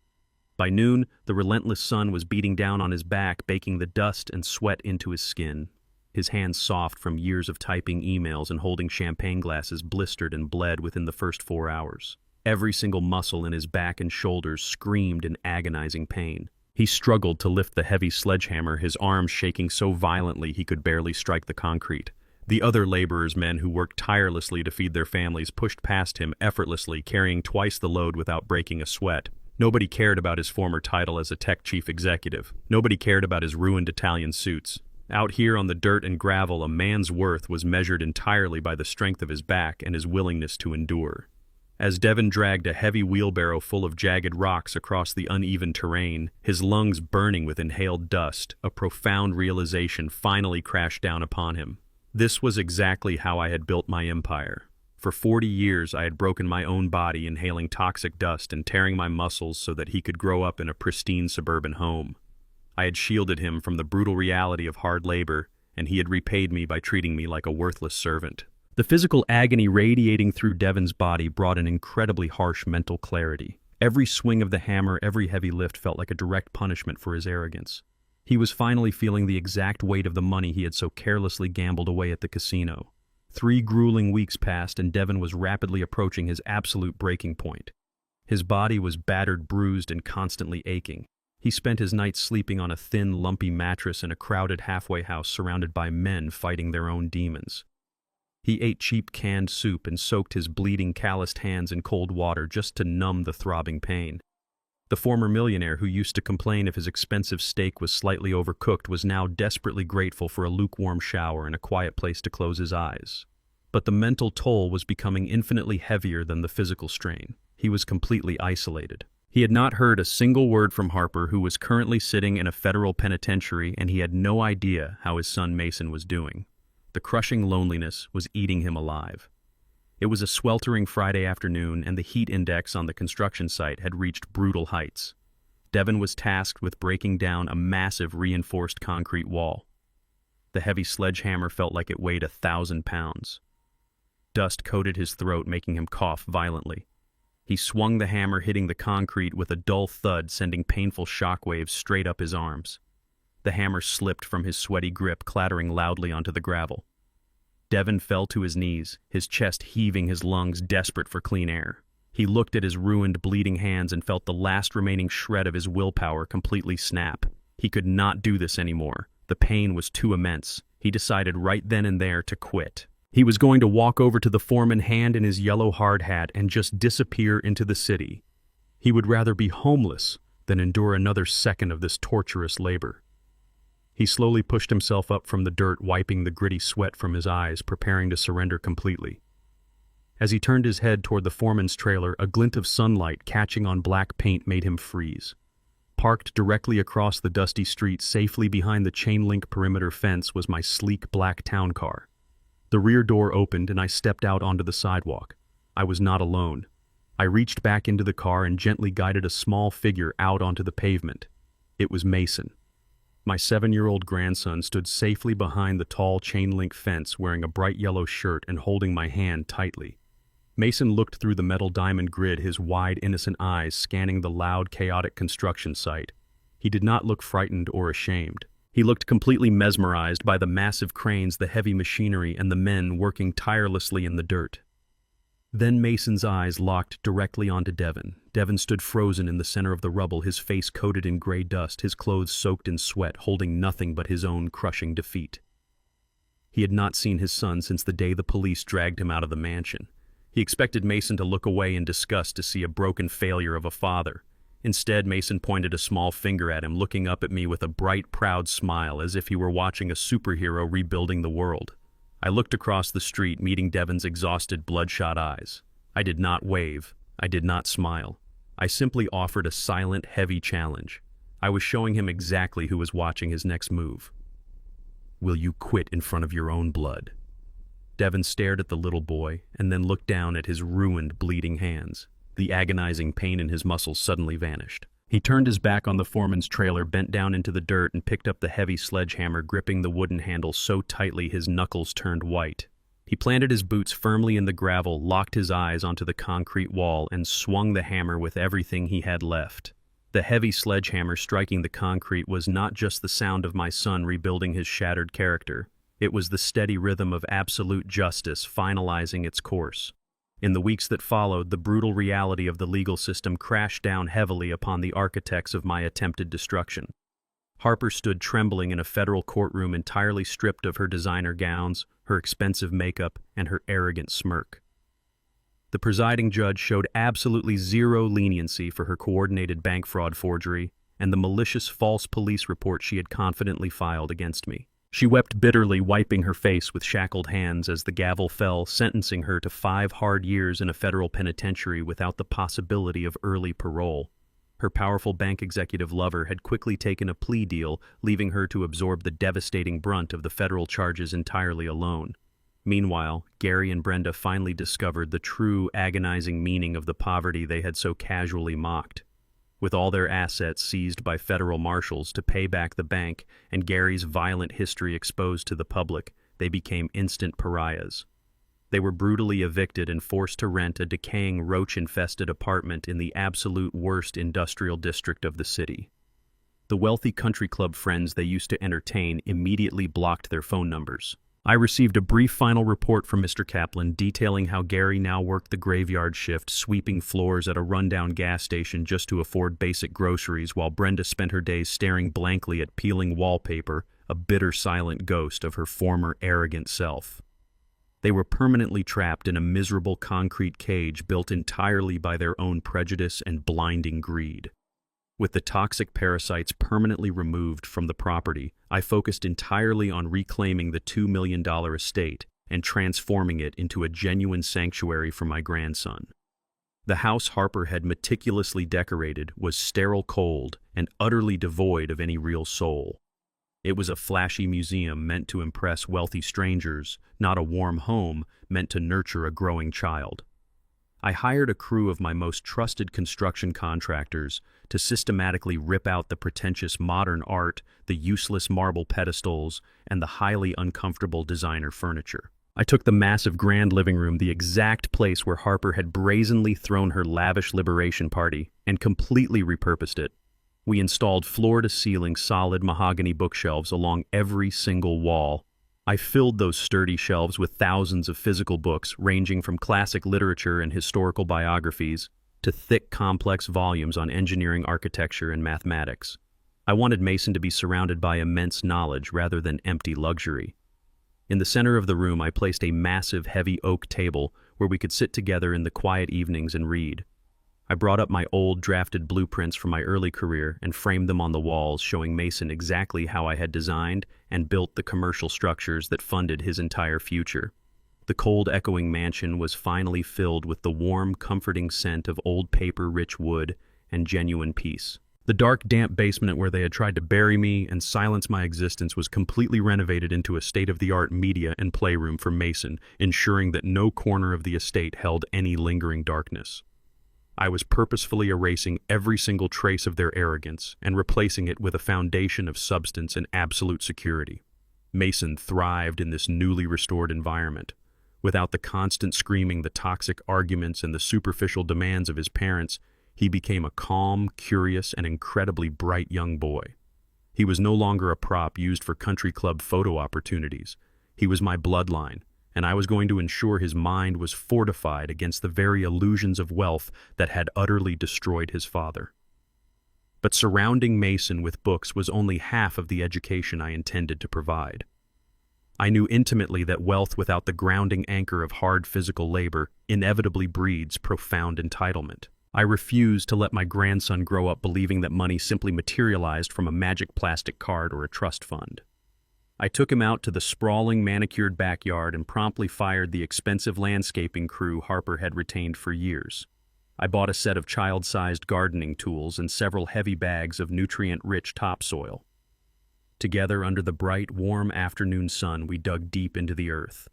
By noon, the relentless sun was beating down on his back, baking the dust and sweat into his skin. His hands, soft from years of typing emails and holding champagne glasses, blistered and bled within the first 4 hours. Every single muscle in his back and shoulders screamed in agonizing pain. He struggled to lift the heavy sledgehammer, his arms shaking so violently he could barely strike the concrete. The other laborers, men who worked tirelessly to feed their families, pushed past him effortlessly, carrying twice the load without breaking a sweat. Nobody cared about his former title as a tech chief executive. Nobody cared about his ruined Italian suits. Out here on the dirt and gravel, a man's worth was measured entirely by the strength of his back and his willingness to endure. As Devon dragged a heavy wheelbarrow full of jagged rocks across the uneven terrain, his lungs burning with inhaled dust, a profound realization finally crashed down upon him. This was exactly how I had built my empire. For 40 years, I had broken my own body, inhaling toxic dust and tearing my muscles so that he could grow up in a pristine suburban home. I had shielded him from the brutal reality of hard labor, and he had repaid me by treating me like a worthless servant. The physical agony radiating through Devon's body brought an incredibly harsh mental clarity. Every swing of the hammer, every heavy lift felt like a direct punishment for his arrogance. He was finally feeling the exact weight of the money he had so carelessly gambled away at the casino. 3 grueling weeks passed, and Devon was rapidly approaching his absolute breaking point. His body was battered, bruised, and constantly aching. He spent his nights sleeping on a thin, lumpy mattress in a crowded halfway house surrounded by men fighting their own demons. He ate cheap canned soup and soaked his bleeding, calloused hands in cold water just to numb the throbbing pain. The former millionaire who used to complain if his expensive steak was slightly overcooked was now desperately grateful for a lukewarm shower and a quiet place to close his eyes. But the mental toll was becoming infinitely heavier than the physical strain. He was completely isolated. He had not heard a single word from Harper, who was currently sitting in a federal penitentiary, and he had no idea how his son Mason was doing. The crushing loneliness was eating him alive. It was a sweltering Friday afternoon, and the heat index on the construction site had reached brutal heights. Devon was tasked with breaking down a massive reinforced concrete wall. The heavy sledgehammer felt like it weighed 1,000 pounds. Dust coated his throat, making him cough violently. He swung the hammer, hitting the concrete with a dull thud, sending painful shockwaves straight up his arms. The hammer slipped from his sweaty grip, clattering loudly onto the gravel. Devon fell to his knees, his chest heaving, his lungs desperate for clean air. He looked at his ruined, bleeding hands and felt the last remaining shred of his willpower completely snap. He could not do this anymore. The pain was too immense. He decided right then and there to quit. He was going to walk over to the foreman, hand in his yellow hard hat, and just disappear into the city. He would rather be homeless than endure another second of this torturous labor. He slowly pushed himself up from the dirt, wiping the gritty sweat from his eyes, preparing to surrender completely. As he turned his head toward the foreman's trailer, a glint of sunlight catching on black paint made him freeze. Parked directly across the dusty street, safely behind the chain-link perimeter fence, was my sleek black town car. The rear door opened and I stepped out onto the sidewalk. I was not alone. I reached back into the car and gently guided a small figure out onto the pavement. It was Mason. My 7-year-old grandson stood safely behind the tall chain-link fence, wearing a bright yellow shirt and holding my hand tightly. Mason looked through the metal diamond grid, his wide, innocent eyes scanning the loud, chaotic construction site. He did not look frightened or ashamed. He looked completely mesmerized by the massive cranes, the heavy machinery, and the men working tirelessly in the dirt. Then Mason's eyes locked directly onto Devon. Devon stood frozen in the center of the rubble, his face coated in gray dust, his clothes soaked in sweat, holding nothing but his own crushing defeat. He had not seen his son since the day the police dragged him out of the mansion. He expected Mason to look away in disgust to see a broken failure of a father. Instead, Mason pointed a small finger at him, looking up at me with a bright, proud smile, as if he were watching a superhero rebuilding the world. I looked across the street, meeting Devon's exhausted, bloodshot eyes. I did not wave. I did not smile. I simply offered a silent, heavy challenge. I was showing him exactly who was watching his next move. Will you quit in front of your own blood? Devon stared at the little boy and then looked down at his ruined, bleeding hands. The agonizing pain in his muscles suddenly vanished. He turned his back on the foreman's trailer, bent down into the dirt, and picked up the heavy sledgehammer, gripping the wooden handle so tightly his knuckles turned white. He planted his boots firmly in the gravel, locked his eyes onto the concrete wall, and swung the hammer with everything he had left. The heavy sledgehammer striking the concrete was not just the sound of my son rebuilding his shattered character. It was the steady rhythm of absolute justice finalizing its course. In the weeks that followed, the brutal reality of the legal system crashed down heavily upon the architects of my attempted destruction. Harper stood trembling in a federal courtroom, entirely stripped of her designer gowns, her expensive makeup, and her arrogant smirk. The presiding judge showed absolutely zero leniency for her coordinated bank fraud forgery and the malicious false police report she had confidently filed against me. She wept bitterly, wiping her face with shackled hands as the gavel fell, sentencing her to 5 hard years in a federal penitentiary without the possibility of early parole. Her powerful bank executive lover had quickly taken a plea deal, leaving her to absorb the devastating brunt of the federal charges entirely alone. Meanwhile, Gary and Brenda finally discovered the true, agonizing meaning of the poverty they had so casually mocked. With all their assets seized by federal marshals to pay back the bank and Gary's violent history exposed to the public, they became instant pariahs. They were brutally evicted and forced to rent a decaying, roach-infested apartment in the absolute worst industrial district of the city. The wealthy country club friends they used to entertain immediately blocked their phone numbers. I received a brief final report from Mr. Kaplan detailing how Gary now worked the graveyard shift, sweeping floors at a rundown gas station just to afford basic groceries, while Brenda spent her days staring blankly at peeling wallpaper, a bitter, silent ghost of her former arrogant self. They were permanently trapped in a miserable concrete cage built entirely by their own prejudice and blinding greed. With the toxic parasites permanently removed from the property, I focused entirely on reclaiming the $2 million estate and transforming it into a genuine sanctuary for my grandson. The house Harper had meticulously decorated was sterile cold and utterly devoid of any real soul. It was a flashy museum meant to impress wealthy strangers, not a warm home meant to nurture a growing child. I hired a crew of my most trusted construction contractors to systematically rip out the pretentious modern art, the useless marble pedestals, and the highly uncomfortable designer furniture. I took the massive grand living room, the exact place where Harper had brazenly thrown her lavish liberation party, and completely repurposed it. We installed floor-to-ceiling solid mahogany bookshelves along every single wall. I filled those sturdy shelves with thousands of physical books, ranging from classic literature and historical biographies to thick, complex volumes on engineering, architecture, and mathematics. I wanted Mason to be surrounded by immense knowledge rather than empty luxury. In the center of the room, I placed a massive, heavy oak table where we could sit together in the quiet evenings and read. I brought up my old drafted blueprints from my early career and framed them on the walls, showing Mason exactly how I had designed and built the commercial structures that funded his entire future. The cold, echoing mansion was finally filled with the warm, comforting scent of old paper, rich wood, and genuine peace. The dark, damp basement where they had tried to bury me and silence my existence was completely renovated into a state-of-the-art media and playroom for Mason, ensuring that no corner of the estate held any lingering darkness. I was purposefully erasing every single trace of their arrogance and replacing it with a foundation of substance and absolute security. Mason thrived in this newly restored environment. Without the constant screaming, the toxic arguments, and the superficial demands of his parents, he became a calm, curious, and incredibly bright young boy. He was no longer a prop used for country club photo opportunities. He was my bloodline, and I was going to ensure his mind was fortified against the very illusions of wealth that had utterly destroyed his father. But surrounding Mason with books was only half of the education I intended to provide. I knew intimately that wealth without the grounding anchor of hard physical labor inevitably breeds profound entitlement. I refused to let my grandson grow up believing that money simply materialized from a magic plastic card or a trust fund. I took him out to the sprawling, manicured backyard and promptly fired the expensive landscaping crew Harper had retained for years. I bought a set of child-sized gardening tools and several heavy bags of nutrient-rich topsoil. Together, under the bright, warm afternoon sun, we dug deep into the earth.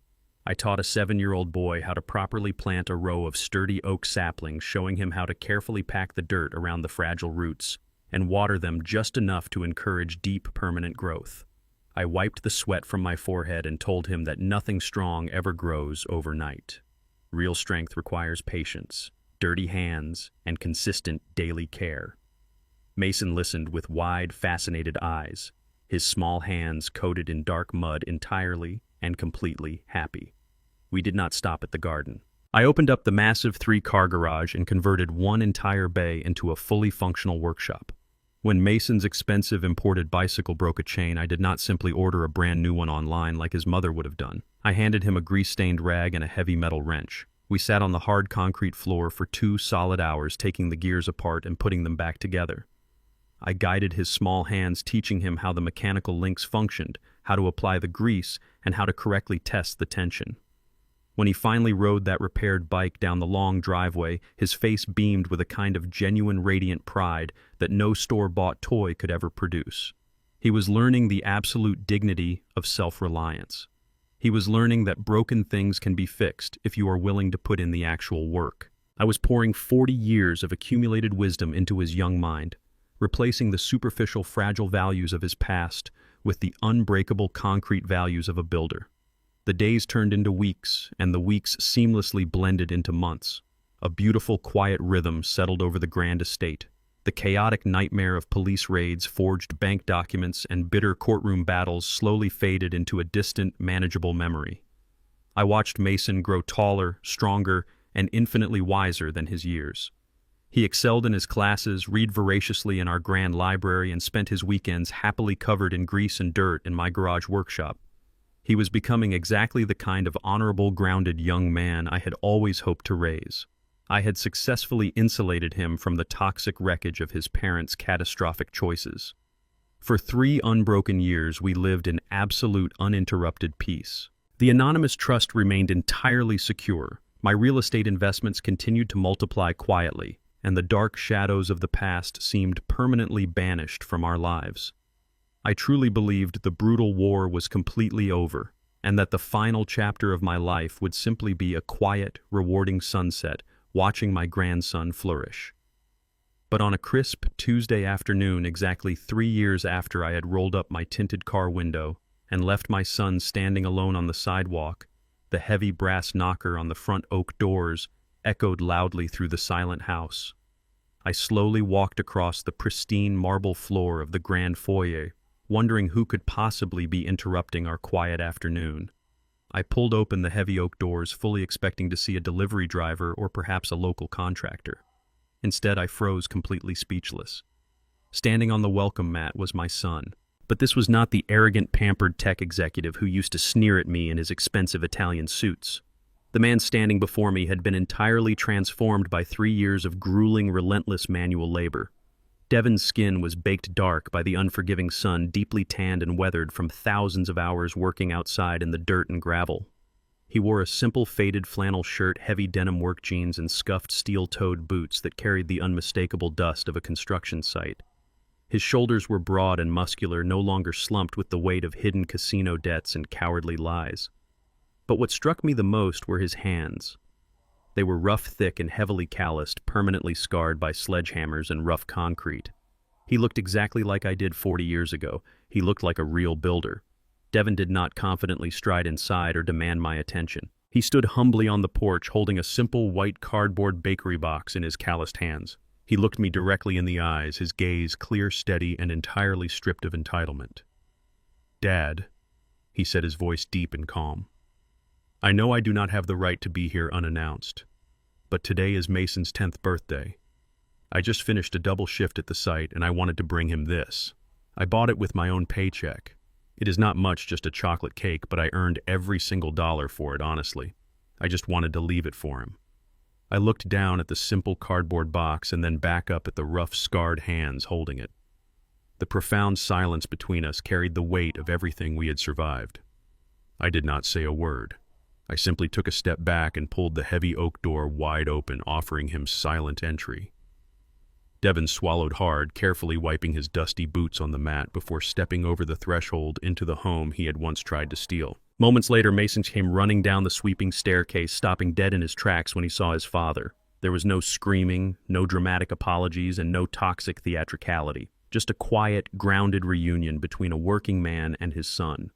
I taught a 7-year-old boy how to properly plant a row of sturdy oak saplings, showing him how to carefully pack the dirt around the fragile roots and water them just enough to encourage deep, permanent growth. I wiped the sweat from my forehead and told him that nothing strong ever grows overnight. Real strength requires patience, dirty hands, and consistent daily care. Mason listened with wide, fascinated eyes, his small hands coated in dark mud, entirely and completely happy. We did not stop at the garden. I opened up the massive 3-car garage and converted one entire bay into a fully functional workshop. When Mason's expensive imported bicycle broke a chain, I did not simply order a brand new one online like his mother would have done. I handed him a grease-stained rag and a heavy metal wrench. We sat on the hard concrete floor for 2 solid hours, taking the gears apart and putting them back together. I guided his small hands, teaching him how the mechanical links functioned, how to apply the grease, and how to correctly test the tension. When he finally rode that repaired bike down the long driveway, his face beamed with a kind of genuine radiant pride that no store-bought toy could ever produce. He was learning the absolute dignity of self-reliance. He was learning that broken things can be fixed if you are willing to put in the actual work. I was pouring 40 years of accumulated wisdom into his young mind, replacing the superficial, fragile values of his past with the unbreakable concrete values of a builder. The days turned into weeks, and the weeks seamlessly blended into months. A beautiful, quiet rhythm settled over the grand estate. The chaotic nightmare of police raids, forged bank documents, and bitter courtroom battles slowly faded into a distant, manageable memory. I watched Mason grow taller, stronger, and infinitely wiser than his years. He excelled in his classes, read voraciously in our grand library, and spent his weekends happily covered in grease and dirt in my garage workshop. He was becoming exactly the kind of honorable, grounded young man I had always hoped to raise. I had successfully insulated him from the toxic wreckage of his parents' catastrophic choices. For 3 unbroken years, we lived in absolute, uninterrupted peace. The anonymous trust remained entirely secure. My real estate investments continued to multiply quietly, and the dark shadows of the past seemed permanently banished from our lives. I truly believed the brutal war was completely over, and that the final chapter of my life would simply be a quiet, rewarding sunset, watching my grandson flourish. But on a crisp Tuesday afternoon, exactly 3 years after I had rolled up my tinted car window and left my son standing alone on the sidewalk, The heavy brass knocker on the front oak doors echoed loudly through the silent house. I slowly walked across the pristine marble floor of the grand foyer, wondering who could possibly be interrupting our quiet afternoon. I pulled open the heavy oak doors, fully expecting to see a delivery driver or perhaps a local contractor. Instead, I froze completely speechless. Standing on the welcome mat was my son. But this was not the arrogant, pampered tech executive who used to sneer at me in his expensive Italian suits. The man standing before me had been entirely transformed by 3 years of grueling, relentless manual labor. Devin's skin was baked dark by the unforgiving sun, deeply tanned and weathered from thousands of hours working outside in the dirt and gravel. He wore a simple faded flannel shirt, heavy denim work jeans, and scuffed steel-toed boots that carried the unmistakable dust of a construction site. His shoulders were broad and muscular, no longer slumped with the weight of hidden casino debts and cowardly lies. But what struck me the most were his hands. They were rough, thick, and heavily calloused, permanently scarred by sledgehammers and rough concrete. He looked exactly like I did 40 years ago. He looked like a real builder. Devin did not confidently stride inside or demand my attention. He stood humbly on the porch, holding a simple white cardboard bakery box in his calloused hands. He looked me directly in the eyes, his gaze clear, steady, and entirely stripped of entitlement. "Dad," he said, his voice deep and calm. "I know I do not have the right to be here unannounced, but today is Mason's 10th birthday. I just finished a double shift at the site, and I wanted to bring him this. I bought it with my own paycheck. It is not much, just a chocolate cake, but I earned every single dollar for it, honestly. I just wanted to leave it for him." I looked down at the simple cardboard box and then back up at the rough, scarred hands holding it. The profound silence between us carried the weight of everything we had survived. I did not say a word. I simply took a step back and pulled the heavy oak door wide open, offering him silent entry. Devin swallowed hard, carefully wiping his dusty boots on the mat before stepping over the threshold into the home he had once tried to steal. Moments later, Mason came running down the sweeping staircase, stopping dead in his tracks when he saw his father. There was no screaming, no dramatic apologies, and no toxic theatricality. Just a quiet, grounded reunion between a working man and his son.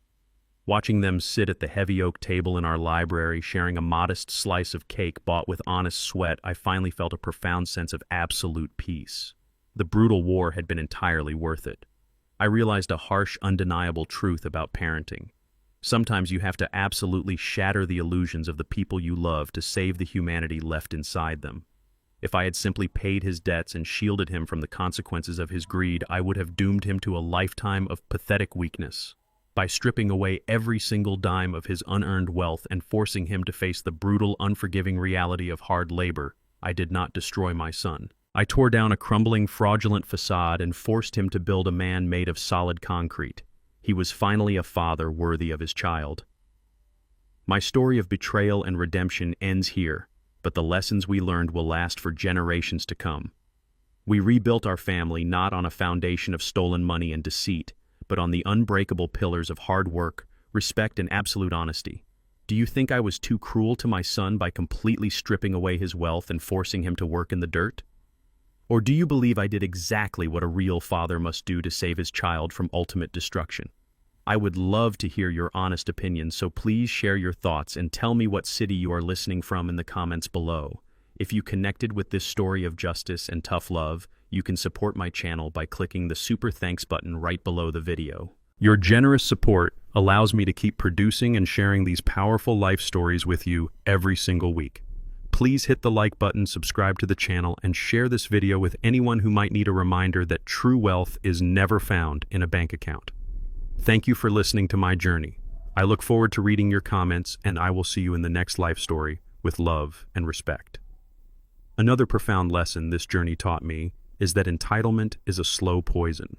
Watching them sit at the heavy oak table in our library, sharing a modest slice of cake bought with honest sweat, I finally felt a profound sense of absolute peace. The brutal war had been entirely worth it. I realized a harsh, undeniable truth about parenting. Sometimes you have to absolutely shatter the illusions of the people you love to save the humanity left inside them. If I had simply paid his debts and shielded him from the consequences of his greed, I would have doomed him to a lifetime of pathetic weakness. By stripping away every single dime of his unearned wealth and forcing him to face the brutal, unforgiving reality of hard labor, I did not destroy my son. I tore down a crumbling, fraudulent facade and forced him to build a man made of solid concrete. He was finally a father worthy of his child. My story of betrayal and redemption ends here, but the lessons we learned will last for generations to come. We rebuilt our family not on a foundation of stolen money and deceit, but on the unbreakable pillars of hard work, respect, and absolute honesty. Do you think I was too cruel to my son by completely stripping away his wealth and forcing him to work in the dirt? Or do you believe I did exactly what a real father must do to save his child from ultimate destruction? I would love to hear your honest opinion, so please share your thoughts and tell me what city you are listening from in the comments below. If you connected with this story of justice and tough love, you can support my channel by clicking the super thanks button right below the video. Your generous support allows me to keep producing and sharing these powerful life stories with you every single week. Please hit the like button, subscribe to the channel, and share this video with anyone who might need a reminder that true wealth is never found in a bank account. Thank you for listening to my journey. I look forward to reading your comments, and I will see you in the next life story with love and respect. Another profound lesson this journey taught me is that entitlement is a slow poison.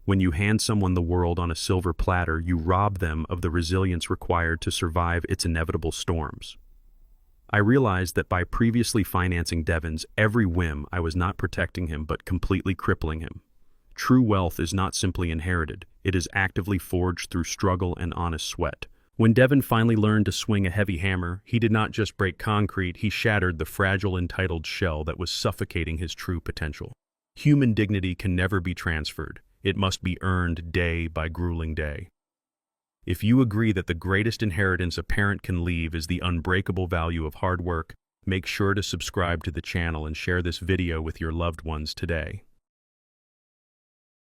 When you hand someone the world on a silver platter, you rob them of the resilience required to survive its inevitable storms. I realized that by previously financing Devin's every whim, I was not protecting him but completely crippling him. True wealth is not simply inherited, it is actively forged through struggle and honest sweat. When Devin finally learned to swing a heavy hammer, he did not just break concrete, he shattered the fragile, entitled shell that was suffocating his true potential. Human dignity can never be transferred. It must be earned day by grueling day. If you agree that the greatest inheritance a parent can leave is the unbreakable value of hard work, make sure to subscribe to the channel and share this video with your loved ones today.